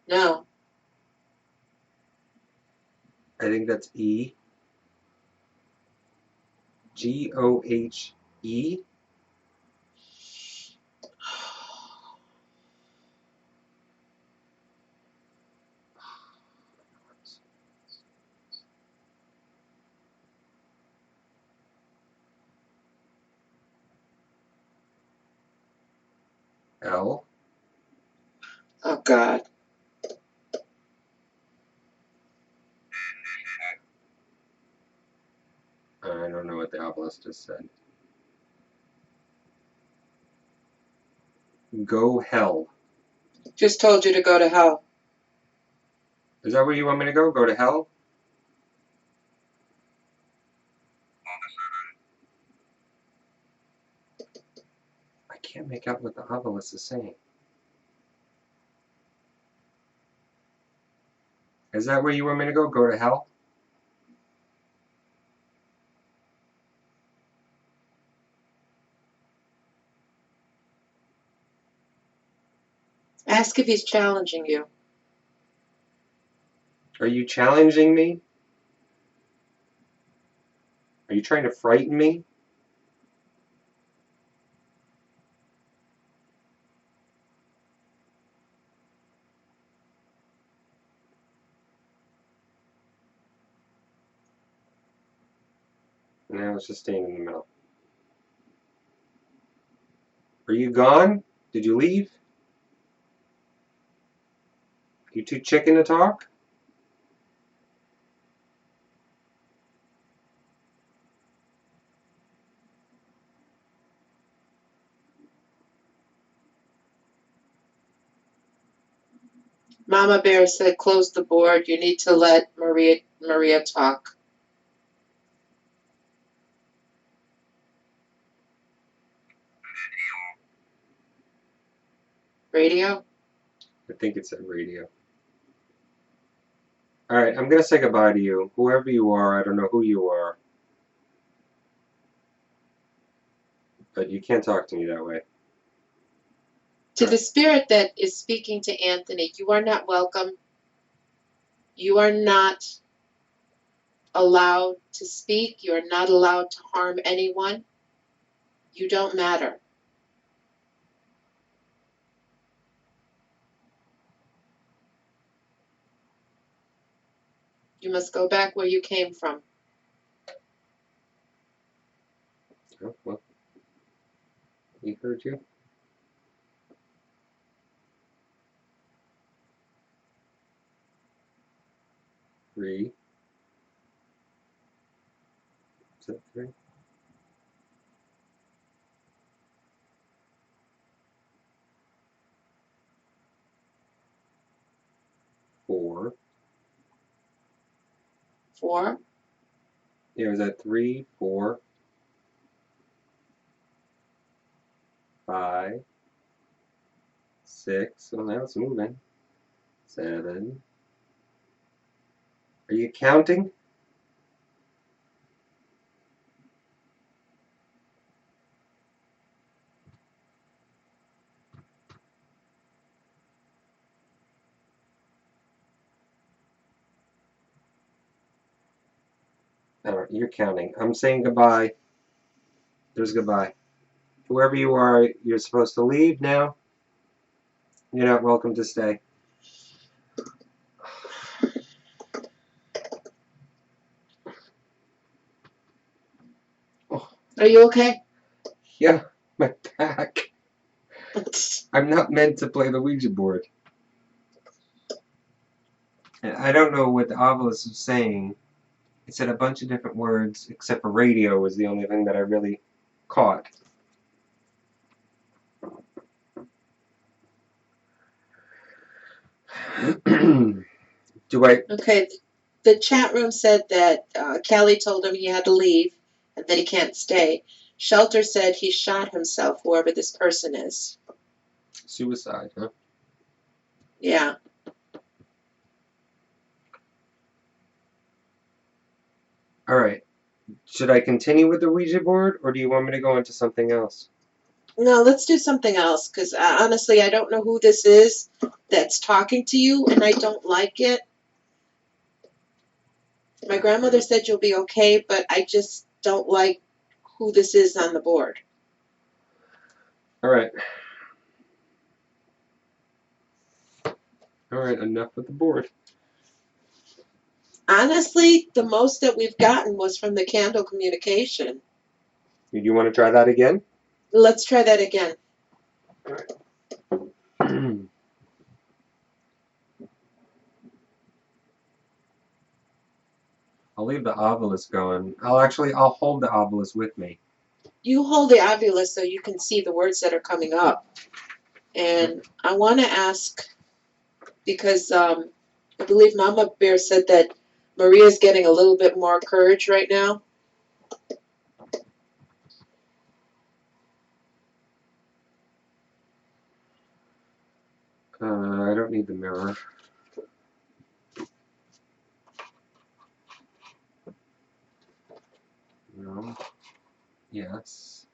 No. I think that's E. G-O-H-E. L. Oh, God. I don't know what the obelisk just said. Go hell. Just told you to go to hell. Is that where you want me to go? Go to hell? I can't make out what the obelisk is saying. Is that where you want me to go? Go to hell? Ask if he's challenging you. Are you challenging me? Are you trying to frighten me? Now it's just staying in the middle. Are you gone? Did you leave? You too chicken to talk? Mama Bear said, close the board. You need to let Maria talk. Radio? I think it's at radio. Alright, I'm going to say goodbye to you. Whoever you are, I don't know who you are. But you can't talk to me that way. To the spirit that is speaking to Anthony, you are not welcome. You are not allowed to speak. You are not allowed to harm anyone. You don't matter. You must go back where you came from. Oh, well. He heard you. Three. Is that three? Four. 4. Yeah, was that 3, 4, 5, 6. Well, now it's moving. 7. Are you counting? Alright, you're counting. I'm saying goodbye. There's goodbye. Whoever you are, you're supposed to leave now. You're not welcome to stay. Are you okay? Yeah, my back. I'm not meant to play the Ouija board. And I don't know what the obelisk was saying. It said a bunch of different words, except for radio was the only thing that I really caught. Do I? Okay. The chat room said that Kelly told him he had to leave and that he can't stay. Shelter said he shot himself, whoever this person is. Suicide, huh? Yeah. Alright. Should I continue with the Ouija board, or do you want me to go into something else? No, let's do something else, because honestly, I don't know who this is that's talking to you, and I don't like it. My grandmother said you'll be okay, but I just don't like who this is on the board. Alright. Alright, enough with the board. Honestly, the most that we've gotten was from the candle communication. Do you want to try that again? Let's try that again. I'll leave the obelisk going. I'll hold the obelisk with me. You hold the obelisk so you can see the words that are coming up. And I want to ask, because I believe Mama Bear said that Maria's getting a little bit more courage right now. I don't need the mirror. No. Yes.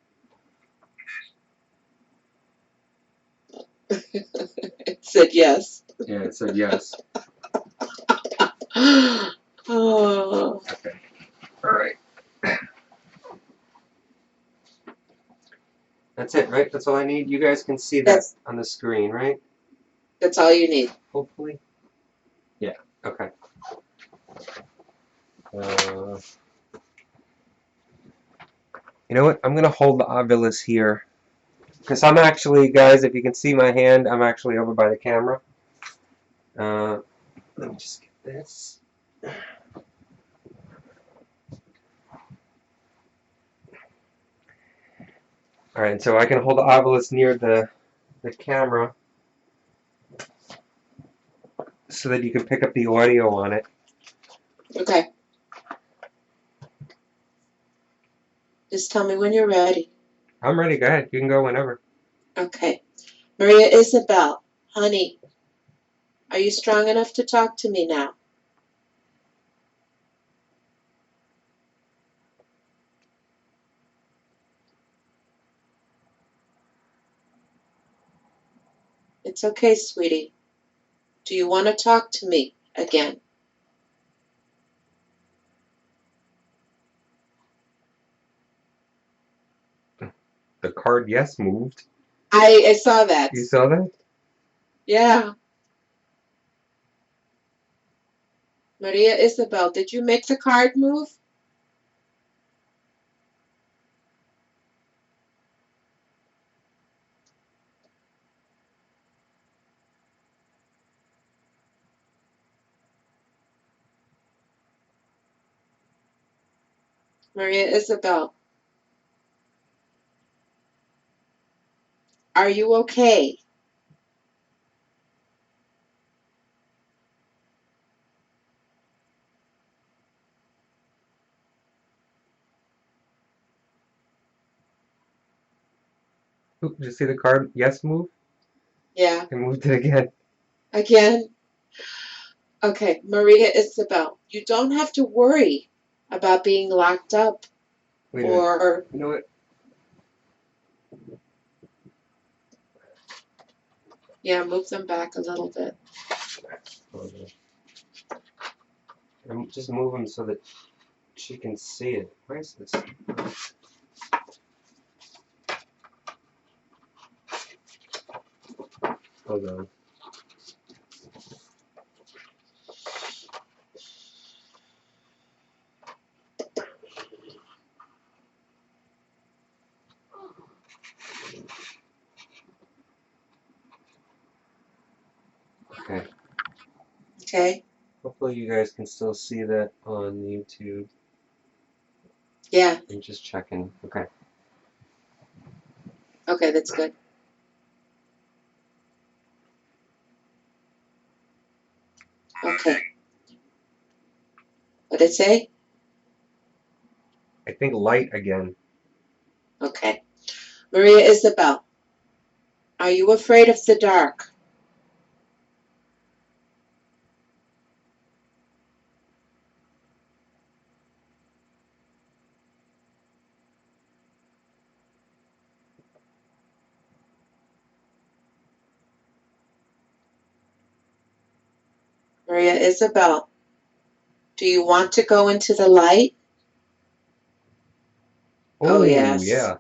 It said yes. Yeah, it said yes. Oh. Okay. Alright. That's it, right? That's all I need? You guys can see that on the screen, right? That's all you need. Hopefully. Yeah, okay. You know what? I'm going to hold the ovilus here. Because I'm actually, guys, if you can see my hand, I'm actually over by the camera. Let me just get this. Alright, so I can hold the ovilus near the camera so that you can pick up the audio on it. Okay. Just tell me when you're ready. I'm ready. Go ahead. You can go whenever. Okay. Maria Isabel, honey, are you strong enough to talk to me now? It's okay, sweetie. Do you want to talk to me again? The card yes moved. I saw that. You saw that? Yeah. Maria Isabel, did you make the card move? Maria Isabel, are you okay? Oop, did you see the card yes move? Yeah. It moved it again. Again? Okay, Maria Isabel, you don't have to worry about being locked up Wait a minute. or You know what? yeah, move them back a little bit. I'm just move them so that she can see it. Where is this? Hold on. Okay. Okay? Hopefully you guys can still see that on YouTube. Yeah. I'm just checking. Okay. Okay, that's good. Okay. What did it say? I think light again. Okay. Maria Isabel, are you afraid of the dark? Maria Isabel, do you want to go into the light? Oh, yes. Yeah.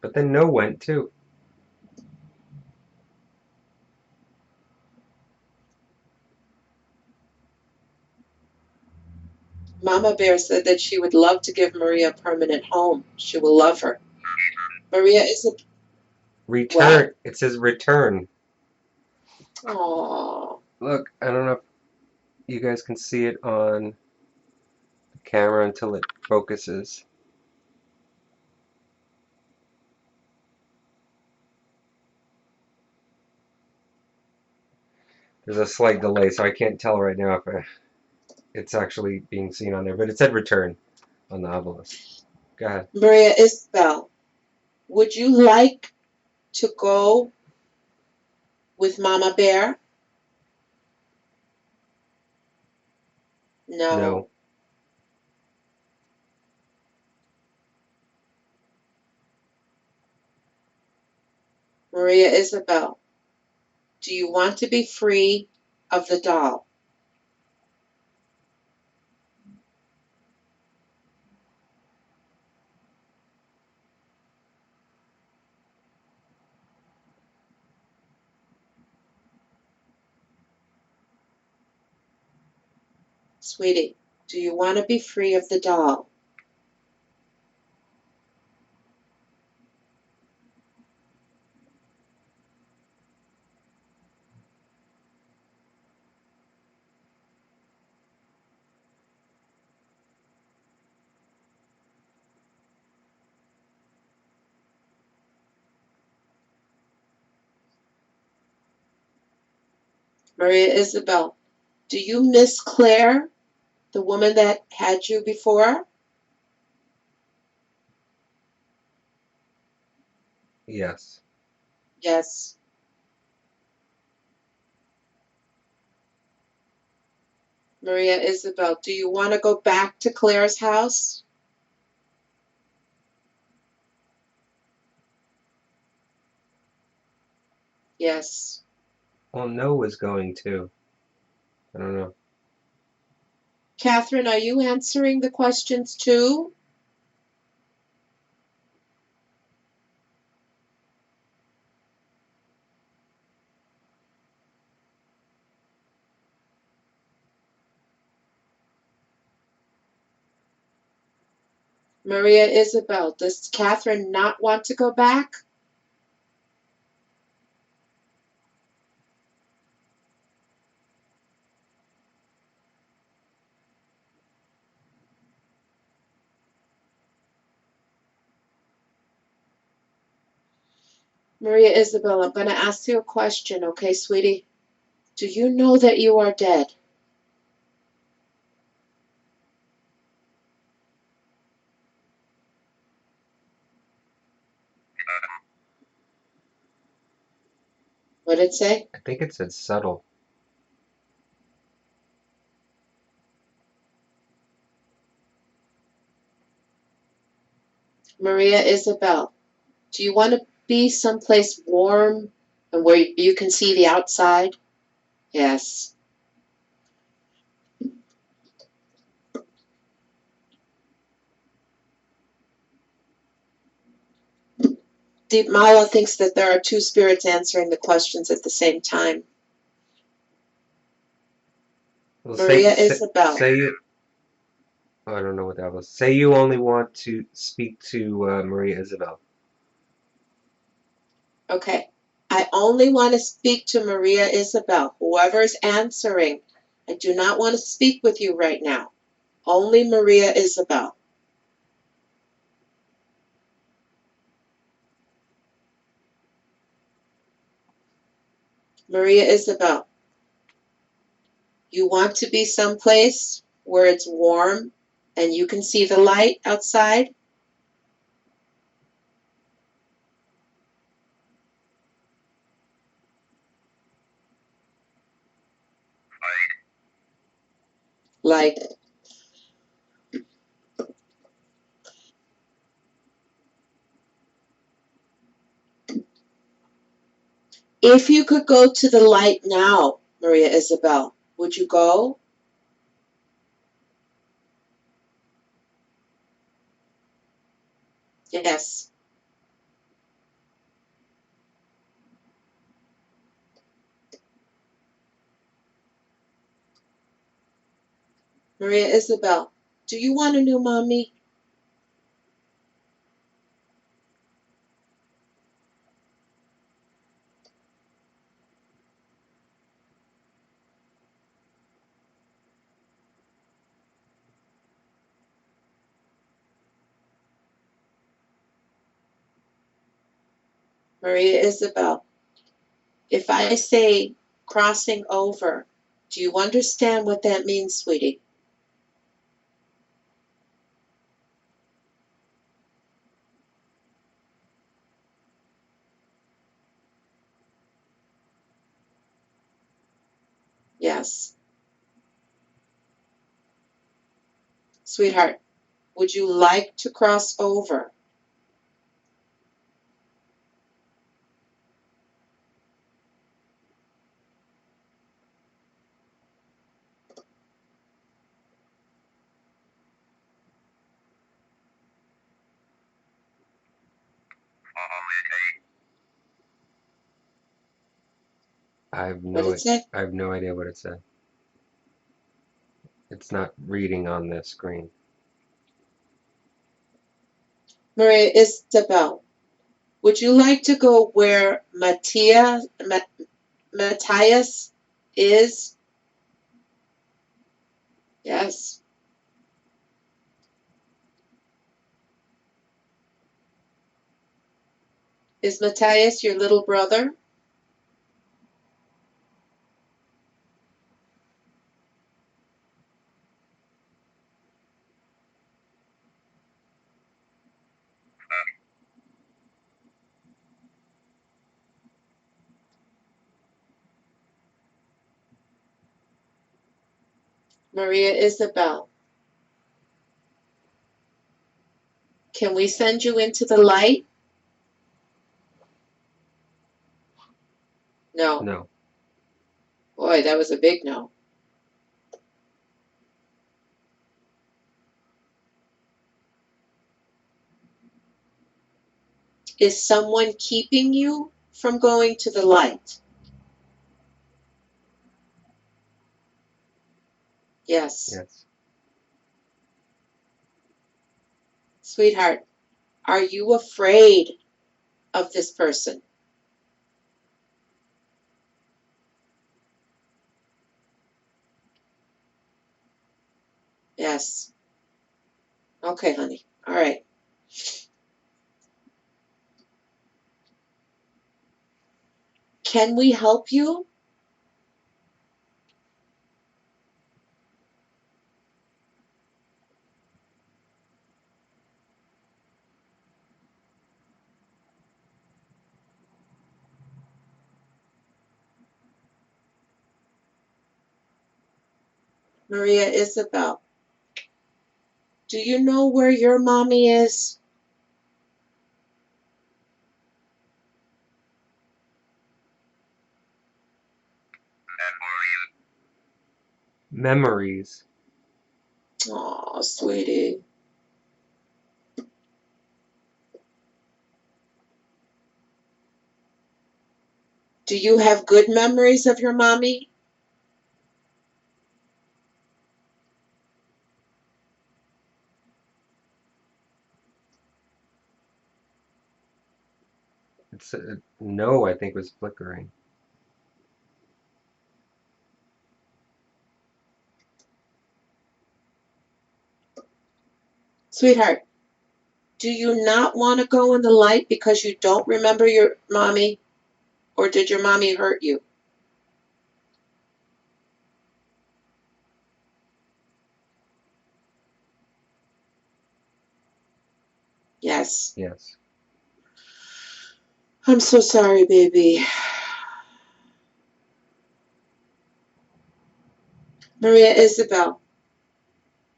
But then no went too. Mama Bear said that she would love to give Maria a permanent home. She will love her. Maria Isabel. Return. What? It says return. Oh. Look, I don't know if you guys can see it on the camera until it focuses. There's a slight delay, so I can't tell right now if it's actually being seen on there. But it said return on the obelisk. Go ahead. Maria Isabel, would you like to go with Mama Bear? No. No. Maria Isabel, do you want to be free of the doll? Sweetie, do you want to be free of the doll? Maria Isabel, do you miss Claire, the woman that had you before? Yes. Yes. Maria Isabel, do you want to go back to Claire's house? Yes. Well, no was going to. I don't know. Catherine, are you answering the questions too? Maria Isabel, does Catherine not want to go back? Maria Isabel, I'm going to ask you a question, okay, sweetie? Do you know that you are dead? What did it say? I think it said subtle. Maria Isabel, do you want to be someplace warm and where you can see the outside? Yes. Deep Mala thinks that there are two spirits answering the questions at the same time. Well, Maria Isabel. say you. Oh, I don't know what that was. Say you only want to speak to Maria Isabel. Okay. I only want to speak to Maria Isabel. Whoever's answering, I do not want to speak with you right now. Only Maria Isabel. Maria Isabel, you want to be someplace where it's warm and you can see the light outside? Like, if you could go to the light now, Maria Isabel, would you go? Yes. Maria Isabel, do you want a new mommy? Maria Isabel, if I say crossing over, do you understand what that means, sweetie? Yes. Sweetheart, would you like to cross over? What did it say? I have no idea what it said. It's not reading on the screen. Maria Isabel, would you like to go where Matthias is? Yes. Is Matthias your little brother? Maria Isabel, can we send you into the light? No. No. Boy, that was a big no. Is someone keeping you from going to the light? Yes. Yes. Sweetheart, are you afraid of this person? Yes. Okay, honey. All right. Can we help you? Maria Isabel, do you know where your mommy is? Memories. Oh, sweetie. Do you have good memories of your mommy? It's no, I think was flickering. Sweetheart, do you not want to go in the light because you don't remember your mommy? Or did your mommy hurt you? Yes. Yes. I'm so sorry, baby. Maria Isabel,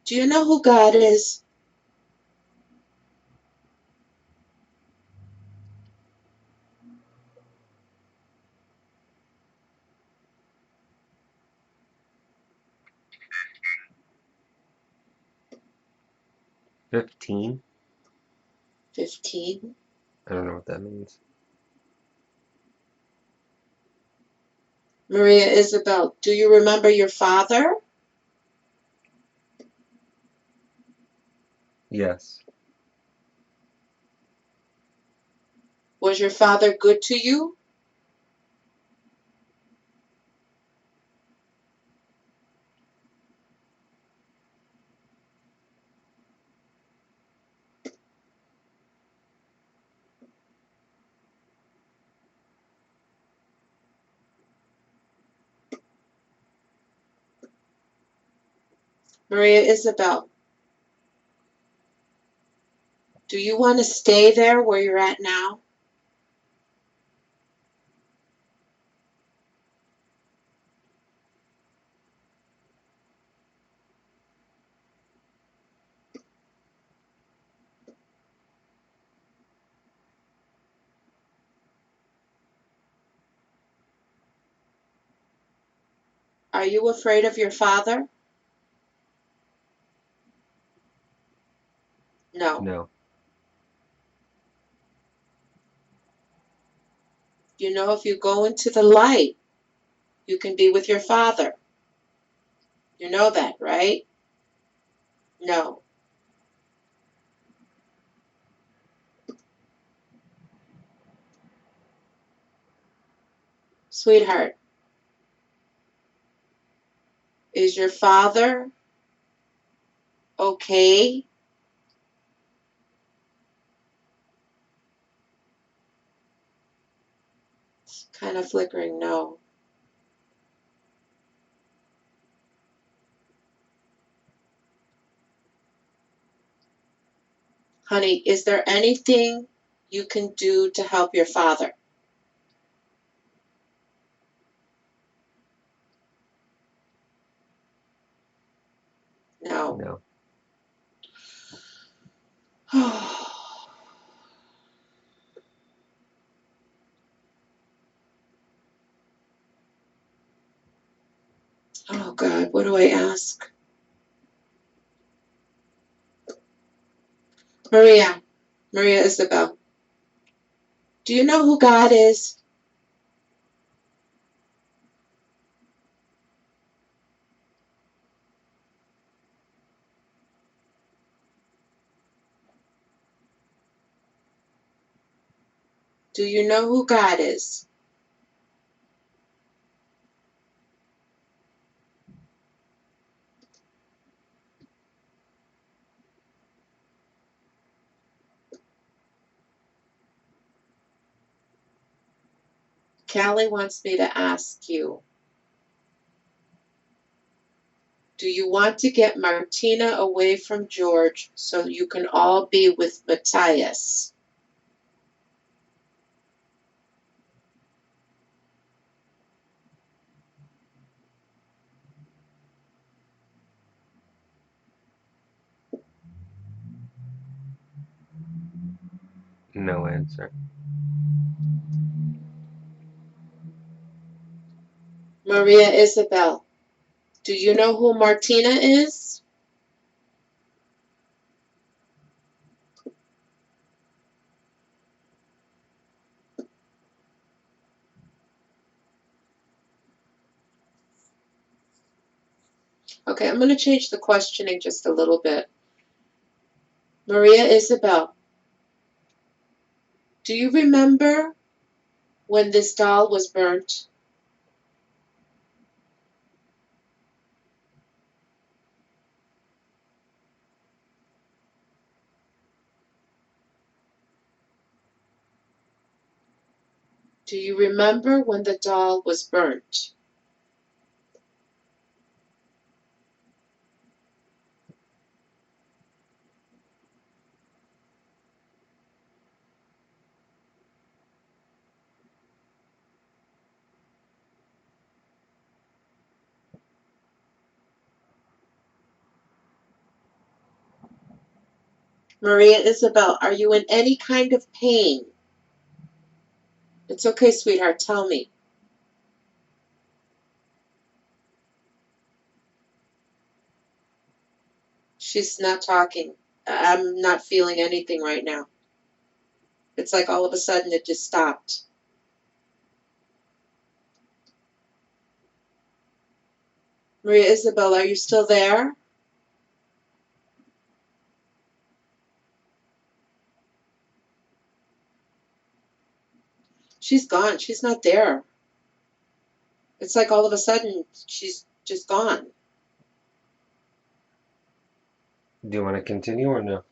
do you know who God is? $15? 15. I don't know what that means. Maria Isabel, do you remember your father? Yes. Was your father good to you? Maria Isabel, do you want to stay there where you're at now? Are you afraid of your father? No. No. You know, if you go into the light, you can be with your father. You know that, right? No. Sweetheart, is your father okay? It's kind of flickering, no. Honey, is there anything you can do to help your father? No. No. Oh God, what do I ask? Maria Isabel, do you know who God is? Do you know who God is? Callie wants me to ask you, do you want to get Martina away from George so you can all be with Matthias? No answer. Maria Isabel, do you know who Martina is? Okay, I'm going to change the questioning just a little bit. Maria Isabel, do you remember when this doll was burnt? Do you remember when the doll was burnt? Maria Isabel, are you in any kind of pain? It's okay, sweetheart, tell me. She's not talking. I'm not feeling anything right now. It's like all of a sudden it just stopped. Maria Isabel, are you still there? She's gone. She's not there. It's like all of a sudden she's just gone. Do you want to continue or no?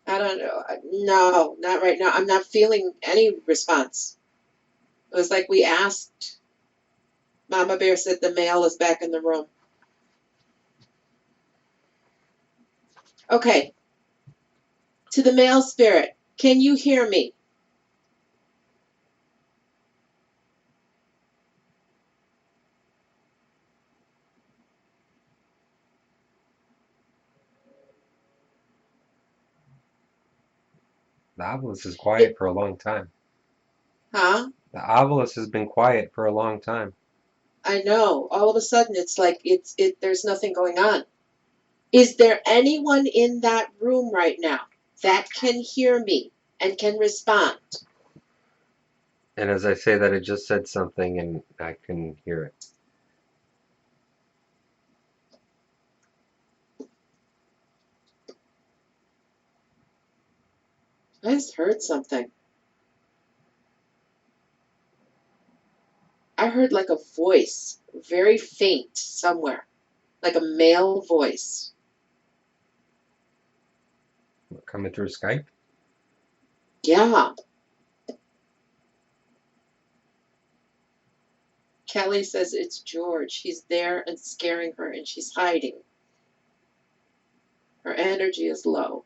I don't know. No, not right now. I'm not feeling any response. It was like we asked. Mama Bear said the male is back in the room. Okay. To the male spirit, can you hear me? The obelisk is quiet for a long time. Huh? The obelisk has been quiet for a long time. I know. All of a sudden it's like there's nothing going on. Is there anyone in that room right now that can hear me and can respond? And as I say that, it just said something and I couldn't hear it. I just heard something. I heard like a voice, very faint somewhere, like a male voice. Coming through Skype? Yeah. Kelly says it's George. He's there and scaring her, and she's hiding. Her energy is low.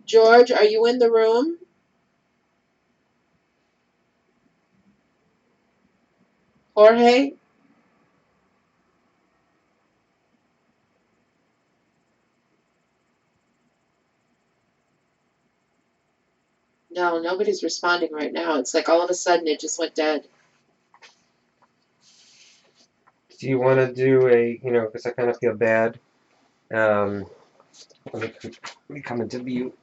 George, are you in the room? Jorge? No, nobody's responding right now. It's like all of a sudden it just went dead. Do you want to do a, because I kind of feel bad. Let me come into view.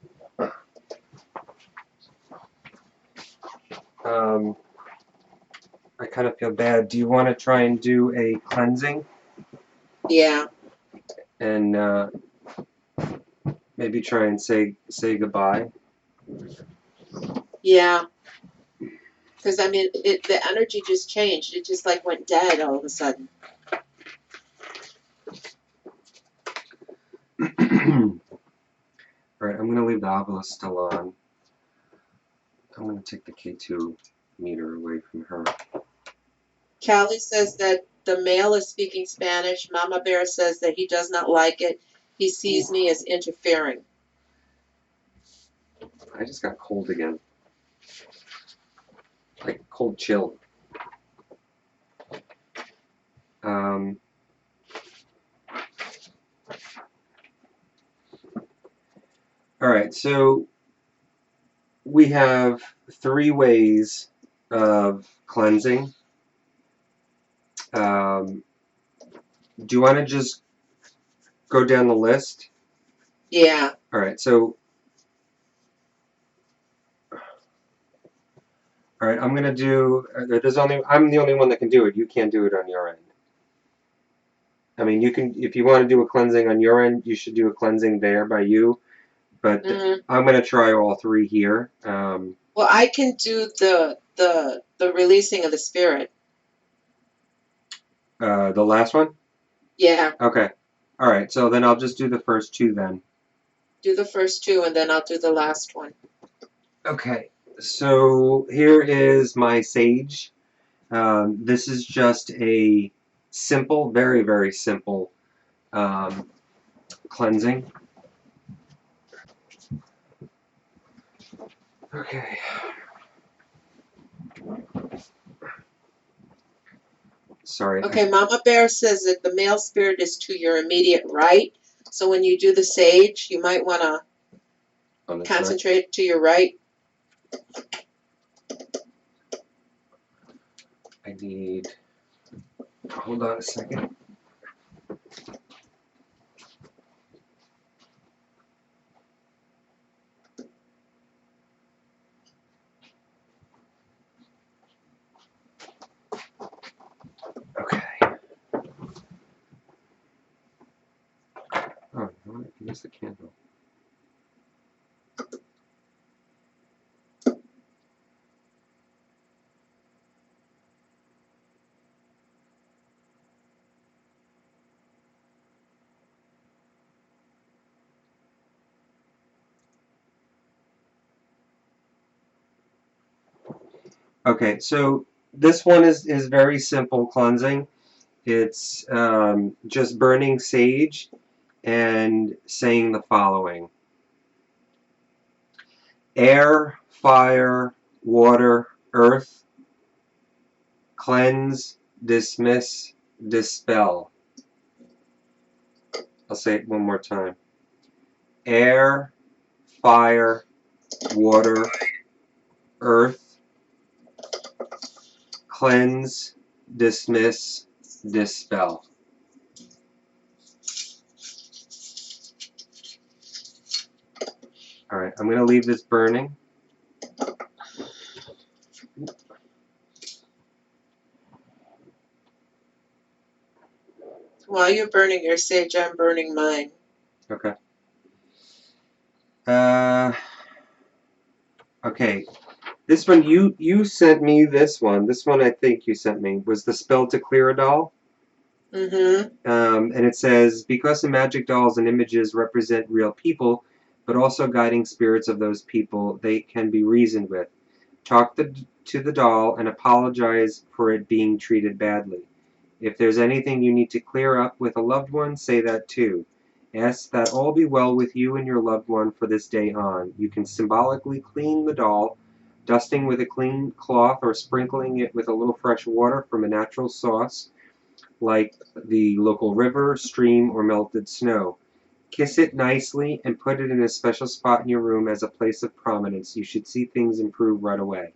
I kind of feel bad. Do you want to try and do a cleansing Yeah. and maybe try and say goodbye? Yeah. Because, I mean, the energy just changed. It just, like, went dead all of a sudden. Alright, I'm going to leave the obelisk still on. I'm going to take the K2 meter away from her. Callie says that the male is speaking Spanish. Mama Bear says that he does not like it. He sees me as interfering. I just got cold again. Like cold chill. Alright, so we have 3 ways of cleansing. Do you want to just go down the list? Yeah. Alright, so I'm gonna do. I'm the only one that can do it. You can't do it on your end. I mean, you can if you want to do a cleansing on your end. You should do a cleansing there by you. But I'm gonna try all 3 here. Well, I can do the releasing of the spirit. The last one. Yeah. Okay. All right. So then I'll just do the first 2 then. Do the first 2, and then I'll do the last one. Okay. So here is my sage. This is just a simple, very, very simple cleansing. Okay. Sorry. Okay, Mama Bear says that the male spirit is to your immediate right. So when you do the sage, you might want to concentrate to your right. I need. Hold on a second. Okay. Oh, I missed the candle. Okay, so this one is very simple cleansing. It's just burning sage and saying the following: air, fire, water, earth, cleanse, dismiss, dispel. I'll say it one more time. Air, fire, water, earth, cleanse, dismiss, dispel. All right, I'm going to leave this burning. While you're burning your sage, I'm burning mine. Okay. Okay. This one, you sent me this one. This one I think you sent me was the spell to clear a doll. Mm-hmm. And it says, because the magic dolls and images represent real people, but also guiding spirits of those people, they can be reasoned with. Talk to the doll and apologize for it being treated badly. If there's anything you need to clear up with a loved one, say that too. Ask that all be well with you and your loved one for this day on. You can symbolically clean the doll dusting with a clean cloth or sprinkling it with a little fresh water from a natural source like the local river, stream, or melted snow. Kiss it nicely and put it in a special spot in your room as a place of prominence. You should see things improve right away.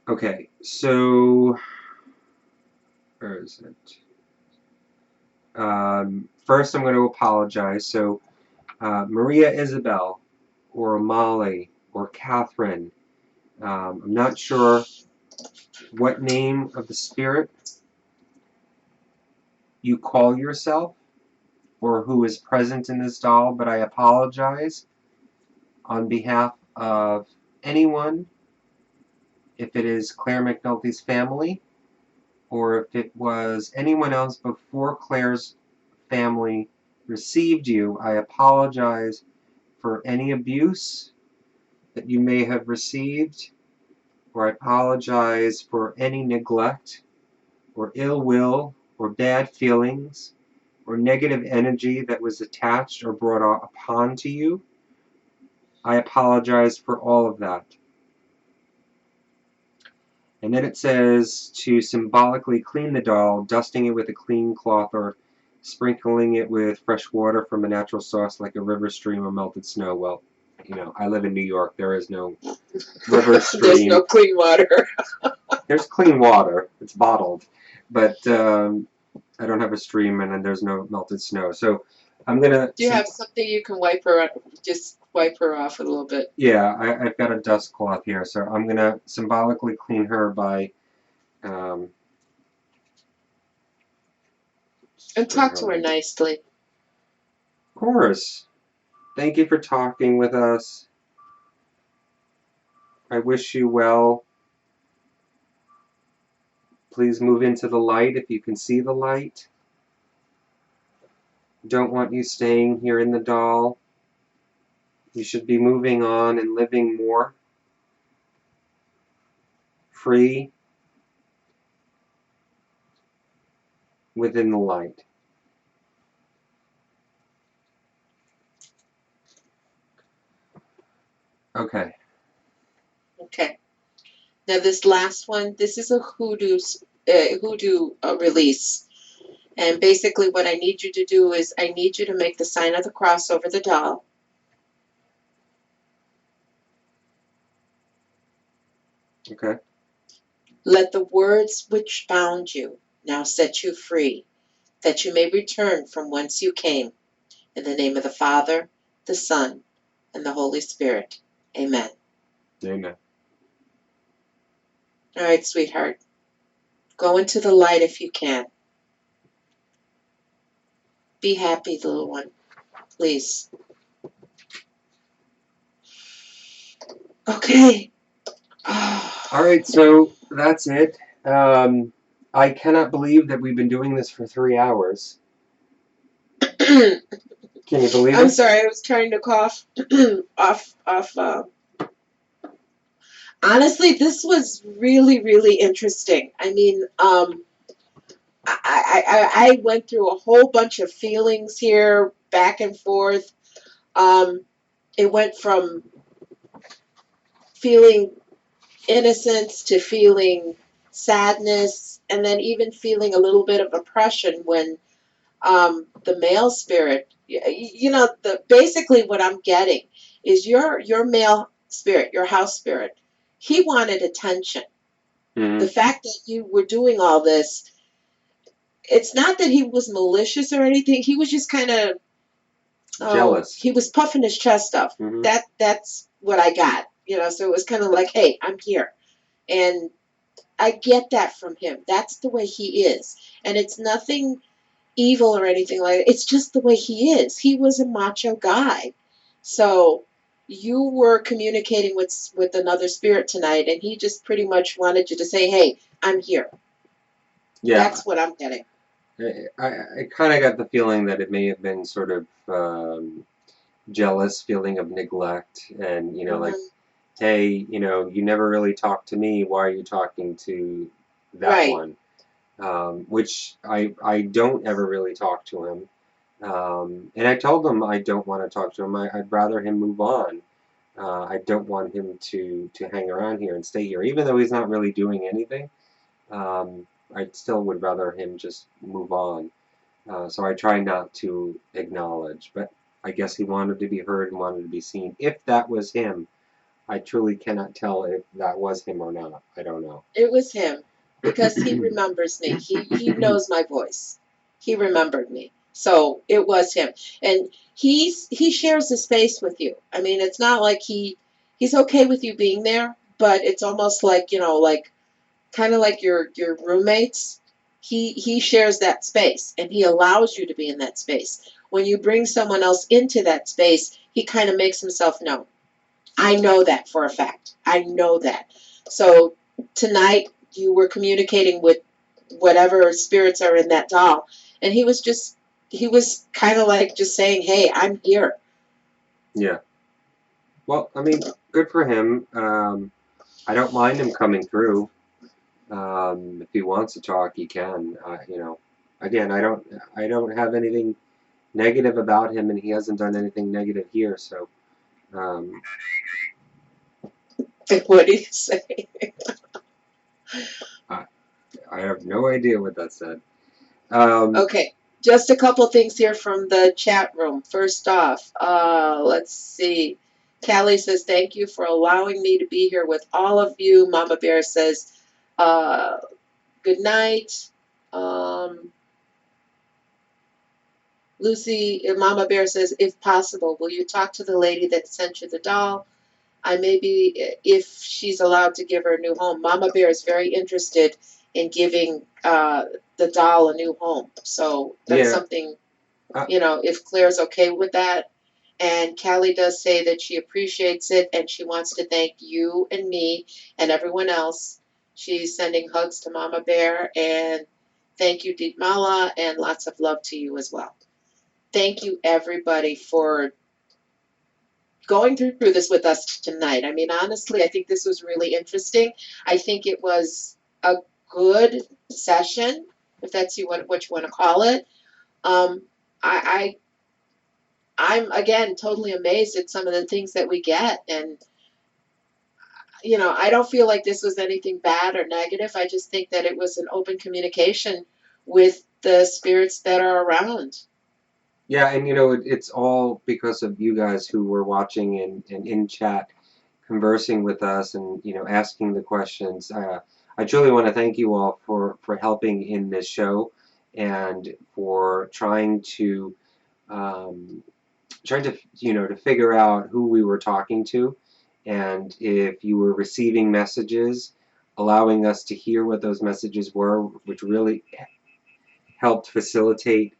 Okay, so where is it? First, I'm going to apologize. So, Maria Isabel, or Molly, or Catherine. I'm not sure what name of the spirit you call yourself or who is present in this doll, but I apologize on behalf of anyone, if it is Claire McNulty's family, or if it was anyone else before Claire's family received you. I apologize for any abuse that you may have received, or I apologize for any neglect, or ill will, or bad feelings, or negative energy that was attached or brought upon to you. I apologize for all of that. And then it says to symbolically clean the doll, dusting it with a clean cloth or sprinkling it with fresh water from a natural source like a river, stream, or melted snow. Well, you know, I live in New York. There is no river, stream. There's no clean water. There's clean water. It's bottled. But I don't have a stream, and then there's no melted snow. So I'm going to... Do you have something you can wipe her, just wipe her off a little bit? Yeah, I've got a dust cloth here. So I'm going to symbolically clean her by... And talk to her nicely. Of course. Thank you for talking with us. I wish you well. Please move into the light if you can see the light. Don't want you staying here in the doll. You should be moving on and living more. Free. Within the light. Okay. Okay. Now this last one, this is a hoodoo release. And basically what I need you to do is I need you to make the sign of the cross over the doll. Okay. Let the words which bound you now set you free, that you may return from whence you came. In the name of the Father, the Son, and the Holy Spirit. Amen. Amen. All right, sweetheart. Go into the light if you can. Be happy, little one. Please. Okay. All right, so that's it. I cannot believe that we've been doing this for 3 hours. Can you believe it? I'm sorry, I was trying to cough honestly, this was really, really interesting. I mean, I went through a whole bunch of feelings here, back and forth. It went from feeling innocence to feeling sadness, and then even feeling a little bit of oppression when the male spirit, basically what I'm getting is your male spirit, your house spirit, he wanted attention. Mm-hmm. The fact that you were doing all this, it's not that he was malicious or anything. He was just kind of jealous. He was puffing his chest up. Mm-hmm. That's what I got. So it was kind of like, hey, I'm here. And I get that from him. That's the way he is. And it's nothing evil or anything like that. It's just the way he is. He was a macho guy. So you were communicating with another spirit tonight, and he just pretty much wanted you to say, hey, I'm here. Yeah. That's what I'm getting. I kind of got the feeling that it may have been sort of jealous, feeling of neglect, and, like, hey, you never really talked to me. Why are you talking to that Right. one? Which I don't ever really talk to him. And I told him I don't want to talk to him. I'd rather him move on. I don't want him to hang around here and stay here, even though he's not really doing anything. I still would rather him just move on. So I try not to acknowledge, but I guess he wanted to be heard and wanted to be seen. If that was him, I truly cannot tell if that was him or not. I don't know. It was him because he remembers me. He knows my voice. He remembered me. So it was him. And he shares the space with you. I mean, it's not like he's okay with you being there, but it's almost like, like kind of like your roommates. He shares that space and he allows you to be in that space. When you bring someone else into that space, he kind of makes himself known. I know that for a fact. I know that. So tonight you were communicating with whatever spirits are in that doll, and he was kind of like just saying, "Hey, I'm here." Yeah. Well, I mean, good for him. I don't mind him coming through. If he wants to talk, he can. Again, I don't have anything negative about him, and he hasn't done anything negative here. So, um, What do you say? I, I have no idea what that said. Um, Okay, just a couple things here from the chat room. First off, let's see. Callie says, "Thank you for allowing me to be here with all of you." Mama Bear says, uh, "Good night." Um, Lucy, Mama Bear says, "If possible, will you talk to the lady that sent you the doll? I may be, if she's allowed to give her a new home." Mama Bear is very interested in giving the doll a new home. So that's yeah. something, Uh, if Claire's okay with that. And Callie does say that she appreciates it and she wants to thank you and me and everyone else. She's sending hugs to Mama Bear and thank you, Deepmala, and lots of love to you as well. Thank you, everybody, for going through this with us tonight. I mean, honestly, I think this was really interesting. I think it was a good session, if that's what you want to call it. Um, I, I'm again totally amazed at some of the things that we get, and I don't feel like this was anything bad or negative. I just think that it was an open communication with the spirits that are around. yeah, and it's all because of you guys who were watching and in chat, conversing with us, and asking the questions. I truly want to thank you all for helping in this show, and for um, trying to to figure out who we were talking to, and if you were receiving messages, allowing us to hear what those messages were, which really helped facilitate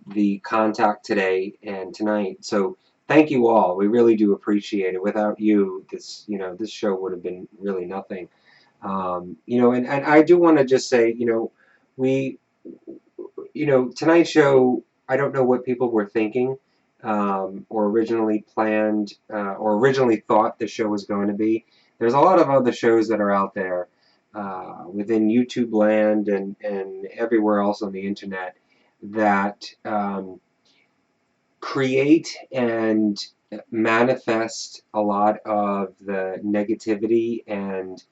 the contact today and tonight. So thank you all. We really do appreciate it. Without you, this show would have been really nothing. And I do want to just say, we, tonight's show, I don't know what people were thinking, or originally planned, or originally thought the show was going to be. There's a lot of other shows that are out there, within YouTube land and everywhere else on the internet, that create and manifest a lot of the negativity and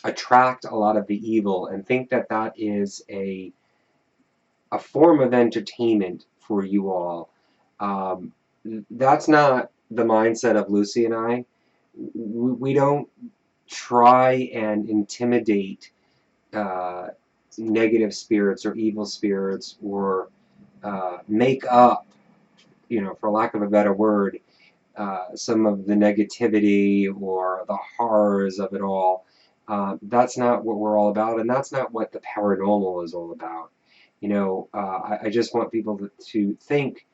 attract a lot of the evil, and think that that is a form of entertainment for you all. Um, that's not the mindset of Lucy and I. We don't try and intimidate uh, negative spirits or evil spirits, or make up, for lack of a better word, some of the negativity or the horrors of it all. That's not what we're all about, and that's not what the paranormal is all about. I just want people to think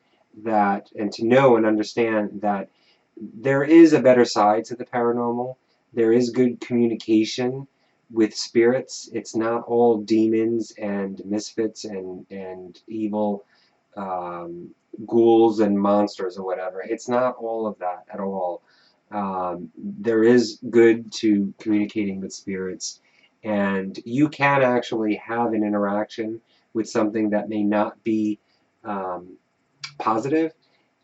that, and to know and understand that there is a better side to the paranormal. There is good communication with spirits. It's not all demons and misfits and evil, um, ghouls and monsters or whatever. It's not all of that at all. There is good to communicating with spirits, and you can actually have an interaction with something that may not be um, positive,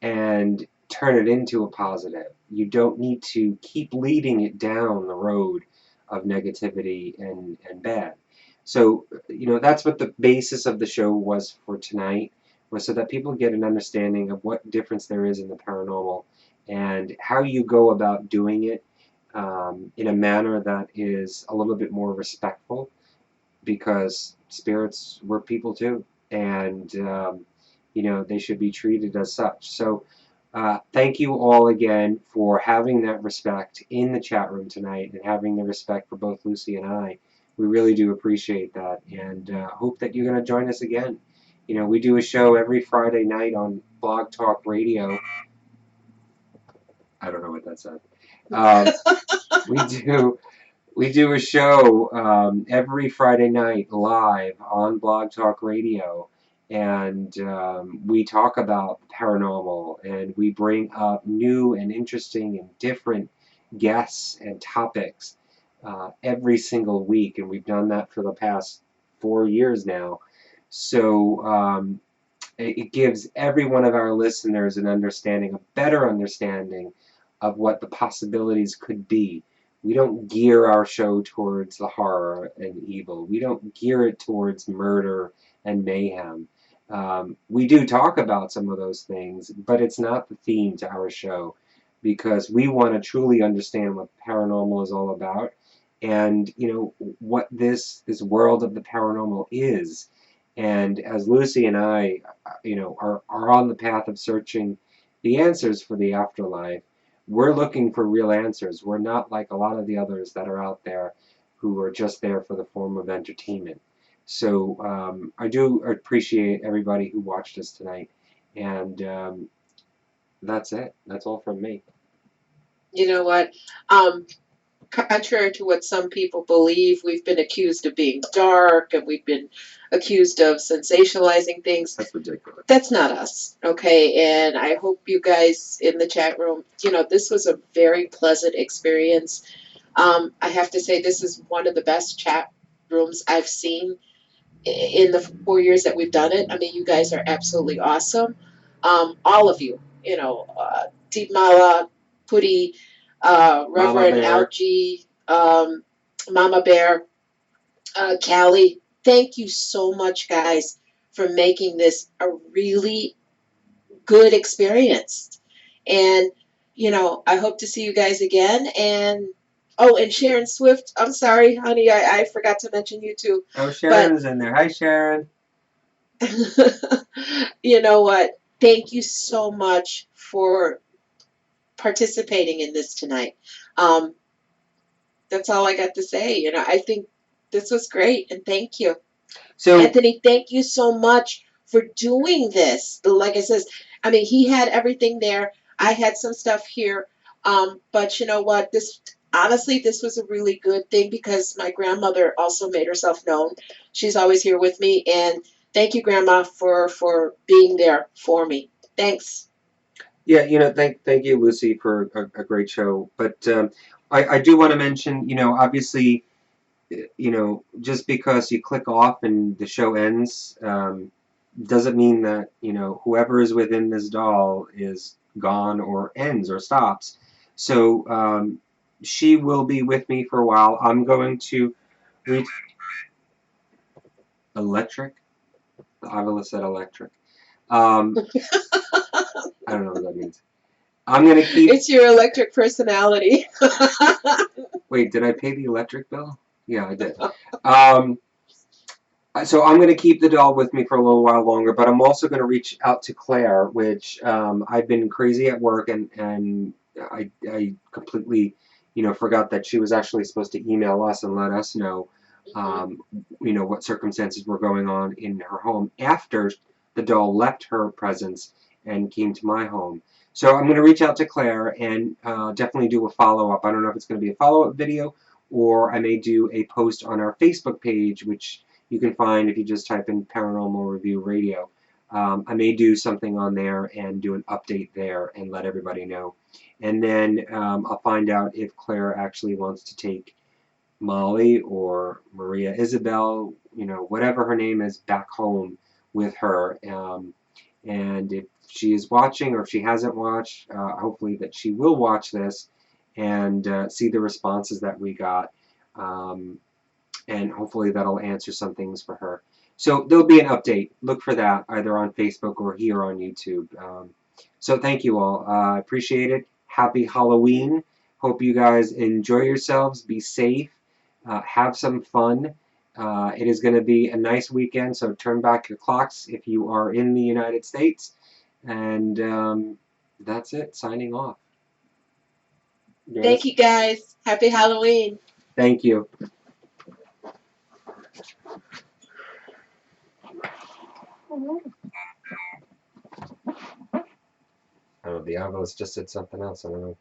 and turn it into a positive. You don't need to keep leading it down the road of negativity and bad. So, that's what the basis of the show was for tonight, was so that people get an understanding of what difference there is in the paranormal and how you go about doing it in a manner that is a little bit more respectful, because spirits were people too, and they should be treated as such. So thank you all again for having that respect in the chat room tonight and having the respect for both Lucy and I. We really do appreciate that, and hope that you're going to join us again. We do a show every Friday night on Blog Talk Radio. I don't know what that said. We do a show every Friday night live on Blog Talk Radio, and we talk about paranormal, and we bring up new and interesting and different guests and topics every single week, and we've done that for the past 4 years now. So it gives every one of our listeners an understanding, a better understanding of what the possibilities could be. We don't gear our show towards the horror and evil. We don't gear it towards murder and mayhem. We do talk about some of those things, but it's not the theme to our show, because we want to truly understand what paranormal is all about, and what this world of the paranormal is. And as Lucy and I, are on the path of searching the answers for the afterlife, we're looking for real answers. We're not like a lot of the others that are out there who are just there for the form of entertainment. So I do appreciate everybody who watched us tonight. And that's it. That's all from me. You know what? Contrary to what some people believe, we've been accused of being dark, and we've been accused of sensationalizing things. That's ridiculous. That's not us, okay? And I hope you guys in the chat room, this was a very pleasant experience. I have to say, this is one of the best chat rooms I've seen in the 4 years that we've done it. I mean, you guys are absolutely awesome. All of you, Deep Mala, Putty, Reverend Algie, Mama Bear, Callie. Thank you so much, guys, for making this a really good experience. And, I hope to see you guys again. And, and Sharon Swift. I'm sorry, honey, I forgot to mention you too. Oh, Sharon's in there. Hi, Sharon. You know what? Thank you so much for participating in this tonight. That's all I got to say. I think this was great, and thank you. So, Anthony, thank you so much for doing this. Like I says, I mean, he had everything there. I had some stuff here. But you know what? This was a really good thing, because my grandmother also made herself known. She's always here with me, and thank you, Grandma, for being there for me. Thanks. Yeah, thank you, Lucy, for a great show. But I do want to mention, obviously, just because you click off and the show ends, doesn't mean that, whoever is within this doll is gone or ends or stops. So she will be with me for a while. I'm going to read electric. Avila said electric. I don't know what that means. I'm going to keep... It's your electric personality. Wait, did I pay the electric bill? Yeah, I did. So I'm going to keep the doll with me for a little while longer, but I'm also going to reach out to Claire, which I've been crazy at work, and I completely, forgot that she was actually supposed to email us and let us know, what circumstances were going on in her home after the doll left her presence and came to my home. So I'm going to reach out to Claire and definitely do a follow-up. I don't know if it's going to be a follow-up video, or I may do a post on our Facebook page, which you can find if you just type in Paranormal Review Radio. I may do something on there and do an update there and let everybody know. And then I'll find out if Claire actually wants to take Molly or Maria Isabel, whatever her name is, back home with her. And if she is watching, or if she hasn't watched, hopefully that she will watch this and see the responses that we got. And hopefully that'll answer some things for her. So there'll be an update. Look for that either on Facebook or here on YouTube. So thank you all. I appreciate it. Happy Halloween. Hope you guys enjoy yourselves. Be safe. Have some fun. It is going to be a nice weekend, so turn back your clocks if you are in the United States. And that's it. Signing off. Thank you guys. Happy Halloween. Thank you. Oh, the Avalos just said something else. I don't know.